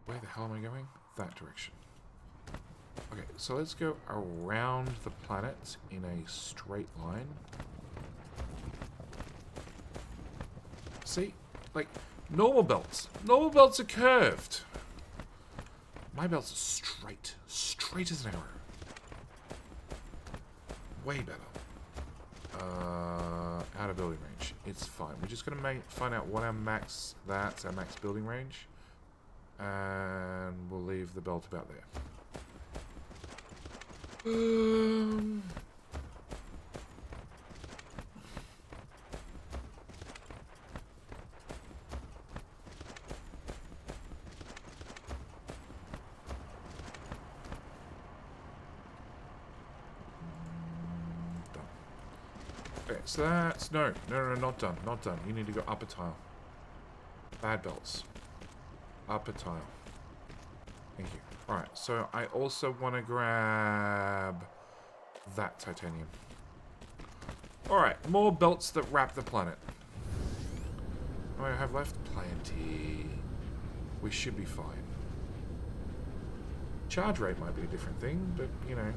where the hell am I going? That direction. Okay, so let's go around the planet in a straight line. See? Like, normal belts. Normal belts are curved. My belts are straight. Straight as an arrow. Way better. Out of building range. It's fine. We're just going to find out what our max... That's our max building range. And we'll leave the belt about there. Okay, so that's... No, not done. Not done. You need to go up a tile. Bad belts. Up a tile. Thank you. Alright, so I also want to grab that titanium. Alright, more belts that wrap the planet. What do I have left? Plenty. We should be fine. Charge rate might be a different thing, but, you know,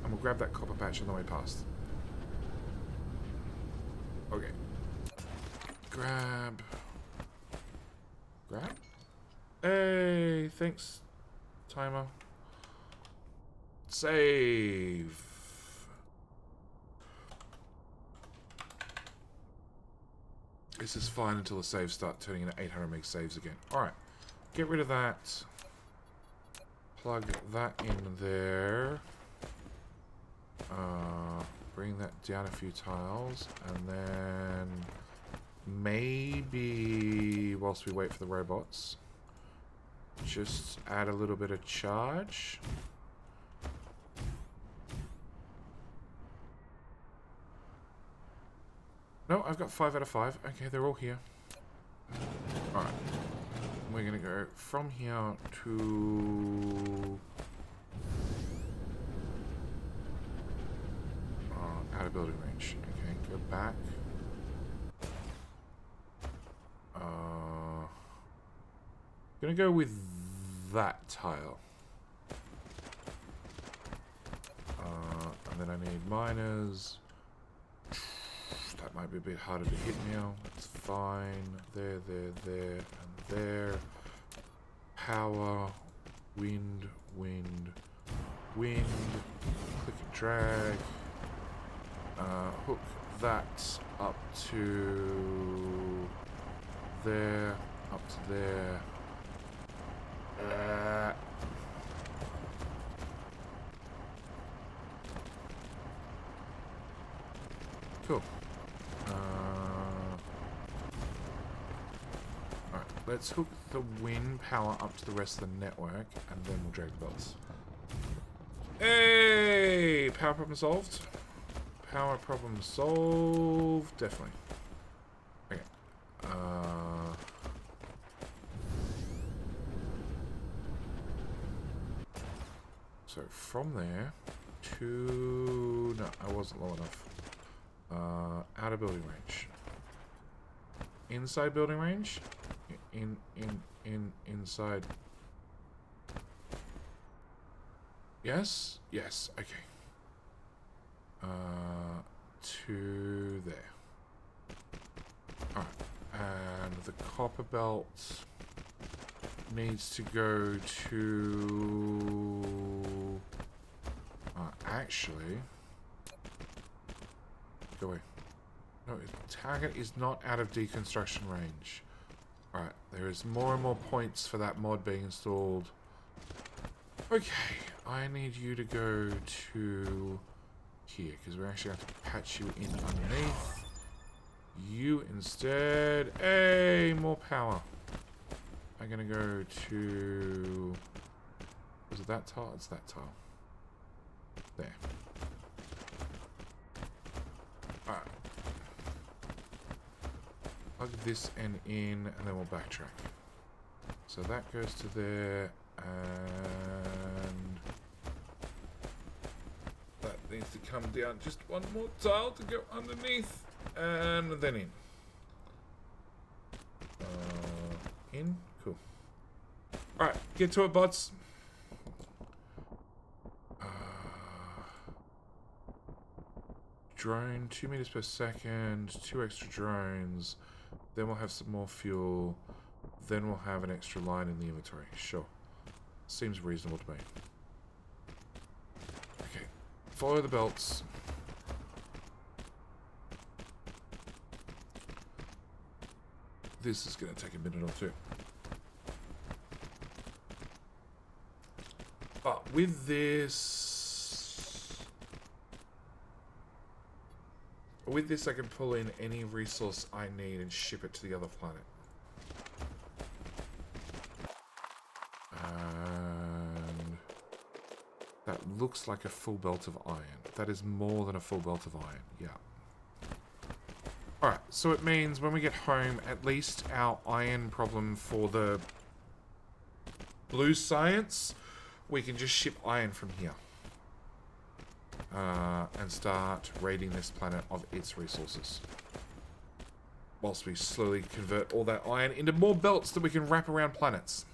And we'll grab that copper patch on the way past. Okay. Grab. Hey, thanks, timer. Save. This is fine until the saves start turning into 800 meg saves again. Alright. Get rid of that. Plug that in there. Bring that down a few tiles. And then maybe whilst we wait for the robots, just add a little bit of charge. No, I've got 5 out of 5. Okay, they're all here. Alright. We're going to go from here to... out of building range. Okay, go back. Gonna go with that tile. And then I need miners. That might be a bit harder to hit now. It's fine. There, and there. Power. Wind. Click and drag. Hook that up to there. Up to there. Cool. Alright, let's hook the wind power up to the rest of the network, and then we'll drag the belts. Hey! Power problem solved. Power problem solved. Definitely. Okay. So from there to... No, I wasn't low enough. Out of building range. Inside building range? Inside. Yes? Yes, okay. To there. Alright. And the copper belt needs to go to... actually... Go away. No, target is not out of deconstruction range. Alright, there is more and more points for that mod being installed. Okay, I need you to go to here, because we're actually going to have to patch you in underneath. You instead... Hey, more power. I'm going to go to... Was it that tile? It's that tile. There. Alright. Plug this end in, and then we'll backtrack. So that goes to there, and that needs to come down just one more tile to go underneath, and then in. In? Cool. Alright, get to it, bots. Drone, 2 meters per second, 2 extra drones, then we'll have some more fuel, then we'll have an extra line in the inventory. Sure. Seems reasonable to me. Okay, follow the belts. This is going to take a minute or two. But with this... With this, I can pull in any resource I need and ship it to the other planet. And that looks like a full belt of iron. That is more than a full belt of iron, yeah. Alright, so it means when we get home, at least our iron problem for the blue science, we can just ship iron from here. And start raiding this planet of its resources. Whilst we slowly convert all that iron into more belts that we can wrap around planets.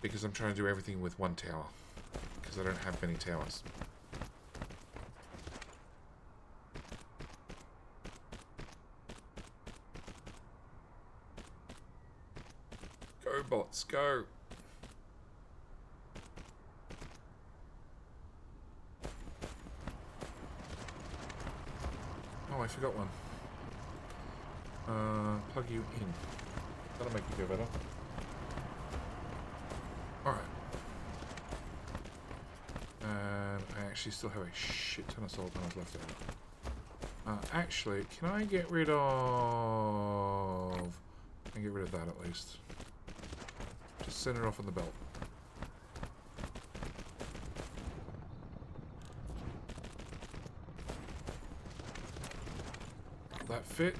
Because I'm trying to do everything with one tower. Because I don't have many towers. Go, bots, go. Oh, I forgot one. Plug you in. That'll make you go better. Alright. And I actually still have a shit ton of solar panels left over. Actually, can I get rid of... I can get rid of that at least. Just send it off on the belt. Will that fit?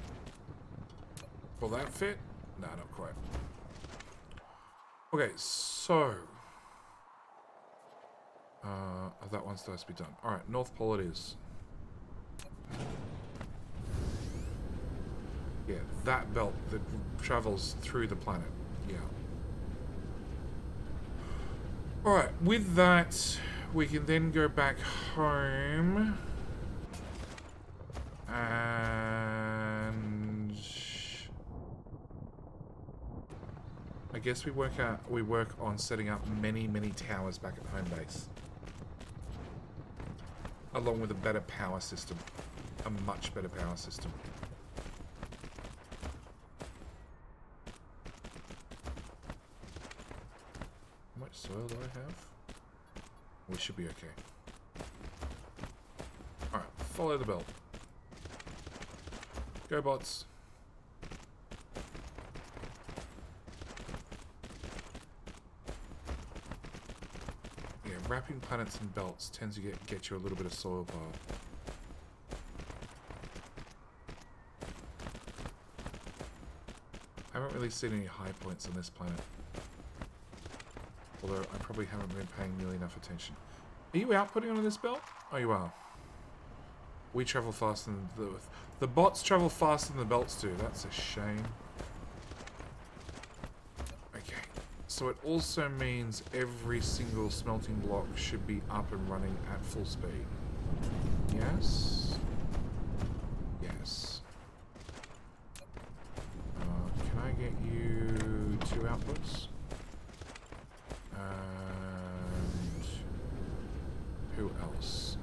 Will that fit? No, not quite. Okay, so... that one still has to be done. Alright, North Pole it is. Yeah, that belt that travels through the planet. Yeah. Alright, with that, we can then go back home. And... I guess we work on setting up many towers back at home base. Along with a better power system. A much better power system. How much soil do I have? We should be okay. Alright, follow the belt. Go bots. Yeah, wrapping planets in belts tends to get you a little bit of soil power. I haven't really seen any high points on this planet. Although I probably haven't been paying nearly enough attention. Are you outputting on this belt? Oh, you are. We travel faster than the bots travel faster than the belts do. That's a shame. Okay. So it also means every single smelting block should be up and running at full speed. Yes. Yes. Can I get you 2 outputs? And who else?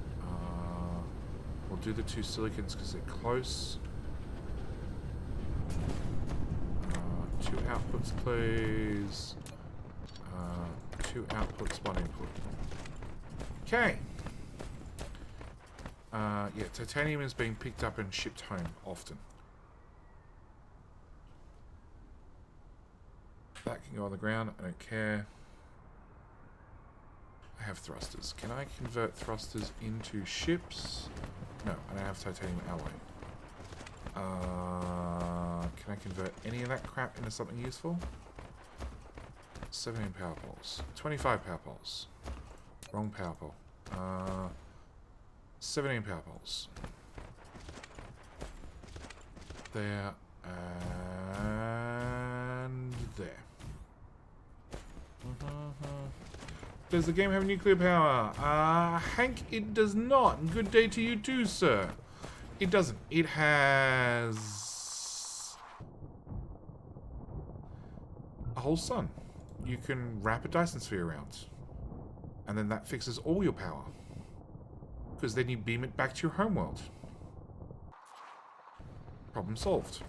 We'll do the 2 silicons because they're close. 2 outputs, please. 2 outputs, 1 input. Okay. Yeah, titanium is being picked up and shipped home often. That can go on the ground. I don't care. I have thrusters. Can I convert thrusters into ships? No, I don't have titanium alloy. Can I convert any of that crap into something useful? 17 power poles. 25 power poles. Wrong power pole. 17 power poles. There and there. Does the game have nuclear power? Hank, it does not. Good day to you too, sir. It doesn't. It has a whole sun. You can wrap a Dyson Sphere around. And then that fixes all your power. Because then you beam it back to your homeworld. Problem solved.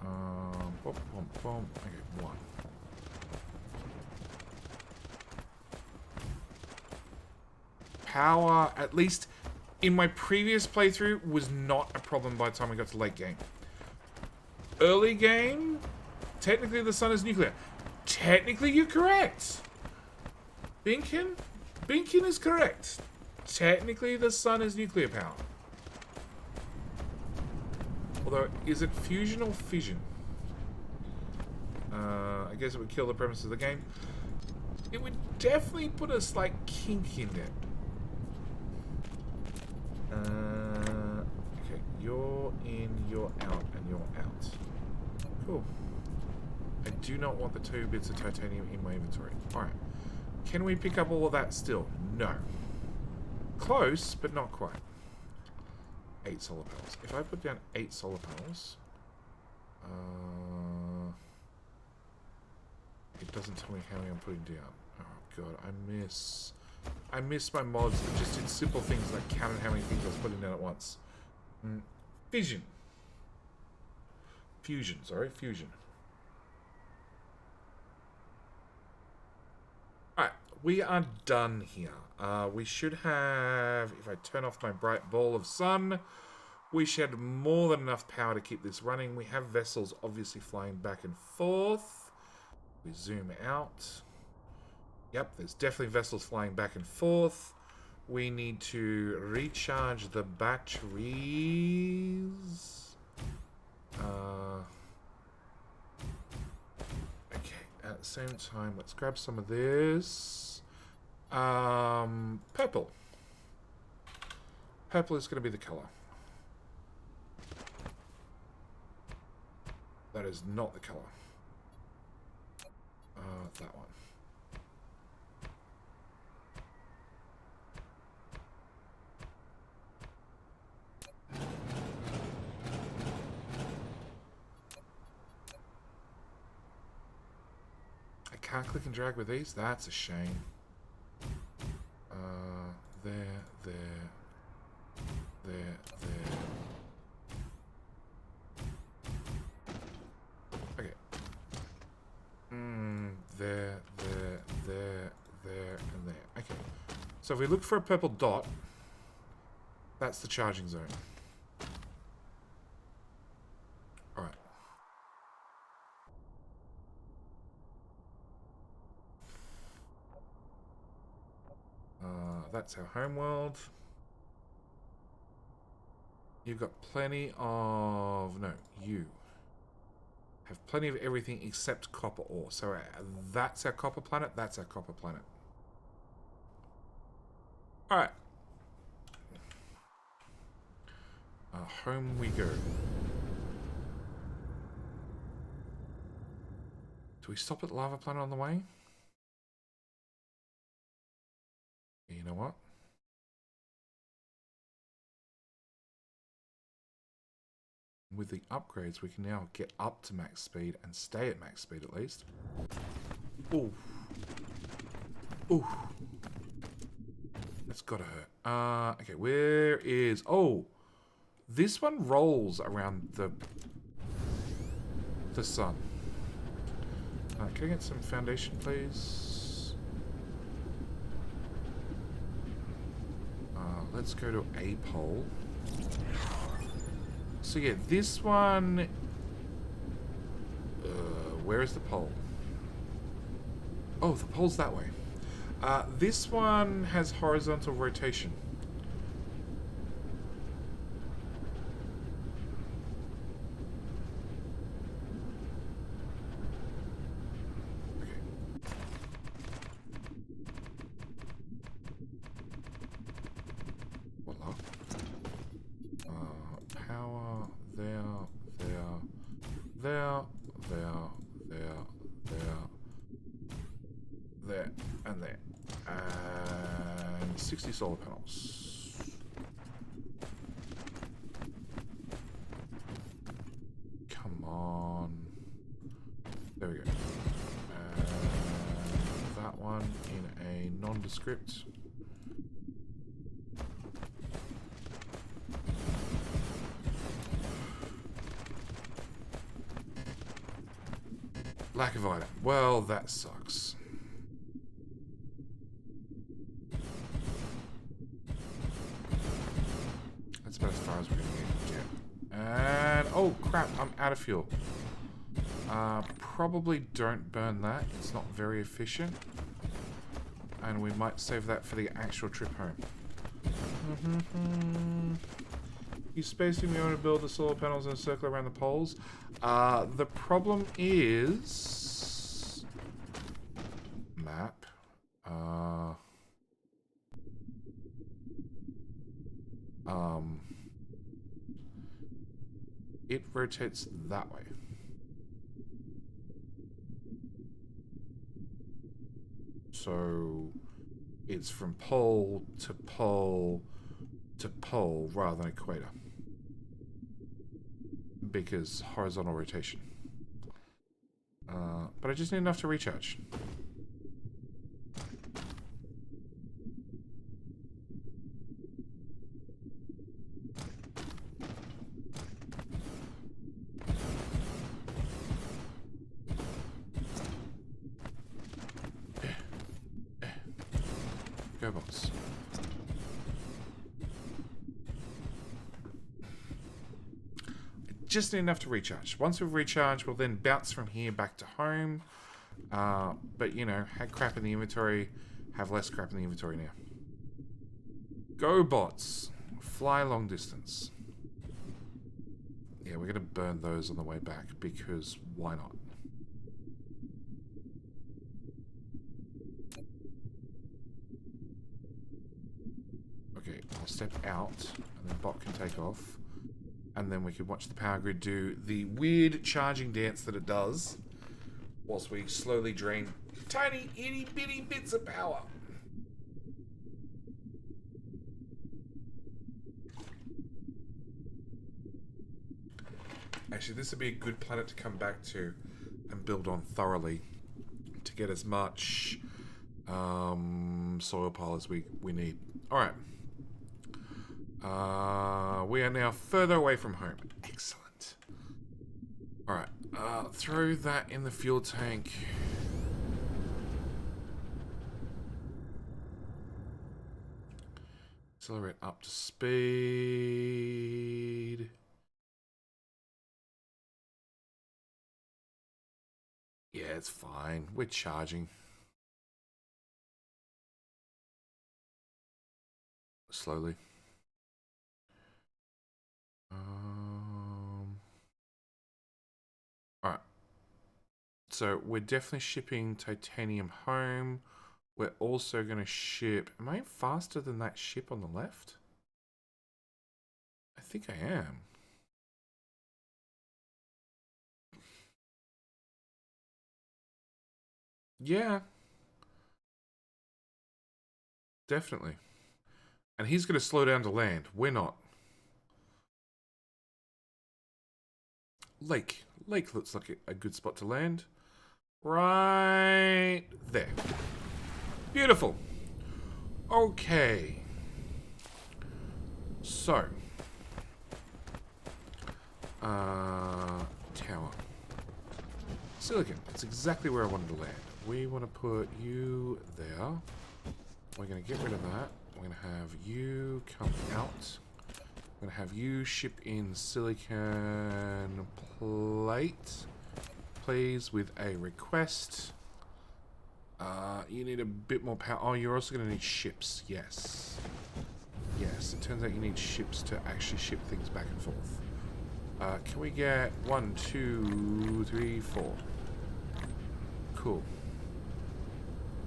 Boom, boom, boom. Okay, 1. Power, at least in my previous playthrough, was not a problem by the time we got to late game. Early game, technically the sun is nuclear. Technically you're correct. Binkin is correct. Technically the sun is nuclear power. Although, is it fusion or fission? I guess it would kill the premise of the game. It would definitely put a slight kink in it. Okay, you're in, you're out, and you're out. Cool. I do not want the 2 bits of titanium in my inventory. Alright. Can we pick up all of that still? No. Close, but not quite. 8 solar panels. If I put down 8 solar panels... It doesn't tell me how many I'm putting down. Oh god, I miss my mods that just did simple things like counted how many things I was putting down at once. Fusion. Fusion. Alright, we are done here. We should have, if I turn off my bright ball of sun, we should have more than enough power to keep this running. We have vessels obviously flying back and forth. We zoom out. Yep, there's definitely vessels flying back and forth. We need to recharge the batteries. Okay, at the same time, let's grab some of this. Purple. Purple is going to be the color. That is not the color. That one. I can't click and drag with these. That's a shame. There. Okay. There, and there. Okay. So if we look for a purple dot, that's the charging zone. Alright. That's our home world. You've got plenty of... No, you have plenty of everything except copper ore. So that's our copper planet. That's our copper planet. Alright. Home we go. Do we stop at Lava Planet on the way? You know what? With the upgrades, we can now get up to max speed and stay at max speed at least. Ooh. Ooh. That's gotta hurt. Okay, where is... Oh! This one rolls around the sun. Can I get some foundation, please? Let's go to a pole. So yeah, this one... where is the pole? Oh, the pole's that way. This one has horizontal rotation. There, and there. And 60 solar panels. Come on. There we go. And that one in a nondescript. Lack of item. Well, that sucks. That's about as far as we're going to get. And, oh crap, I'm out of fuel. Probably don't burn that. It's not very efficient. And we might save that for the actual trip home. You spacing me want to build the solar panels in a circle around the poles. The problem is... Map. It rotates that way. So it's from pole to pole to pole rather than equator. Because horizontal rotation. But But I just need enough to recharge. Go bots. Just need enough to recharge. Once we've recharged, we'll then bounce from here back to home. But, you know, had crap in the inventory, have less crap in the inventory now. Go bots. Fly long distance. Yeah, we're going to burn those on the way back because why not? Okay, I'll step out and then bot can take off. And then we can watch the power grid do the weird charging dance that it does whilst we slowly drain tiny itty bitty bits of power. Actually, this would be a good planet to come back to and build on thoroughly to get as much soil pile as we need. Alright. We are now further away from home. Excellent. Alright, throw that in the fuel tank. Accelerate up to speed. Yeah, it's fine. We're charging. Slowly. Alright. So we're definitely shipping titanium home. We're also going to ship... Am I faster than that ship on the left? I think I am. Yeah. Definitely. And he's going to slow down to land. We're not. Lake. Lake looks like a good spot to land. Right there. Beautiful. Okay. So. Tower. Silicon. That's exactly where I wanted to land. We want to put you there. We're going to get rid of that. We're going to have you come out. I'm going to have you ship in silicon plate, please, with a request. You need a bit more power. Oh, you're also going to need ships. Yes. Yes, it turns out you need ships to actually ship things back and forth. Can we get 1, 2, 3, 4? Cool.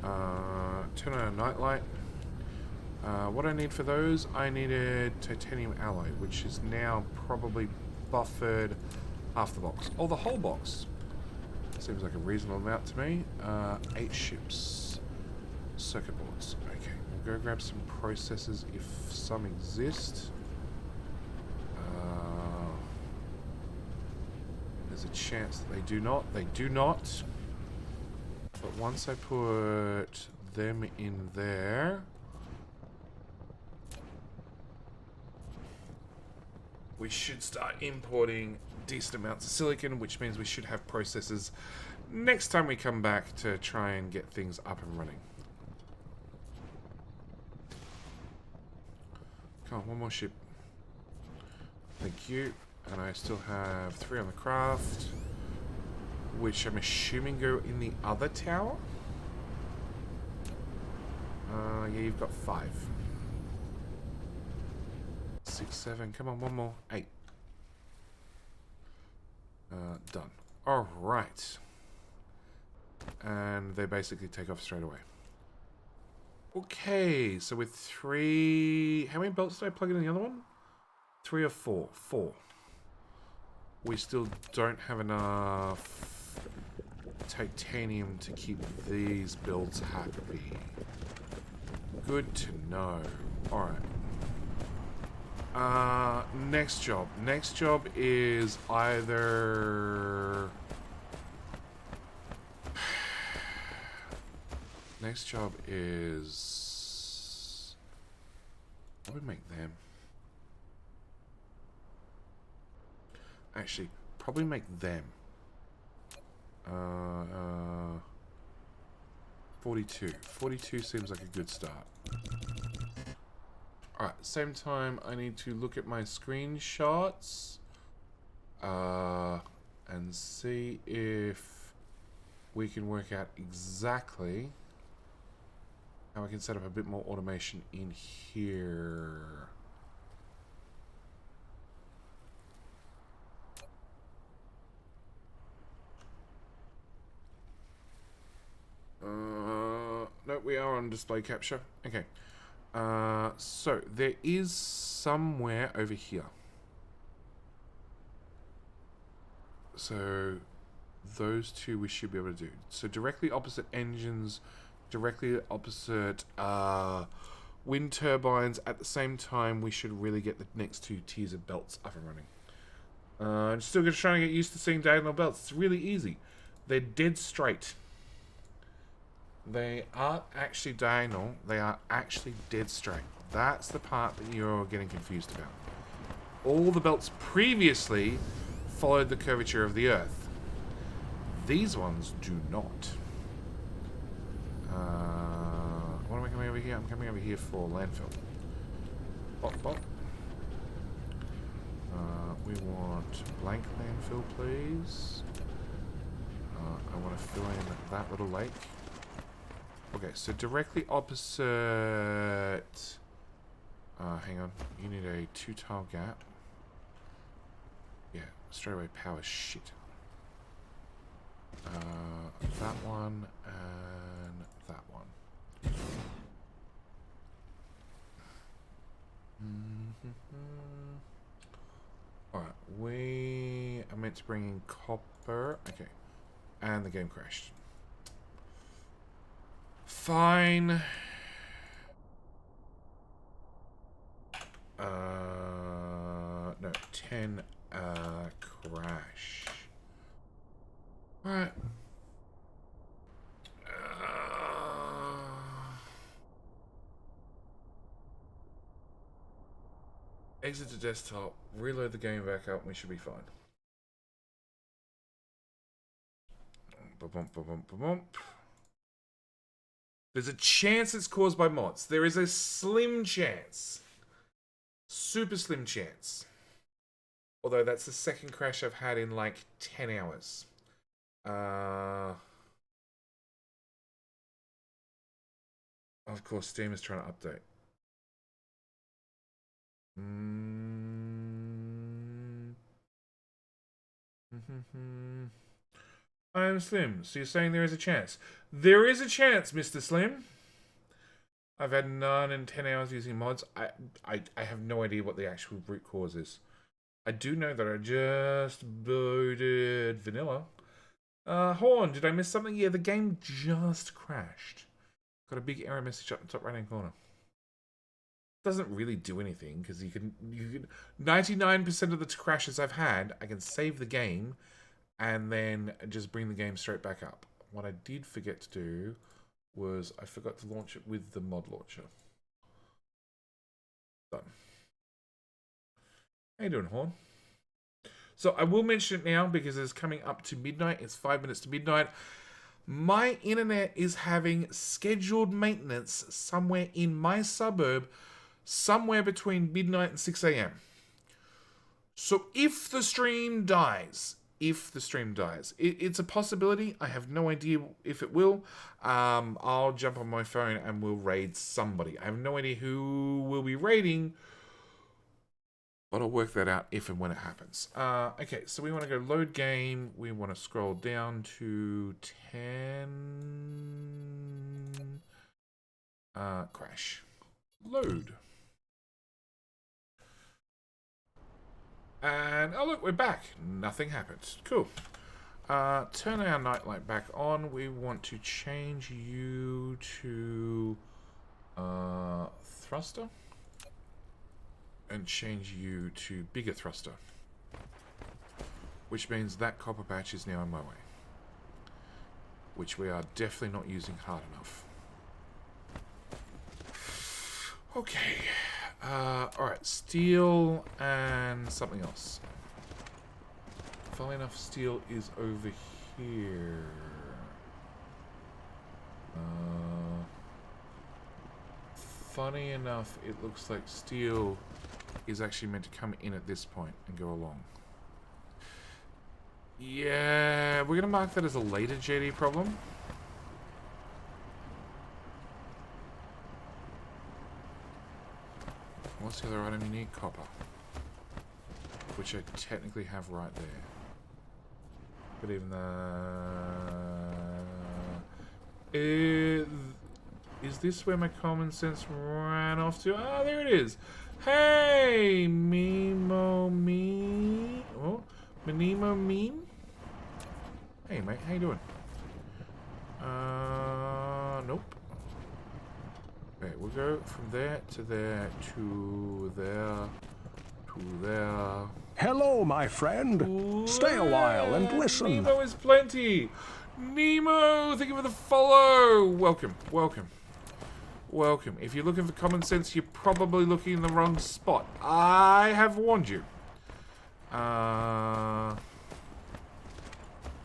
Turn on a nightlight. What I need for those, I needed titanium alloy, which is now probably buffered half the box. Oh, the whole box. Seems like a reasonable amount to me. 8 ships. Circuit boards. Okay, we'll go grab some processors if some exist. There's a chance that they do not. They do not. But once I put them in there... we should start importing decent amounts of silicon, which means we should have processors next time we come back to try and get things up and running. Come on, one more ship. Thank you. And I still have 3 on the craft, which I'm assuming go in the other tower. Yeah, you've got 5. 6, 7, come on, one more. 8. Done. Alright. And they basically take off straight away. Okay, so with 3... How many bolts did I plug in the other one? 3 or 4? 4. We still don't have enough titanium to keep these builds happy. Good to know. Alright. Next job. Next job is either... Next job is probably make them. Actually, probably make them. 42. 42 seems like a good start. Alright, same time I need to look at my screenshots and see if we can work out exactly how I can set up a bit more automation in here. No, we are on display capture. Okay. So there is somewhere over here. So those two we should be able to do. So directly opposite engines, directly opposite wind turbines. At the same time, we should really get the next two tiers of belts up and running. I'm still going to try and get used to seeing diagonal belts. It's really easy. They're dead straight. They aren't actually diagonal. They are actually dead straight. That's the part that you're getting confused about. All the belts previously followed the curvature of the Earth. These ones do not. What am I coming over here? I'm coming over here for landfill. Bop, bop. We want blank landfill, please. I want to fill in that little lake. Okay, so directly opposite... hang on. You need a 2-tile gap. Yeah, straight away power shit. That one and that one. Alright, we are meant to bring in copper. Okay. And the game crashed. Fine. No, 10 crash. Alright. Exit to desktop, reload the game back up, and we should be fine. Ba-bump, ba-bump, ba-bump. There's a chance it's caused by mods. There is a slim chance. Super slim chance. Although that's the second crash I've had in like 10 hours. Of course, Steam is trying to update. I am Slim, so you're saying there is a chance. There is a chance, Mr. Slim. I've had none in 10 hours using mods. I have no idea what the actual root cause is. I do know that I just booted vanilla. Horn, did I miss something? Yeah, the game just crashed. Got a big error message up the top right hand corner. Doesn't really do anything because you can 99% of the crashes I've had, I can save the game and then just bring the game straight back up. What I did forget to do was I forgot to launch it with the mod launcher. Done. How you doing, Horn? So I will mention it now because it's coming up to midnight. It's 5 minutes to midnight. My internet is having scheduled maintenance somewhere in my suburb, somewhere between midnight and 6 a.m. So if the stream dies, it's a possibility. I have no idea if it will. I'll jump on my phone and we'll raid somebody. I have no idea who we'll be raiding, but I'll work that out if and when it happens. Okay, so we want to go load game. We want to scroll down to 10. Crash. Load. And, oh look, we're back. Nothing happened. Cool. Turn our nightlight back on. We want to change you to thruster. And change you to bigger thruster. Which means that copper patch is now on my way. Which we are definitely not using hard enough. Okay. Alright, steel and something else. Funnily enough, steel is over here. Funny enough, it looks like steel is actually meant to come in at this point and go along. Yeah, we're going to mark that as a later JD problem. What's the other item you need? Copper. Which I technically have right there. But even is this where my common sense ran off to? Ah, there it is. Hey, Mimo me. Oh, Minimo Mean. Hey, mate, how you doing? Nope. Okay, we'll go from there to there to there to there. Hello, my friend. Stay a while and listen. Nemo is plenty. Nemo, thank you for the follow. Welcome, welcome, welcome. If you're looking for common sense, you're probably looking in the wrong spot. I have warned you.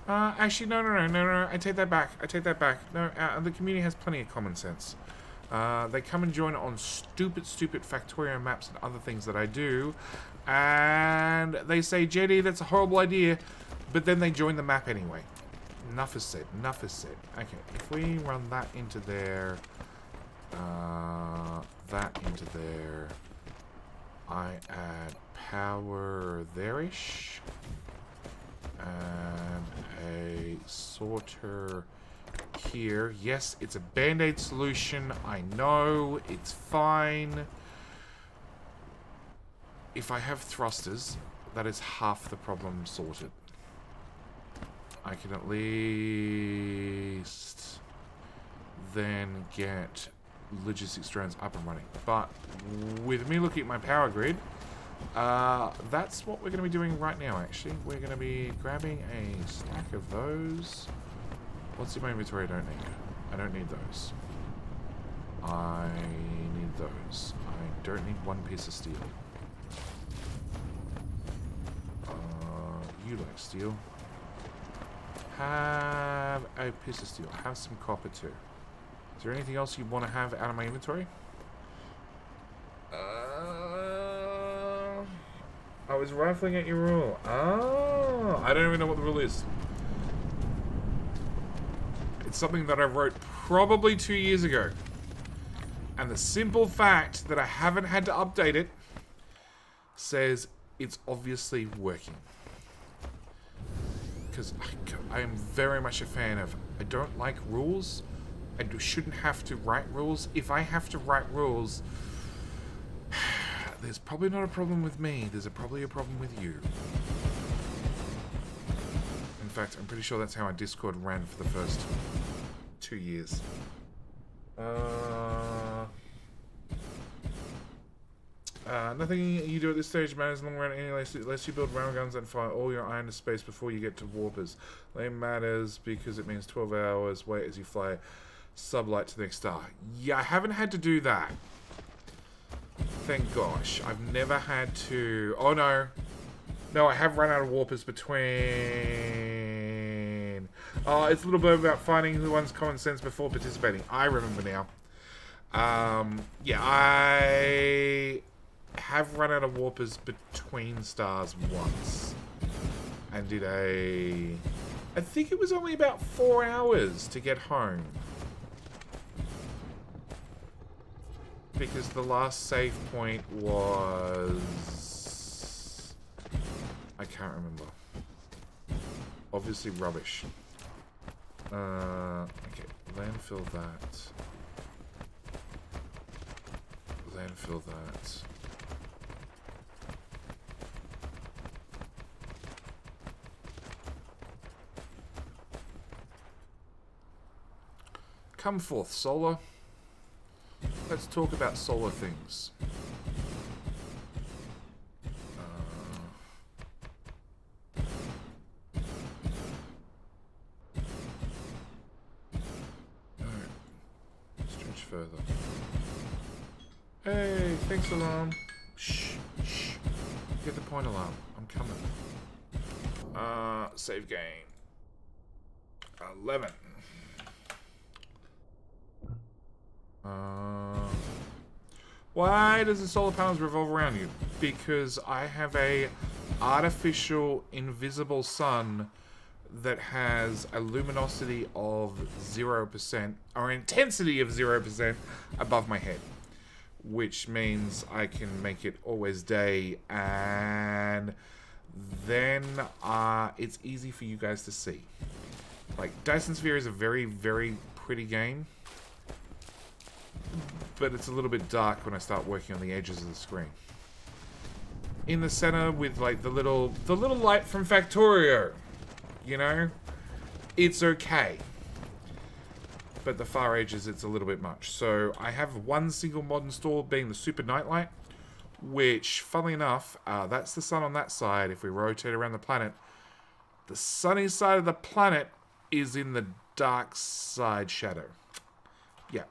Actually, no. I take that back. I take that back. No, the community has plenty of common sense. They come and join on stupid Factorio maps and other things that I do. And they say, JD, that's a horrible idea. But then they join the map anyway. Enough is said. Enough is said. Okay, if we run that into there, that into there, I add power there-ish. And a sorter here. Yes, it's a band-aid solution. I know. It's fine. If I have thrusters, that is half the problem sorted. I can at least then get logistics drones up and running. But with me looking at my power grid, that's what we're going to be doing right now, actually. We're going to be grabbing a stack of those. What's in my inventory I don't need? I don't need those. I need those. I don't need one piece of steel. You like steel. Have a piece of steel. Have some copper too. Is there anything else you want to have out of my inventory? I was rifling at your rule. Oh, I don't even know what the rule is. It's something that I wrote probably 2 years ago. And the simple fact that I haven't had to update it says it's obviously working. Because I am very much a fan of, I don't like rules. I shouldn't have to write rules. If I have to write rules, there's probably not a problem with me. There's probably a problem with you. In fact, I'm pretty sure that's how our Discord ran for the first 2 years. Nothing you do at this stage matters long run unless you build round guns and fire all your iron to space before you get to warpers. Lane matters because it means 12 hours wait as you fly sublight to the next star. Yeah, I haven't had to do that. Thank gosh. I've never had to... Oh no. No, I have run out of warpers between... Oh, it's a little bit about finding who wants common sense before participating. I remember now. Yeah, I have run out of warpers between stars once. And did a... I think it was only about 4 hours to get home. Because the last save point was... I can't remember. Obviously rubbish. Okay, landfill that. Landfill that. Come forth, Solar. Let's talk about solar things. No. Stretch further. Hey, thanks, alarm. Shh, shh. Get the point, alarm. I'm coming. Save game. 11. Why does the solar panels revolve around you? Because I have a artificial invisible sun that has a luminosity of 0% or intensity of 0% above my head, which means I can make it always day, and then it's easy for you guys to see. Like, Dyson Sphere is a very, very pretty game, but it's a little bit dark when I start working on the edges of the screen. In the center with like the little light from Factorio, you know, it's okay. But the far edges, it's a little bit much. So I have one single mod installed, being the Super Nightlight, which, funnily enough, that's the sun on that side. If we rotate around the planet, the sunny side of the planet is in the dark side shadow. Yeah.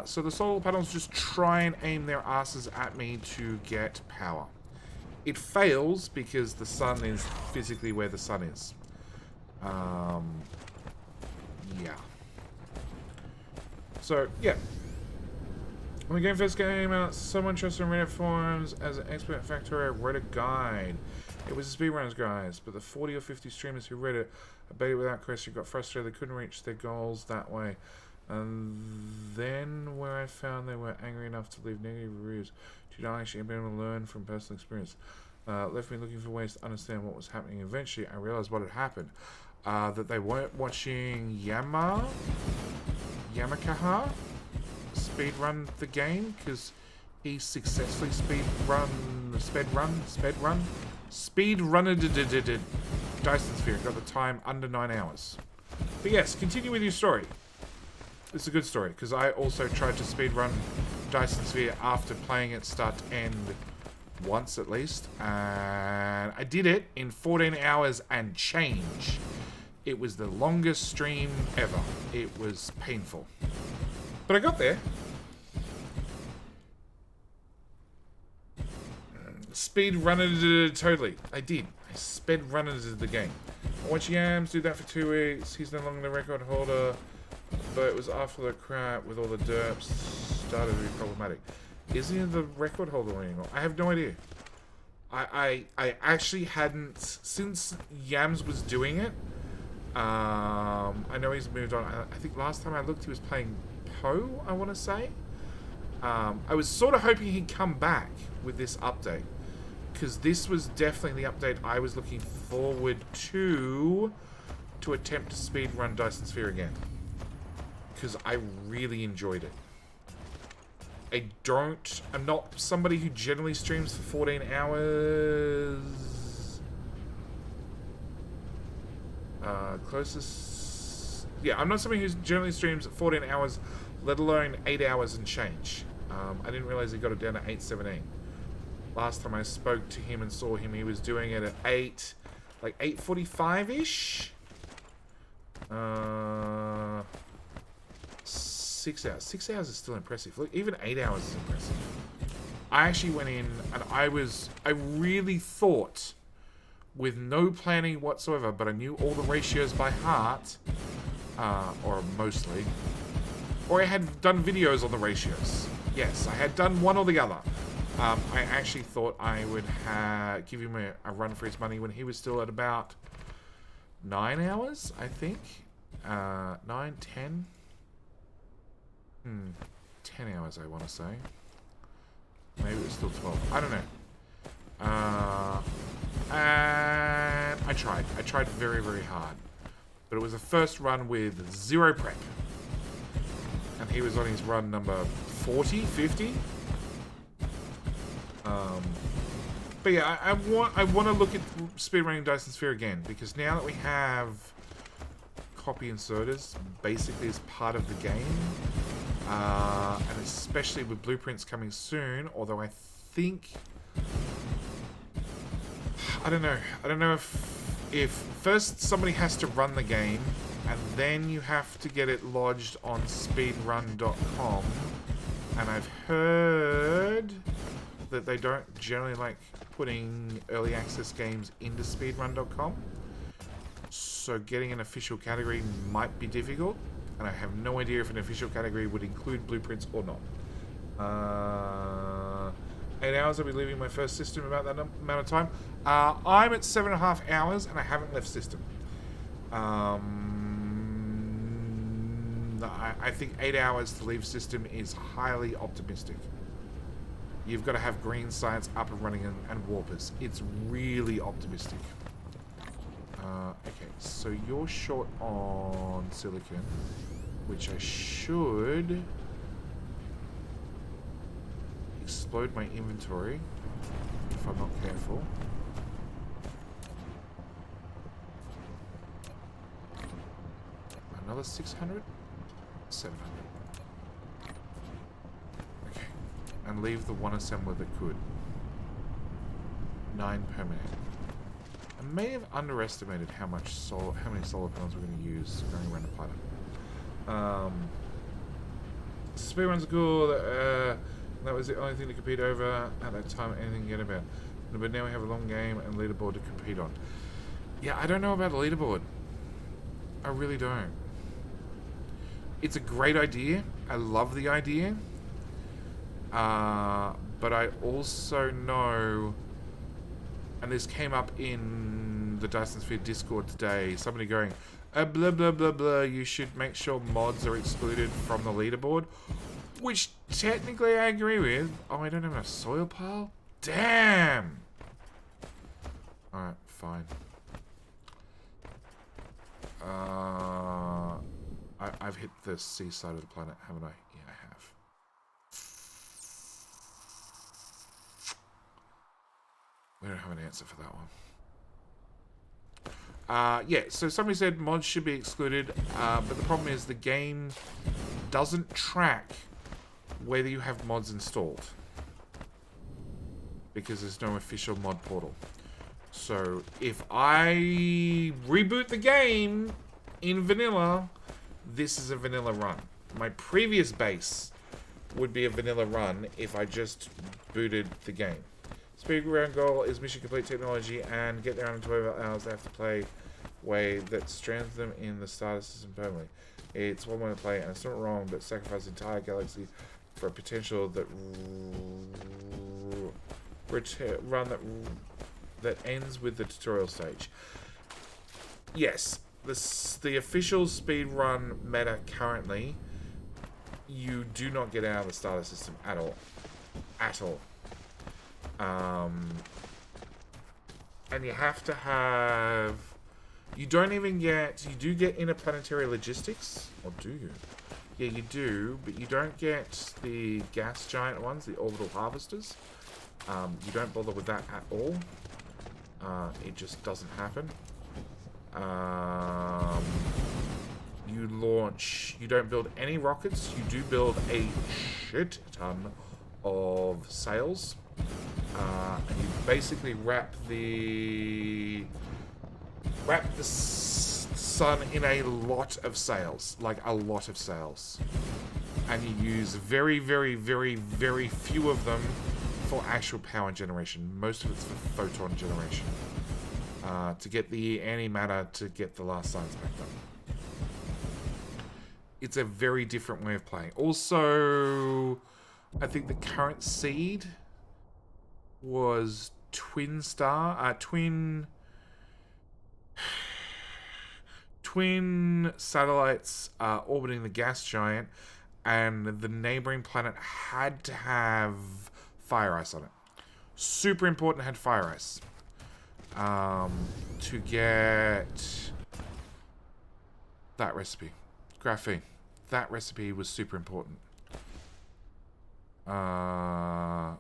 So the solar panels just try and aim their asses at me to get power. It fails because the sun is physically where the sun is. Yeah. So, yeah. When the game first came out, someone chose on Reddit forums as an expert Factorio read a guide. It was a speedrunner's guide, but the 40 or 50 streamers who read it obeyed it without question, got frustrated they couldn't reach their goals that way. And then where I found they were angry enough to leave negative reviews due to not actually being able to learn from personal experience. Left me looking for ways to understand what was happening. Eventually, I realized what had happened. That they weren't watching Yamakaha speedrun the game, because he successfully speedrunner Dyson Sphere, got the time under 9 hours. But yes, continue with your story. It's a good story, because I also tried to speedrun Dyson Sphere after playing it start to end once at least, and I did it in 14 hours and change. It was the longest stream ever. It was painful. But I got there. Speed runner totally. I did. I speed runner the game. I watched Yams do that for 2 weeks. He's no longer the record holder, but it was after the crap with all the derps started to be problematic. Isn't he the record holder anymore? I have no idea. I actually hadn't, since Yams was doing it. I know he's moved on. I think last time I looked, he was playing Poe, I want to say. I was sort of hoping he'd come back with this update, because this was definitely the update I was looking forward to attempt to speedrun Dyson Sphere again, because I really enjoyed it. I'm not somebody who generally streams for 14 hours. Yeah, I'm not somebody who generally streams 14 hours, let alone 8 hours and change. I didn't realize he got it down to 8:17. Last time I spoke to him and saw him, he was doing it at 8:45-ish. 6 hours. 6 hours is still impressive. Look, even 8 hours is impressive. I actually went in and I really thought, with no planning whatsoever, but I knew all the ratios by heart, or mostly, or I had done videos on the ratios. Yes, I had done one or the other. I actually thought I would give him a run for his money when he was still at about 9 hours, I think. 9, 10? 10 hours, I want to say. Maybe it was still 12. I don't know. And I tried. I tried very, very hard. But it was a first run with 0 prep. And he was on his run number 40, 50. But yeah, I want to look at speedrunning Dyson Sphere again, because now that we have copy inserters basically as part of the game, and especially with blueprints coming soon, although I think, I don't know if first somebody has to run the game and then you have to get it lodged on speedrun.com, And I've heard that they don't generally like putting early access games into speedrun.com. So getting an official category might be difficult. And I have no idea if an official category would include blueprints or not. 8 hours, I'll be leaving my first system about that amount of time. I'm at 7.5 hours and I haven't left system. I think 8 hours to leave system is highly optimistic. You've got to have green science up and running and warpers. It's really optimistic. Okay, so you're short on silicon, which I should explode my inventory if I'm not careful. Another 600? 700. Okay. And leave the one assembler that could. 9 permanent. I may have underestimated how many solar panels we're going to use going around the planet. Speed runs are cool. That was the only thing to compete over at that time. Anything to get about. But now we have a long game and leaderboard to compete on. Yeah, I don't know about a leaderboard. I really don't. It's a great idea. I love the idea. But I also know, and this came up in the Dyson Sphere Discord today, somebody going, blah, blah, blah, blah, you should make sure mods are excluded from the leaderboard. Which, technically, I agree with. Oh, I don't have enough soil pile? Damn! Alright, fine. I've hit the seaside of the planet, haven't I? Yeah, I have. We don't have an answer for that one. Yeah, so somebody said mods should be excluded, but the problem is the game doesn't track whether you have mods installed, because there's no official mod portal. So if I reboot the game in vanilla, this is a vanilla run. My previous base would be a vanilla run if I just booted the game. Speedrun goal is mission complete technology and get there in 12 hours. They have to play way that strands them in the starter system permanently. It's one way to play and it's not wrong, but sacrifice the entire galaxy for a potential that run that ends with the tutorial stage. Yes, the official speedrun meta currently, you do not get out of the starter system at all. At all. And you have to have... You don't even get... You do get interplanetary logistics. Or do you? Yeah, you do, but you don't get the gas giant ones, the orbital harvesters. You don't bother with that at all. It just doesn't happen. You launch... You don't build any rockets. You do build a shit ton of sails. And you basically wrap the sun in a lot of sails. Like, a lot of sails. And you use very, very, very, very few of them for actual power generation. Most of it's for photon generation. To get the antimatter to get the last science backed up. It's a very different way of playing. Also, I think the current seed was twin satellites orbiting the gas giant, and the neighboring planet had to have fire ice on it. Super important, had fire ice. To get that recipe. Graphene. That recipe was super important. And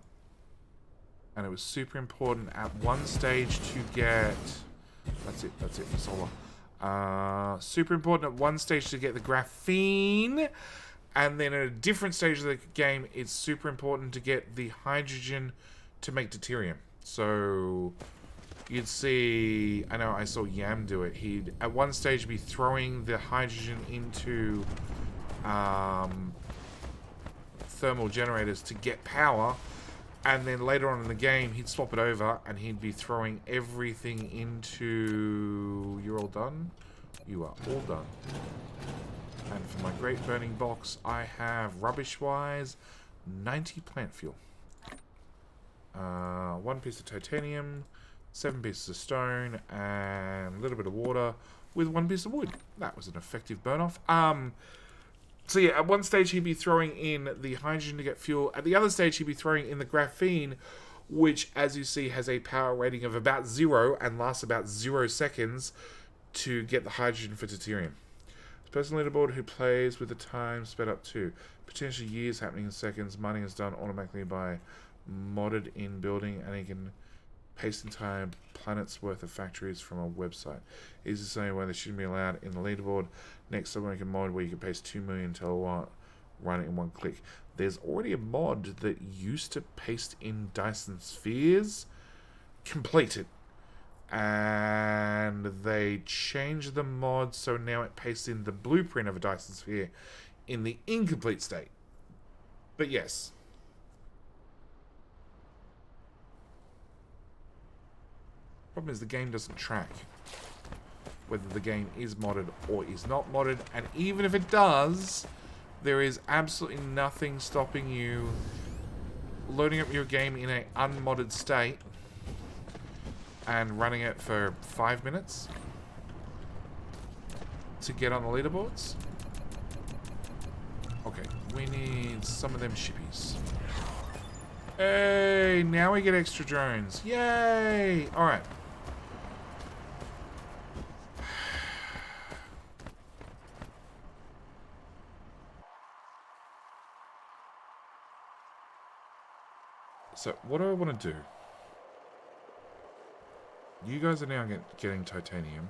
it was super important at one stage to get... That's it for solar. Super important at one stage to get the graphene, and then at a different stage of the game, it's super important to get the hydrogen to make deuterium. So you'd see... I know I saw Yam do it. He'd at one stage be throwing the hydrogen into... thermal generators to get power, and then later on in the game he'd swap it over and he'd be throwing everything into... You're all done? You are all done. And for my great burning box, I have, rubbish-wise, 90 plant fuel. 1 piece of titanium, 7 pieces of stone, and a little bit of water with 1 piece of wood. That was an effective burn-off. So yeah, at one stage he'd be throwing in the hydrogen to get fuel. At the other stage he'd be throwing in the graphene, which, as you see, has a power rating of about 0 and lasts about 0 seconds to get the hydrogen for deuterium. The person leaderboard who plays with the time sped up to potentially years, happening in seconds. Mining is done automatically by modded in building, and he can paste entire planet's worth of factories from a website. Is the same way they shouldn't be allowed in the leaderboard. Next, someone make a mod where you can paste 2 million telewatt, run it in 1 click. There's already a mod that used to paste in Dyson Spheres. Complete it. And they changed the mod so now it pastes in the blueprint of a Dyson Sphere in the incomplete state. But yes. Problem is the game doesn't track whether the game is modded or is not modded, and even if it does, there is absolutely nothing stopping you loading up your game in an unmodded state and running it for 5 minutes to get on the leaderboards. Okay, we need some of them shippies. Hey, now we get extra drones. Yay! Alright. So, what do I want to do? You guys are now getting titanium.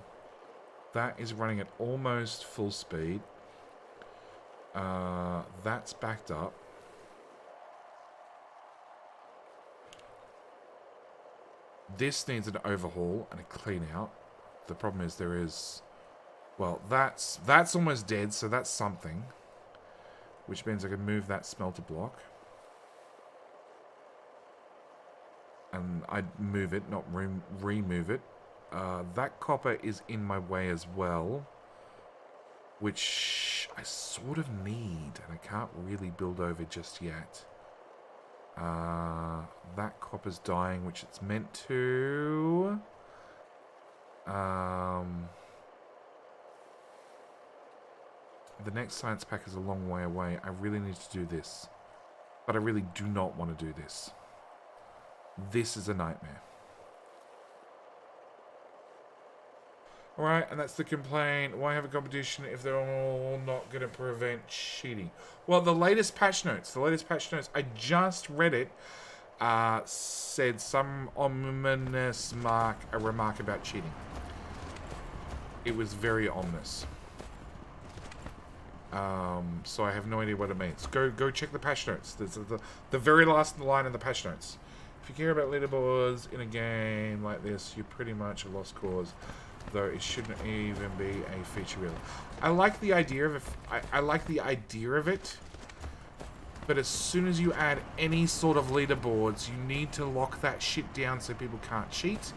That is running at almost full speed. That's backed up. This needs an overhaul and a clean out. The problem is there is... Well, that's almost dead, so that's something. Which means I can move that smelter block. And I'd move it, not remove it. That copper is in my way as well, which I sort of need, and I can't really build over just yet. That copper's dying, which it's meant to. The next science pack is a long way away. I really need to do this, but I really do not want to do this. This is a nightmare. Alright, and that's the complaint. Why have a competition if they're all not going to prevent cheating? Well, the latest patch notes, I just read it, said some ominous remark about cheating. It was very ominous. So I have no idea what it means. Go check the patch notes. There's the very last line in the patch notes. If you care about leaderboards in a game like this, you're pretty much a lost cause, though it shouldn't even be a feature really. I like the idea of it. I like the idea of it, but as soon as you add any sort of leaderboards, you need to lock that shit down so people can't cheat.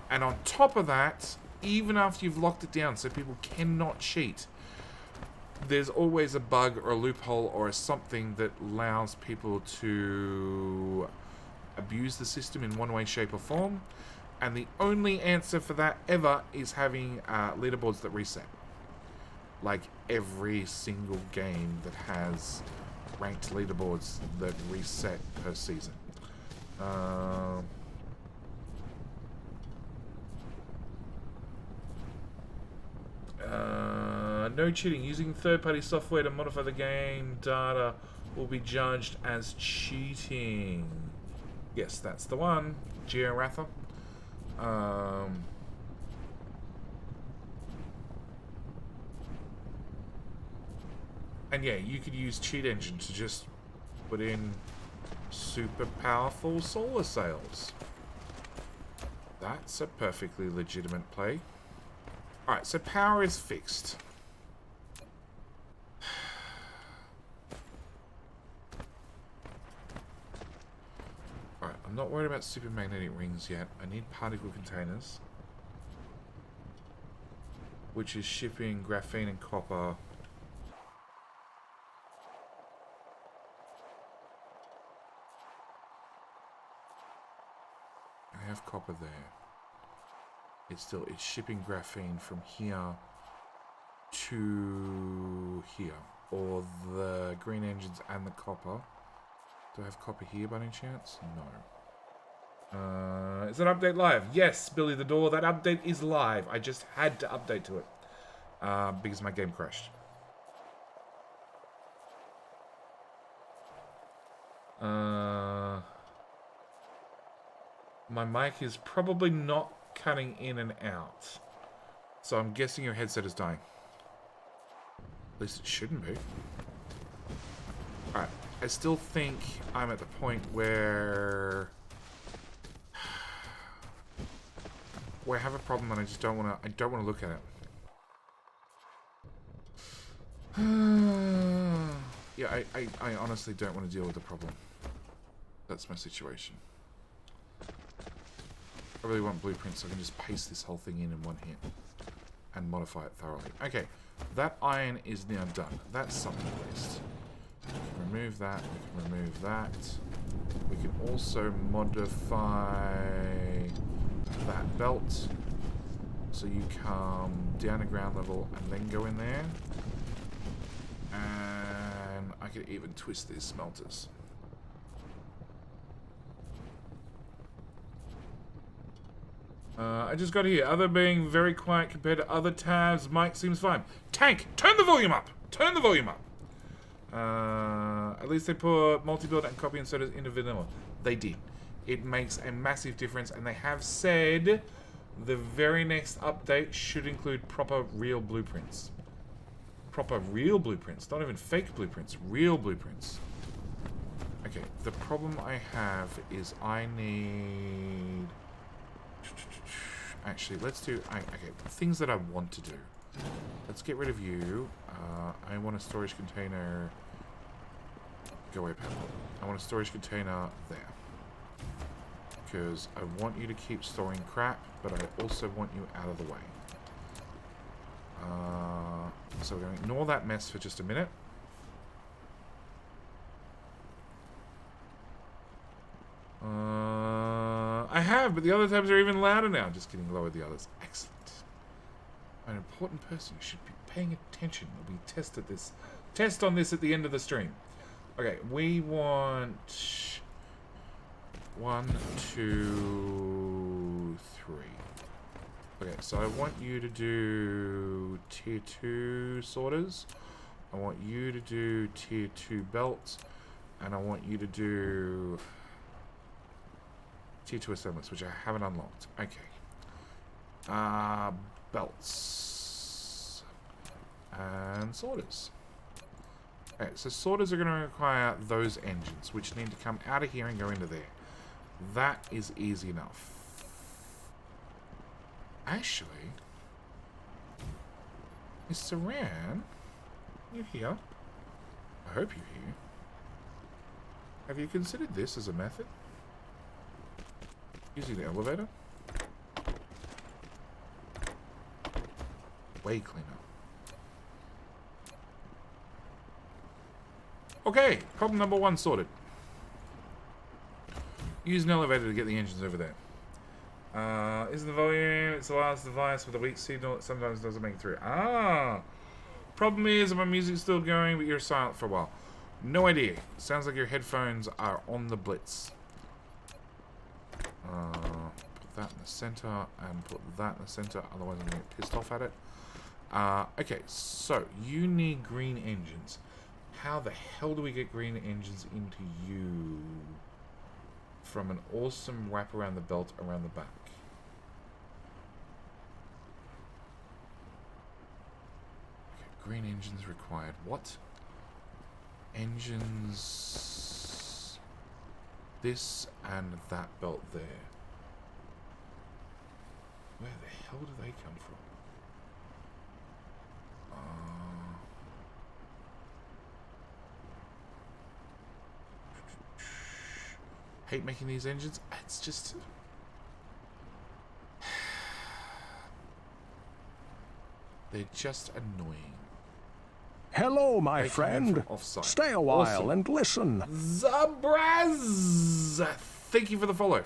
And on top of that, even after you've locked it down so people cannot cheat, there's always a bug or a loophole or something that allows people to abuse the system in one way, shape or form, and the only answer for that ever is having leaderboards that reset, like every single game that has ranked leaderboards that reset per season. No cheating. Using third-party software to modify the game data will be judged as cheating. Yes, that's the one. GeoRatha. And yeah, you could use Cheat Engine to just put in super powerful solar sails. That's a perfectly legitimate play. Alright, so power is fixed. I'm not worried about supermagnetic rings yet. I need particle containers, which is shipping graphene and copper. I have copper there. It's shipping graphene from here to here. Or the green engines and the copper. Do I have copper here by any chance? No. Is that update live? Yes, Billy the Door. That update is live. I just had to update to it. Because my game crashed. My mic is probably not cutting in and out. So I'm guessing your headset is dying. At least it shouldn't be. Alright. I still think I'm at the point where I have a problem and I just don't want to look at it. Yeah, I honestly don't want to deal with the problem. That's my situation. I really want blueprints so I can just paste this whole thing in one hit and modify it thoroughly. Okay, that iron is now done. That's something at least. We can remove that, we can remove that. We can also modify that belt. So you come down to ground level and then go in there. And I could even twist these smelters. I just got here. Other being very quiet compared to other tabs. Mic seems fine. Tank, turn the volume up. Turn the volume up. At least they put multi-build and copy inserters into vanilla. They did. It makes a massive difference, and they have said the very next update should include proper real blueprints. Proper real blueprints. Not even fake blueprints. Real blueprints. Okay, the problem I have is I need... Actually, let's do... Okay, things that I want to do. Let's get rid of you. I want a storage container... Go away, Pebble. I want a storage container there. Because I want you to keep storing crap, but I also want you out of the way. So we're going to ignore that mess for just a minute. I have, but the other tabs are even louder now. Just kidding, lower the others. Excellent. An important person. You should be paying attention. We'll be test on this at the end of the stream. Okay, we want 1, 2, 3. Okay, so I want you to do tier 2 sorters. I want you to do tier 2 belts. And I want you to do tier 2 assemblies, which I haven't unlocked. Okay. Belts. And sorters. Okay, so sorters are going to require those engines, which need to come out of here and go into there. That is easy enough. Actually, Mr. Ran, you here? I hope you're here. Have you considered this as a method? Using the elevator? Way cleaner. Okay, problem number 1 sorted. Use an elevator to get the engines over there. Isn't the volume? It's the last device with a weak signal that sometimes doesn't make it through. Problem is, my music's still going, but you're silent for a while. No idea. Sounds like your headphones are on the blitz. Put that in the center and put that in the center. Otherwise, I'm going to get pissed off at it. Okay, so you need green engines. How the hell do we get green engines into you? From an awesome wrap around the belt around the back. Okay, green engines required. What? Engines... This and that belt there. Where the hell do they come from? hate making these engines. It's just... They're just annoying. Hello, my They come in friend. from offsite. Stay a while Awesome. and listen. Zabraz! Thank you for the follow.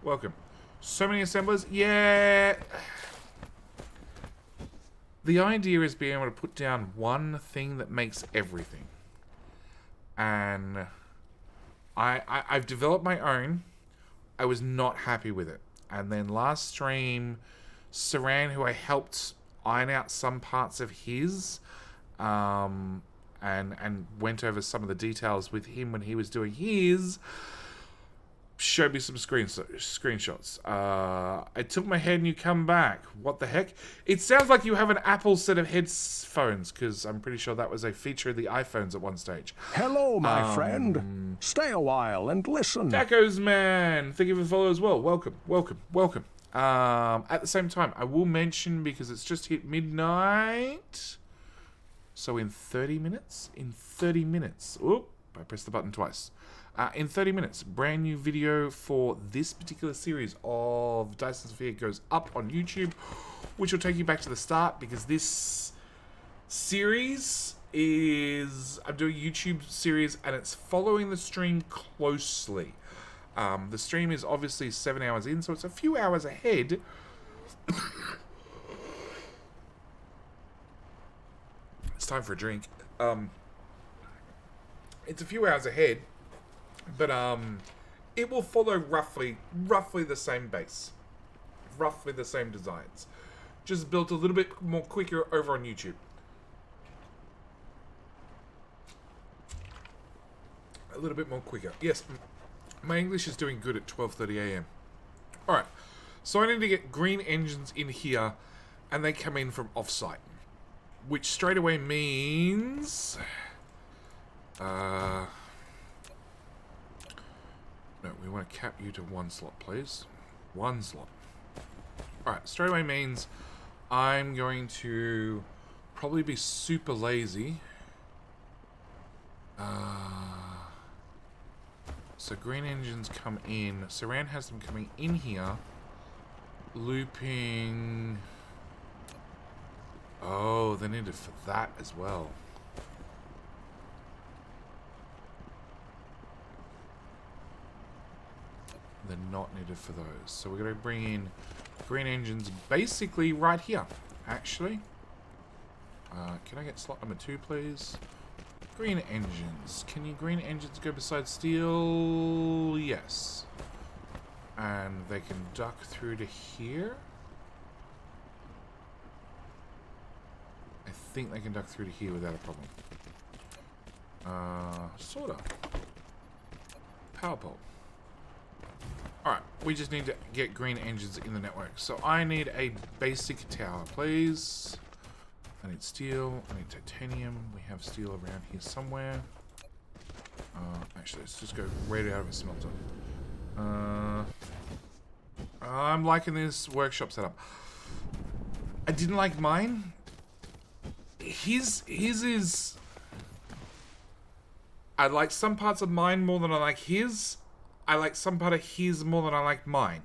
Welcome. So many assemblers. Yeah. The idea is being able to put down one thing that makes everything. And I've developed my own. I was not happy with it. And then last stream, Saran, who I helped iron out some parts of his, and went over some of the details with him when he was doing his, showed me some screenshots. I took my head and you come back. What the heck? It sounds like you have an Apple set of headphones, because I'm pretty sure that was a feature of the iPhones at one stage. Hello, my friend. Stay a while and listen. Tacos Man, thank you for the follow as well. Welcome. At the same time, I will mention, because it's just hit midnight, so in 30 minutes, oop, I pressed the button twice. In 30 minutes, brand new video for this particular series of Dyson Sphere goes up on YouTube, which will take you back to the start, because this series is, I'm doing a YouTube series and it's following the stream closely. The stream is obviously 7 hours in, so it's a few hours ahead. It's time for a drink. It's a few hours ahead, but it will follow roughly the same base, roughly the same designs, just built a little bit more quicker over on YouTube. A little bit more quicker. Yes, my English is doing good at 12:30 a.m. All right, so I need to get green engines in here, and they come in from offsite, which straight away means no, we want to cap you to one slot, please. One slot. All right, straight away means I'm going to probably be super lazy. So green engines come in. Saran has them coming in here. Looping. Oh, they need it for that as well. They're not needed for those. So we're going to bring in green engines basically right here, actually. Can I get slot number 2, please? Green engines. Can you green engines go beside steel? Yes. And they can duck through to here. I think they can duck through to here without a problem. Sort of. Power pole. Alright, we just need to get green engines in the network. So I need a basic tower, please. I need steel, I need titanium. We have steel around here somewhere. Actually, let's just go right out of a smelter. I'm liking this workshop setup. I didn't like mine. His is... I like some parts of mine more than I like his. I like some part of his more than I like mine.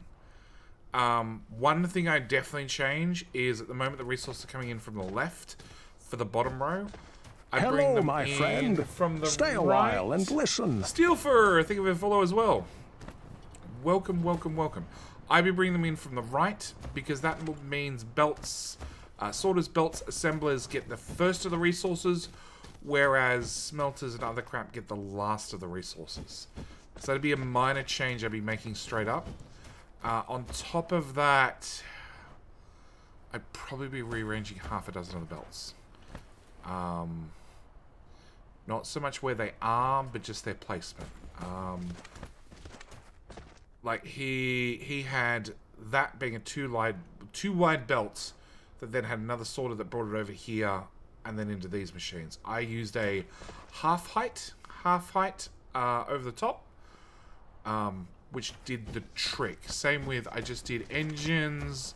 One thing I definitely change is at the moment the resources are coming in from the left for the bottom row. I bring them my in friend. from the Stay a right. while and listen. Steel Fur, think of it follow as well. Welcome, welcome, welcome. I be bringing them in from the right because that means belts, sorters, belts, assemblers get the first of the resources, whereas smelters and other crap get the last of the resources. So that'd be a minor change I'd be making straight up. On top of that, I'd probably be rearranging half a dozen of the belts. Not so much where they are, but just their placement. Like he had that being a two wide belt that then had another sorter that brought it over here and then into these machines. I used a half height over the top. Which did the trick. Same with, I just did engines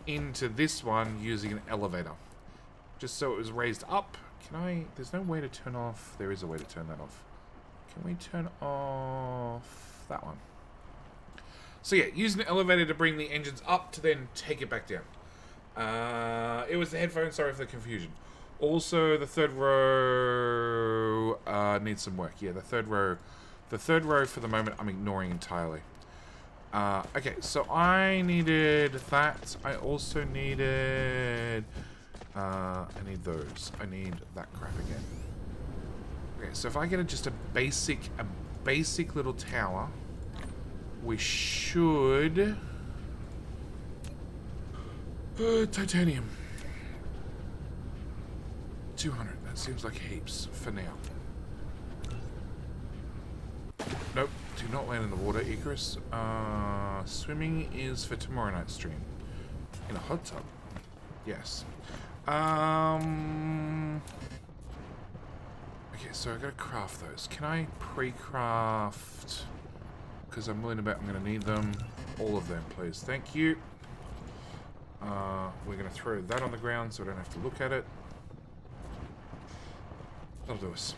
into this one using an elevator. Just so it was raised up. Can I, there's no way to turn off, there is a way to turn that off. Can we turn off that one. So yeah, use an elevator to bring the engines up to then take it back down. It was the headphones, sorry for the confusion. Also, the third row needs some work. Yeah, the third row for the moment I'm ignoring entirely. Okay, so I needed that. I also needed... I need those. I need that crap again. Okay, so if I get just a basic little tower, we should... titanium. 200. That seems like heaps for now. Nope. Do not land in the water, Icarus. Swimming is for tomorrow night's stream. In a hot tub. Yes. Okay, so I gotta craft those. Can I pre-craft? Because I'm willing to bet I'm gonna need them. All of them, please. Thank you. We're gonna throw that on the ground so I don't have to look at it. That'll do us.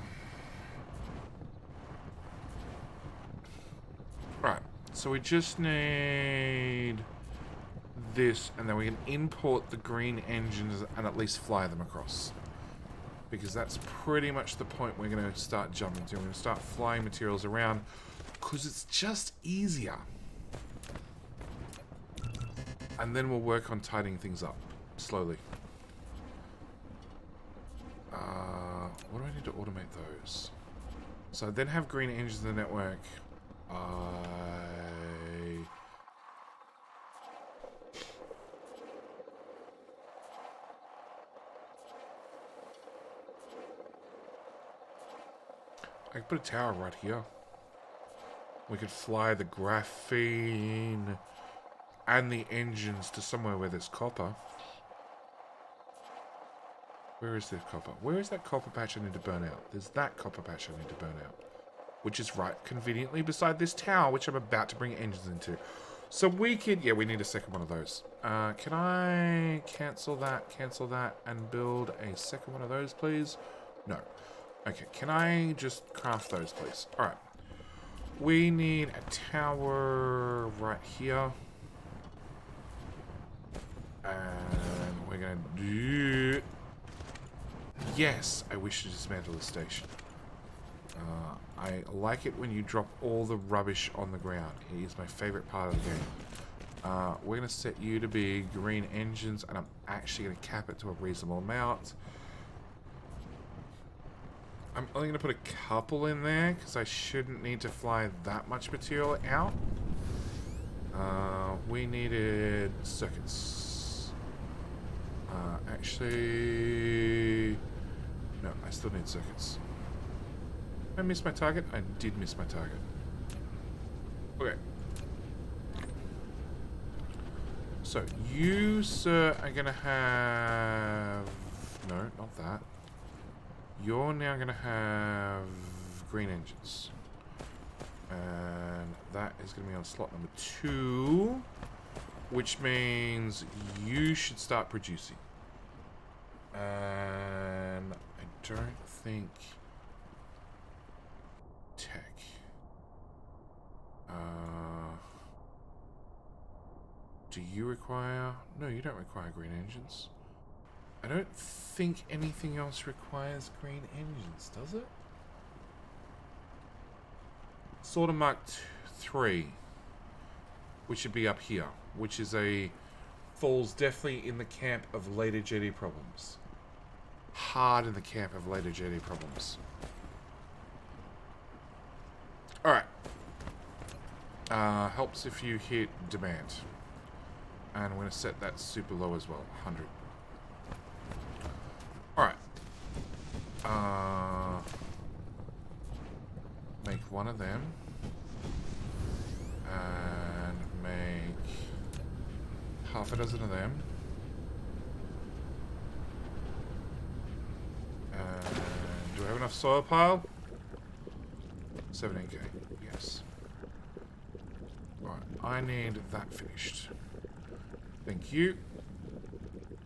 Right, so we just need this, and then we can import the green engines and at least fly them across. Because that's pretty much the point we're going to start jumping to. We're going to start flying materials around, because it's just easier. And then we'll work on tidying things up, slowly. What do I need to automate those? So I then have green engines in the network. I could put a tower right here. We could fly the graphene and the engines to somewhere where there's copper. Where is the copper? Where is that copper patch I need to burn out? There's that copper patch I need to burn out. Which is right conveniently beside this tower, which I'm about to bring engines into. So we could... Yeah, we need a second one of those. Can I cancel that, and build a second one of those, please? No. Okay, can I just craft those, please? Alright. We need a tower right here. And we're going to do... Yes, I wish to dismantle the station. I like it when you drop all the rubbish on the ground. It is my favorite part of the game. We're going to set you to be green engines, and I'm actually going to cap it to a reasonable amount. I'm only going to put a couple in there, because I shouldn't need to fly that much material out. We needed circuits. Actually... No, I still need circuits. Did I miss my target? I did miss my target. Okay. So, you, sir, are going to have... No, not that. You're now going to have green engines. And that is going to be on slot number 2. Which means you should start producing. And I don't think... Tech. Do you require... No, you don't require green engines. I don't think anything else requires green engines, does it? Sort of Mark 3, which should be up here, which is a... falls definitely in the camp of later JD problems. Hard in the camp of later JD problems. Alright. Helps if you hit demand. And I'm going to set that super low as well, 100. Alright. Make one of them. And make half a dozen of them. And do I have enough soil pile? 17k, yes. Right, I need that finished. Thank you.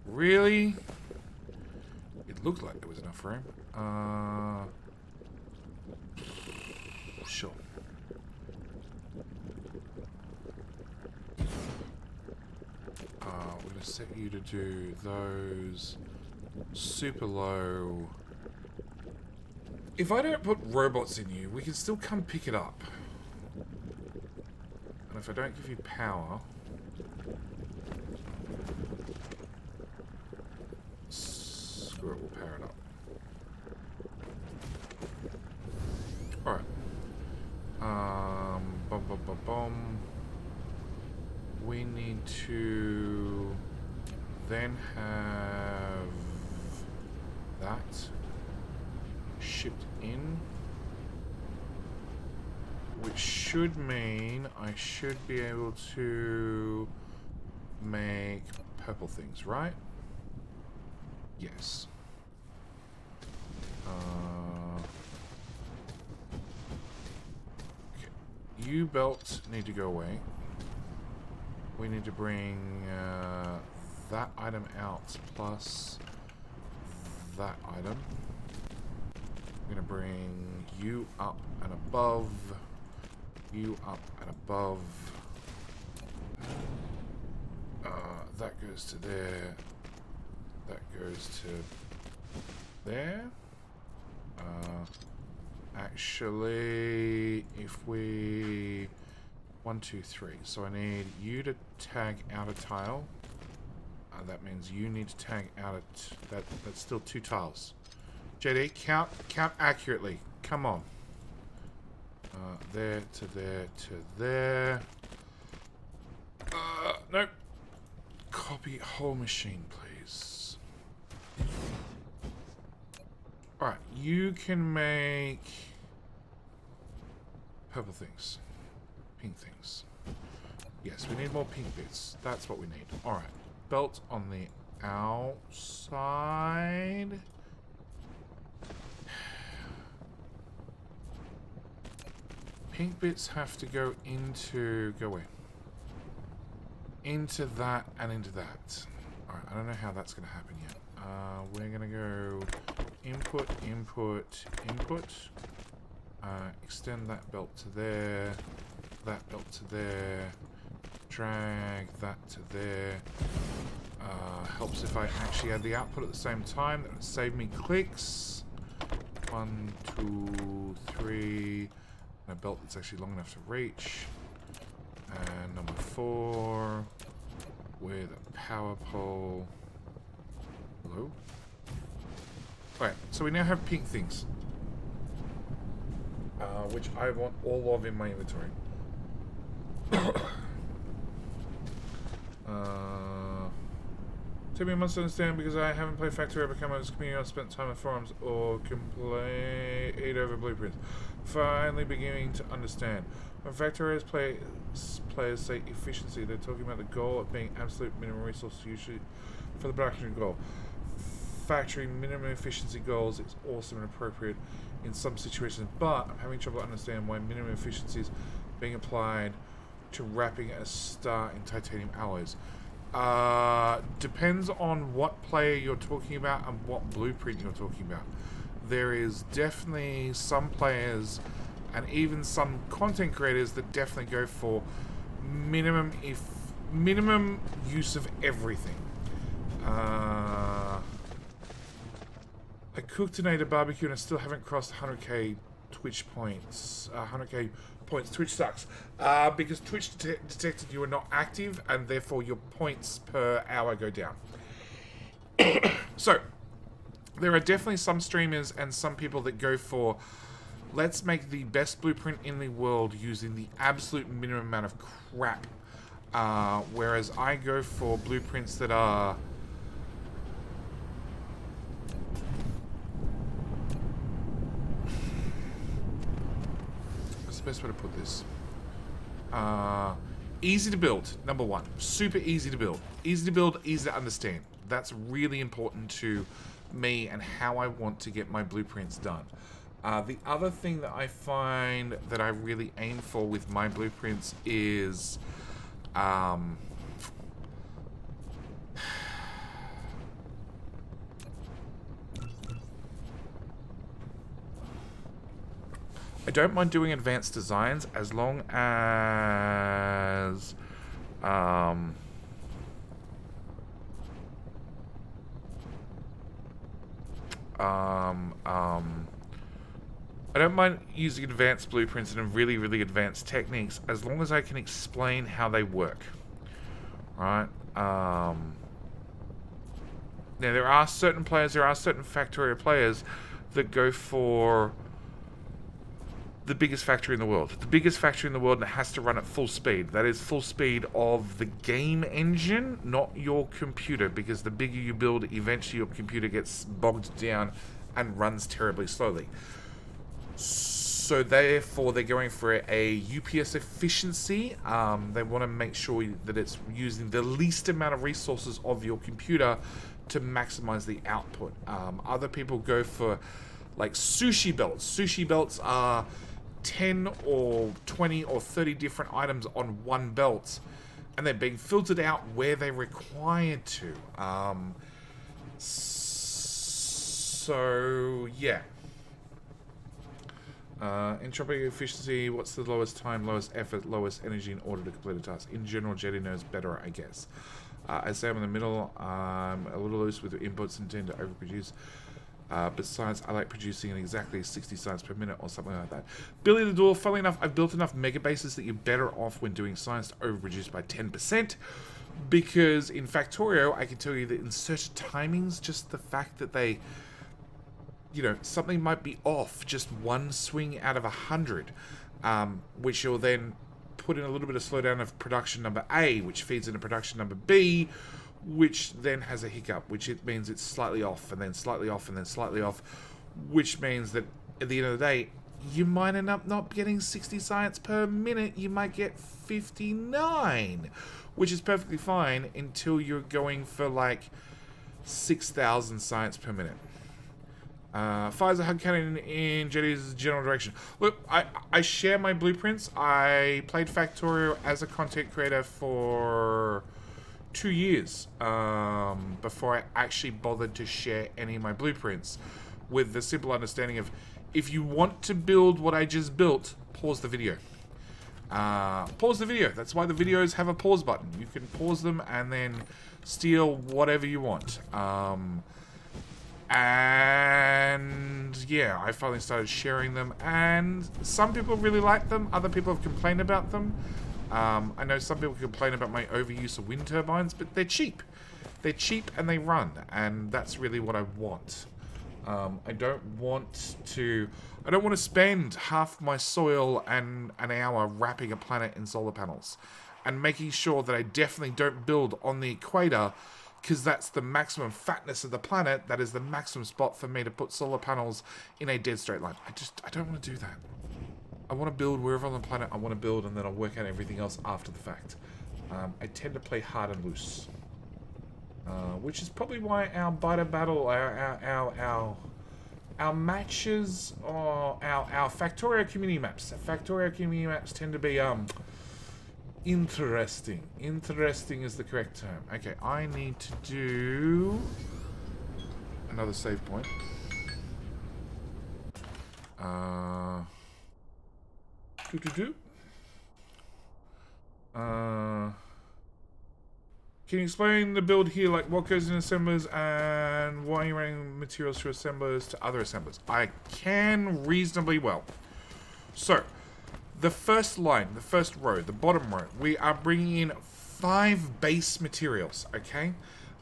Really? It looked like there was enough room. Sure. going to set you to do those super low. If I don't put robots in you, we can still come pick it up. And if I don't give you power... Screw it, we'll power it up. Alright. Bum bum bum bum. We need to then have that shipped in, which should mean I should be able to make purple things, right? Yes. Okay. You belts need to go away. We need to bring that item out plus that item. I'm going to bring you up and above. You up and above. That goes to there. That goes to there. Actually, if we... 1, 2, 3. So I need you to tag out a tile. That means you need to tag out a... That's still 2 tiles. JD, count accurately. Come on. There to there to there. Nope. Copy whole machine, please. Alright, you can make purple things. Pink things. Yes, we need more pink bits. That's what we need. Alright. Belt on the outside. Pink bits have to go into... Go away. Into that and into that. Alright, I don't know how that's going to happen yet. We're going to go input, input, input. Extend that belt to there. That belt to there. Drag that to there. Helps if I actually add the output at the same time. That would save me clicks. 1, 2, 3. And a belt that's actually long enough to reach. And number 4 with a power pole. Hello? Alright, so we now have pink things. Which I want all of in my inventory. Took me months to understand because I haven't played Factory over come out as a community. I've spent time on forums or complained over blueprints. Finally beginning to understand. When Factory players say efficiency, they're talking about the goal of being absolute minimum resource usage for the production goal. Factory minimum efficiency goals is awesome and appropriate in some situations, but I'm having trouble understanding why minimum efficiency is being applied to wrapping a star in titanium alloys. Depends on what player you're talking about and what blueprint you're talking about. There is definitely some players and even some content creators that definitely go for minimum use of everything. I cooked and ate a barbecue and I still haven't crossed 100k Twitch points. 100k points. Twitch sucks. Because Twitch detected you are not active and therefore your points per hour go down. So, there are definitely some streamers and some people that go for let's make the best blueprint in the world using the absolute minimum amount of crap. Whereas I go for blueprints that are... What's the best way to put this? Easy to build, number 1. Super easy to build. Easy to build, easy to understand. That's really important to me and how I want to get my blueprints done. The other thing that I find that I really aim for with my blueprints is I don't mind doing advanced designs as long as I don't mind using advanced blueprints and really, really advanced techniques as long as I can explain how they work. Right? Now, there are certain Factorio players that go for the biggest factory in the world. The biggest factory in the world, and it has to run at full speed. That is full speed of the game engine, not your computer, because the bigger you build, eventually your computer gets bogged down and runs terribly slowly. So therefore, they're going for a UPS efficiency. They want to make sure that it's using the least amount of resources of your computer to maximize the output. Other people go for like sushi belts. Sushi belts are 10 or 20 or 30 different items on one belt, and they're being filtered out where they're required to. So yeah. Entropy efficiency, what's the lowest time, lowest effort, lowest energy in order to complete a task? In general, Jetty knows better, I guess. I say I'm in the middle. I'm a little loose with the inputs and tend to overproduce. Besides, I like producing at exactly 60 science per minute or something like that. Billy the Dwarf, funnily enough, I've built enough mega bases that you're better off when doing science to overproduce by 10%. Because in Factorio, I can tell you that in certain timings, just the fact that they... you know, something might be off, just one swing out of 100, which you'll then put in a little bit of slowdown of production number A, which feeds into production number B, which then has a hiccup, which it means it's slightly off, and then slightly off, and then slightly off, which means that at the end of the day, you might end up not getting 60 science per minute, you might get 59, which is perfectly fine until you're going for like 6,000 science per minute. Fires a hug cannon in Jetty's general direction. Look, I share my blueprints. I played Factorio as a content creator for 2 years before I actually bothered to share any of my blueprints, with the simple understanding of, if you want to build what I just built, pause the video. Pause the video. That's why the videos have a pause button. You can pause them and then steal whatever you want. And yeah, I finally started sharing them, and some people really like them, other people have complained about them. I know some people complain about my overuse of wind turbines, but they're cheap. They're cheap and they run, and that's really what I want. I don't want to spend half my soil and an hour wrapping a planet in solar panels and making sure that I definitely don't build on the equator, because that's the maximum fatness of the planet. That is the maximum spot for me to put solar panels in a dead straight line. I don't want to do that. I want to build wherever on the planet I want to build, and then I'll work out everything else after the fact. I tend to play hard and loose. Which is probably why our biter battle, our matches, or our Factorio community maps. Factorio community maps tend to be, interesting. Interesting is the correct term. Okay, I need to do another save point. Can you explain the build here, like what goes in assemblers and why you're running materials through assemblers to other assemblers? I can reasonably well. So, the first line, the first row, the bottom row, we are bringing in 5 base materials, okay?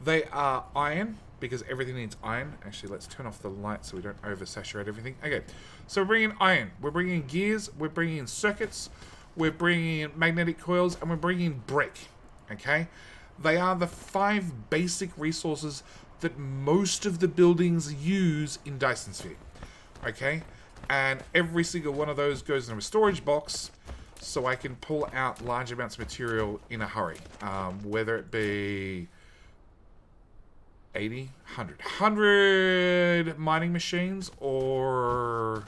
They are iron, because everything needs iron. Actually, let's turn off the light so we don't oversaturate everything. Okay, so we're bringing in iron, we're bringing in gears, we're bringing in circuits, we're bringing in magnetic coils, and we're bringing in brick, okay? They are the 5 basic resources that most of the buildings use in Dyson Sphere, okay? And every single one of those goes into a storage box, so I can pull out large amounts of material in a hurry. Whether it be 80, 100 mining machines, or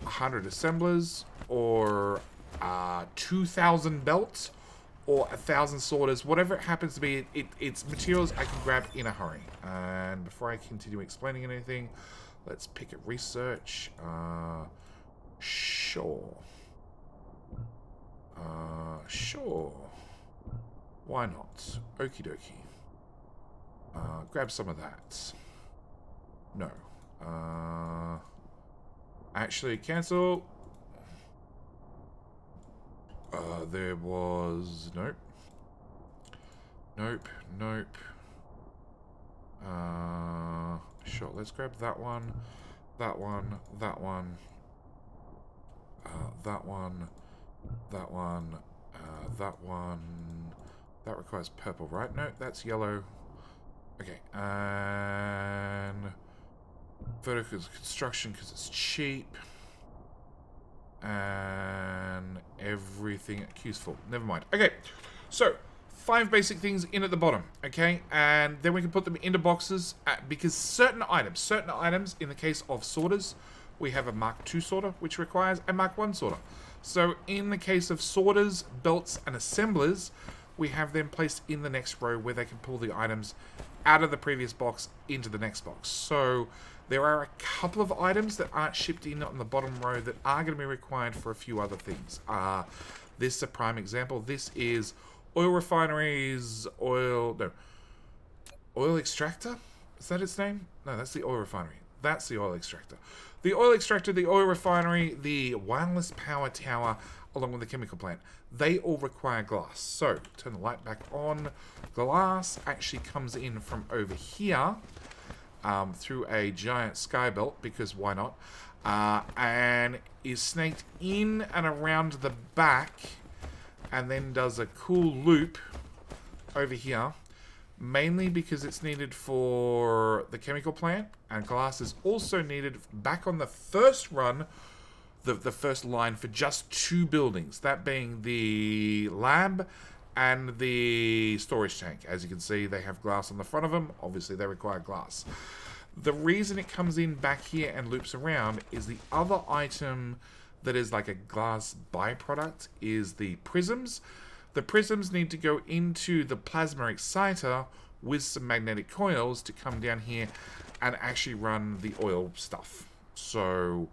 100 assemblers, or 2,000 belts, or 1,000 sorters, whatever it happens to be, it's materials I can grab in a hurry. And before I continue explaining anything, let's pick a research. Sure. Sure. Why not? Okie dokie. Grab some of that. No. Actually, cancel. There was... Nope. Nope. Nope. Sure, let's grab that one. That one. That one. That one. That one. That one. That requires purple, right? No, that's yellow. Okay, and... vertical construction because it's cheap. And everything useful. Never mind. Okay, so 5 basic things in at the bottom. Okay, and then we can put them into boxes because certain items, in the case of sorters, we have a Mark II sorter which requires a Mark I sorter. So in the case of sorters, belts, and assemblers, we have them placed in the next row where they can pull the items out of the previous box into the next box. So there are a couple of items that aren't shipped in on the bottom row that are going to be required for a few other things. This is a prime example. This is oil refineries, oil extractor? Is that its name? No, that's the oil refinery. That's the oil extractor. The oil extractor, the oil refinery, the wireless power tower, along with the chemical plant. They all require glass. So, turn the light back on. Glass actually comes in from over here through a giant sky belt, because why not? And is snaked in and around the back, and then does a cool loop over here, mainly because it's needed for the chemical plant, and glass is also needed back on the first run, the first line, for just 2 buildings, that being the lab and the storage tank. As you can see, they have glass on the front of them. Obviously, they require glass. The reason it comes in back here and loops around is the other item that is like a glass byproduct is the prisms. The prisms need to go into the plasma exciter with some magnetic coils to come down here and actually run the oil stuff. So,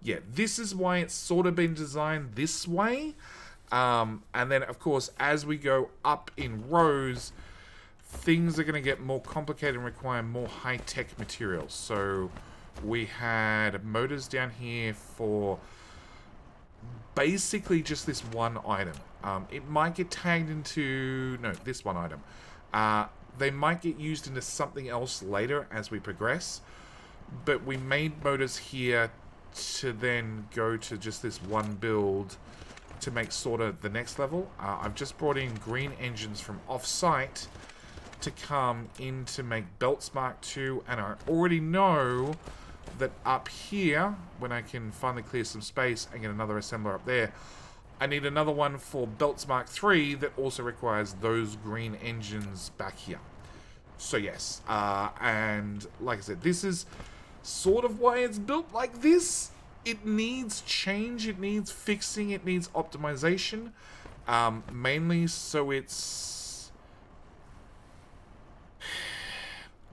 yeah, this is why it's sort of been designed this way. And then, of course, as we go up in rows, things are going to get more complicated and require more high-tech materials. So we had motors down here for basically just this one item. It might get tagged into... No, this one item. They might get used into something else later as we progress. But we made motors here to then go to just this one build to make sort of the next level. I've just brought in green engines from off-site to come in to make belts Mark II, and I already know that up here, when I can finally clear some space and get another assembler up there, I need another one for belts Mark III that also requires those green engines back here. So yes, and like I said, this is sort of why it's built like this. It needs change, it needs fixing, it needs optimization, mainly so it's...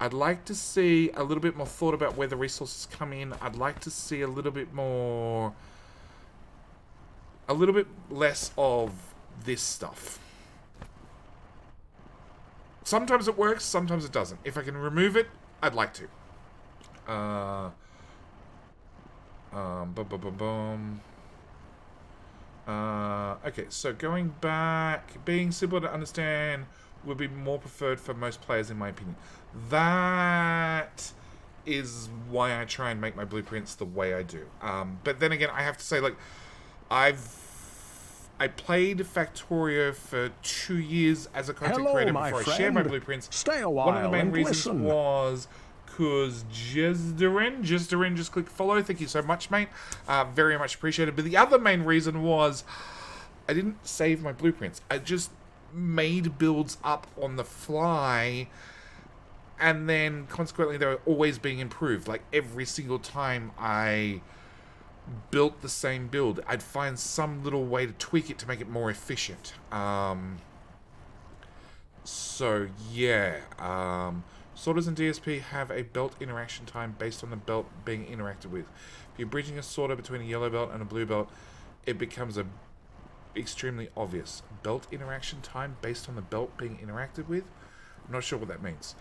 I'd like to see a little bit more thought about where the resources come in. I'd like to see a little bit more... a little bit less of this stuff. Sometimes it works, sometimes it doesn't. If I can remove it, I'd like to. Okay, so going back, being simple to understand would be more preferred for most players, in my opinion. That is why I try and make my blueprints the way I do. But then again, I have to say, like, I played Factorio for 2 years as a content creator before I shared my blueprints. Stay a while. One of the main and reasons listen. was because Jesdaren just click follow. Thank you so much, mate. Very much appreciated. But the other main reason was I didn't save my blueprints. I just made builds up on the fly, and then consequently they were always being improved. Like every single time I built the same build, I'd find some little way to tweak it to make it more efficient. So yeah, sorters and DSP have a belt interaction time based on the belt being interacted with. If you're bridging a sorter between a yellow belt and a blue belt, it becomes extremely obvious. Belt interaction time based on the belt being interacted with? I'm not sure what that means.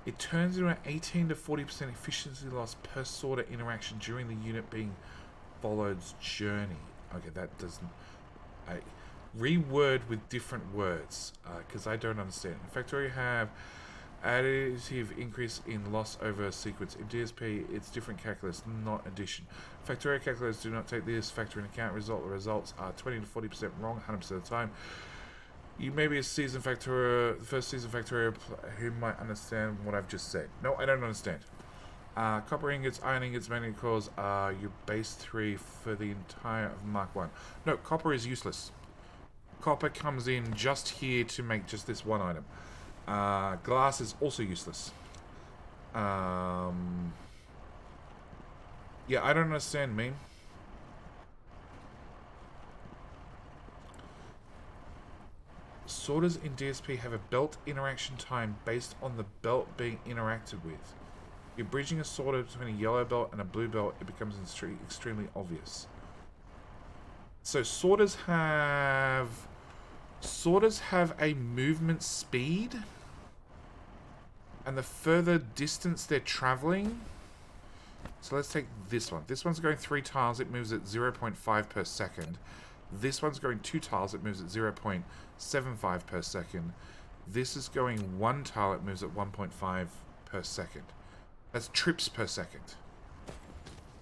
It turns into an 18 to 40% efficiency loss per sorter interaction during the unit being followed's journey. Okay, that doesn't... reword with different words, because I don't understand. In Factorio have additive increase in loss over a sequence. In DSP, it's different calculus, not addition. Factorio calculators do not take this factor into account. The results are 20 to 40% wrong 100% of the time. You may be a seasoned Factorio, the first seasoned Factorio who might understand what I've just said. No, I don't understand. Copper ingots, iron ingots, magnet cores are your base 3 for the entire of Mark 1. No, copper is useless. Copper comes in just here to make just this one item. Glass is also useless. Yeah, I don't understand, meme. Sorters in DSP have a belt interaction time based on the belt being interacted with. You're bridging a sorter between a yellow belt and a blue belt, it becomes extremely obvious. So sorters have a movement speed, and the further distance they're traveling. So let's take this one. This one's going 3 tiles, it moves at 0.5 per second. This one's going 2 tiles, it moves at 0.75 per second. This is going 1 tile, it moves at 1.5 per second. That's trips per second.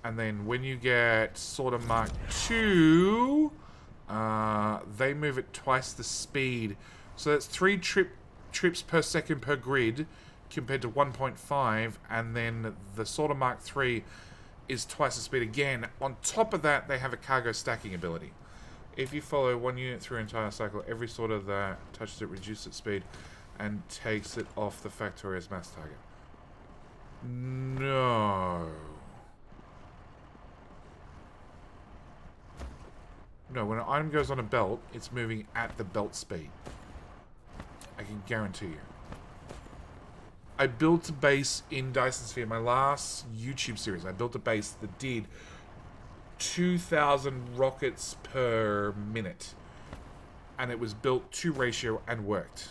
And then when you get sorter Mark 2, they move at twice the speed. So that's 3 trips per second per grid compared to 1.5, and then the sorter Mark 3 is twice the speed again. On top of that, they have a cargo stacking ability. If you follow one unit through an entire cycle, every sorter that touches it reduces its speed and takes it off the Factorio's mass target. No. No, when an item goes on a belt, it's moving at the belt speed. I can guarantee you. I built a base in Dyson Sphere, my last YouTube series. I built a base that did 2,000 rockets per minute. And it was built to ratio and worked.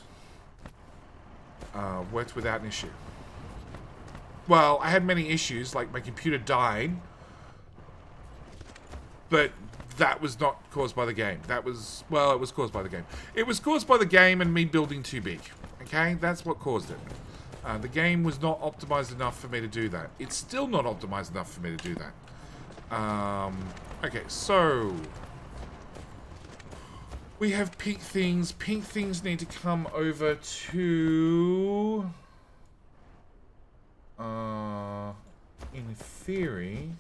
Worked without an issue. Well, I had many issues, like my computer died. But that was not caused by the game. That was, well, it was caused by the game. It was caused by the game and me building too big. Okay? That's what caused it. The game was not optimized enough for me to do that. It's still not optimized enough for me to do that. Okay, so we have pink things. Pink things need to come over to, in theory,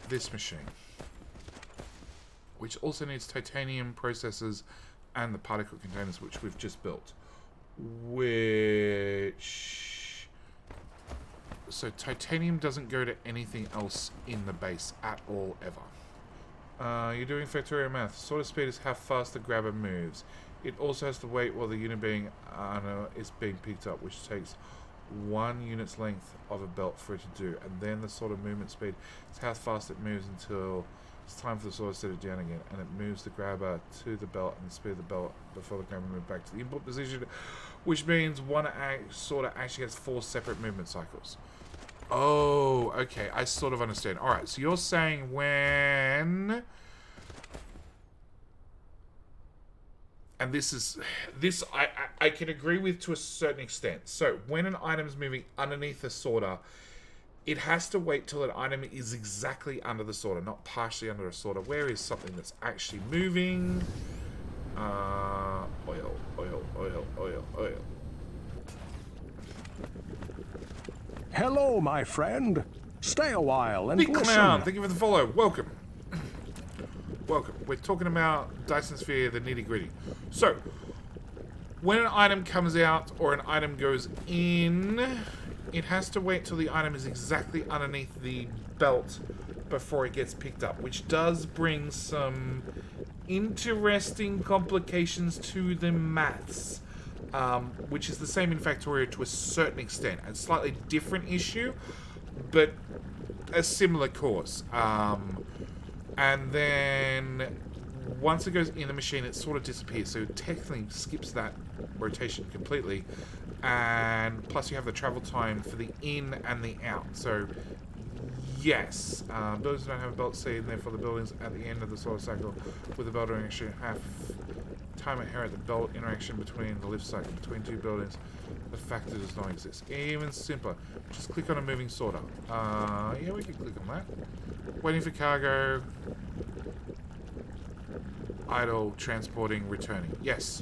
this machine, which also needs titanium processors and the particle containers, which we've just built. So titanium doesn't go to anything else in the base at all, ever. You're doing Factorio math. Sorter speed is how fast the grabber moves. It also has to wait while the unit is being picked up, which takes 1 unit's length of a belt for it to do. And then the sorter movement speed is how fast it moves until it's time for the sorter to set it down again. And it moves the grabber to the belt and the speed of the belt before the grabber moves back to the input position, which means one sorter actually has 4 separate movement cycles. Oh, okay. I sort of understand. Alright, so you're saying when... And this I can agree with to a certain extent. So when an item is moving underneath a sorter, it has to wait till an item is exactly under the sorter, not partially under a sorter. Where is something that's actually moving? Oil. Hello, my friend. Stay a while and Big listen. Clown, thank you for the follow. Welcome. Welcome. We're talking about Dyson Sphere, the nitty-gritty. So, when an item comes out or an item goes in, it has to wait till the item is exactly underneath the belt before it gets picked up, which does bring some interesting complications to the maths, which is the same in Factorio to a certain extent. A slightly different issue, but a similar cause. And then once it goes in the machine, it sort of disappears. So it technically skips that rotation completely. And plus you have the travel time for the in and the out. So yes, buildings don't have a belt seat, and therefore the buildings at the end of the solar cycle with the belt interaction have time inherent the belt interaction between the lift cycle between two buildings. The factor does not exist. Even simpler. Just click on a moving sorter. Yeah, we can click on that. Waiting for cargo. Idle, transporting, returning. Yes.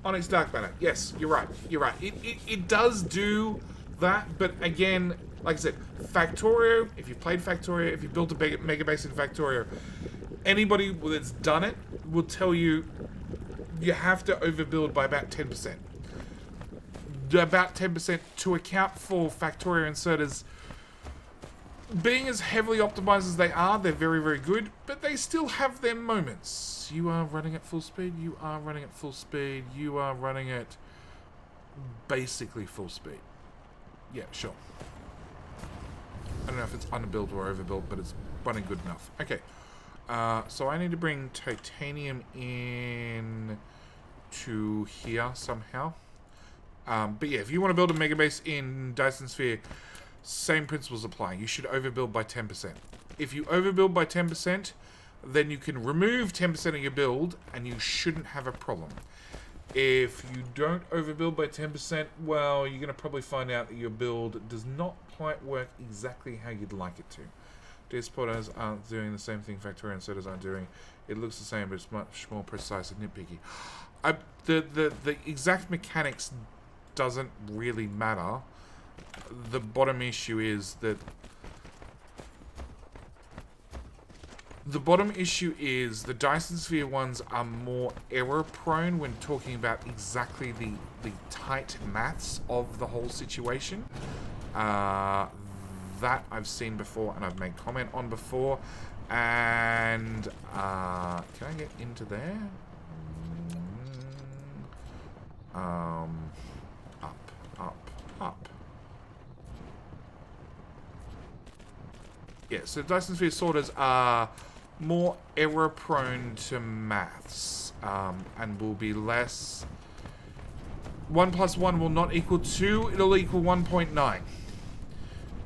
Onyx Dark Matter. Yes, you're right. You're right. It does do that, but again, like I said, Factorio, if you've played Factorio, if you built a mega base in Factorio, anybody that's done it will tell you you have to overbuild by about 10%. About 10% to account for Factorio inserters being as heavily optimized as they are. They're very, very good, but they still have their moments. You are running at full speed. You are running at full speed. You are running at basically full speed. Yeah, sure. I don't know if it's underbuilt or overbuilt, but it's running good enough. Okay. So I need to bring titanium in to here somehow. But yeah, if you want to build a mega base in Dyson Sphere, same principles apply. You should overbuild by 10%. If you overbuild by 10%, then you can remove 10% of your build and you shouldn't have a problem. If you don't overbuild by 10%, well, you're going to probably find out that your build does not quite work exactly how you'd like it to. DS porters aren't doing the same thing Factorio inserters aren't doing. It looks the same, but it's much more precise and nitpicky. The exact mechanics doesn't really matter. The bottom issue is that the Dyson Sphere ones are more error prone when talking about exactly the tight maths of the whole situation. That I've seen before and I've made comment on before. And can I get into there? Up. Yeah, so Dyson Sphere sorters are more error prone to maths, and will be less. 1 + 1 will not equal 2, it'll equal 1.9.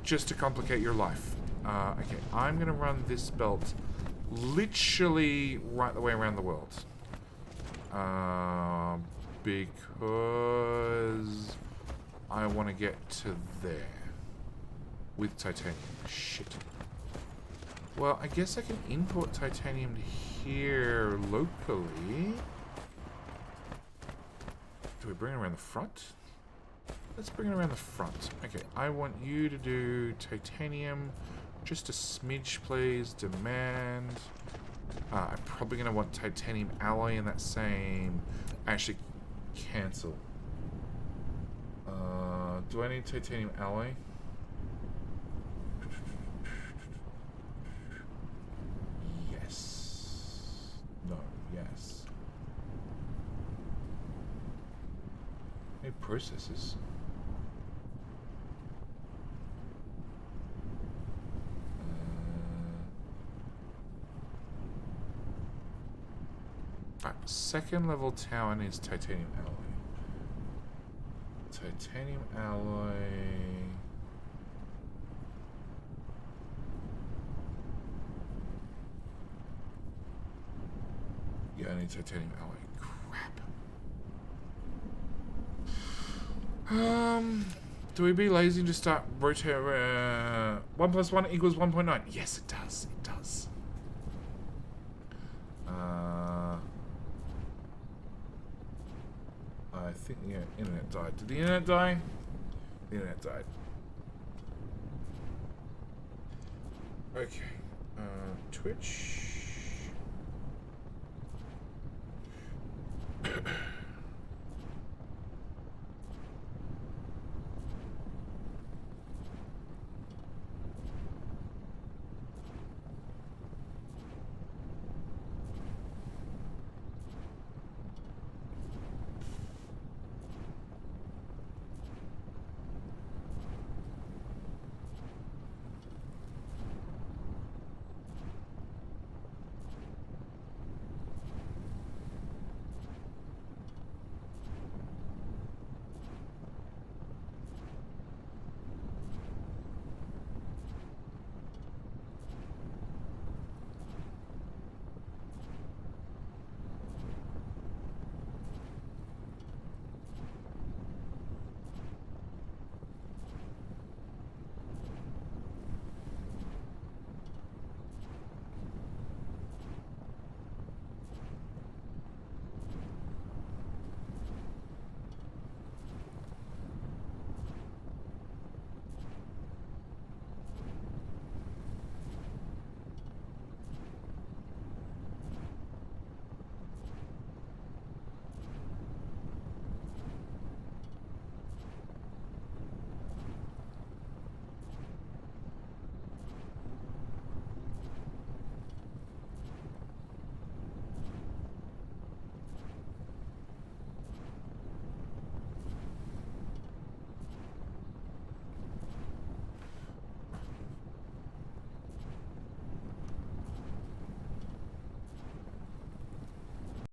Just to complicate your life. Okay, I'm gonna run this belt literally right the way around the world. Because I want to get to there with titanium. Shit. Well, I guess I can import titanium to here locally. Do we bring it around the front? Let's bring it around the front. Okay, I want you to do titanium. Just a smidge, please. Demand. I'm probably going to want titanium alloy in that same... Actually, cancel. Do I need titanium alloy? Yes. No, yes. Hey, processes. Alright, second level tower needs titanium alloy. Titanium alloy. Yeah, I need titanium alloy. Crap. Do we be lazy and just start rotate? 1 + 1 = 1.9. Yes, it does. It does. I think the internet died. Did the internet die? The internet died. Okay. Twitch.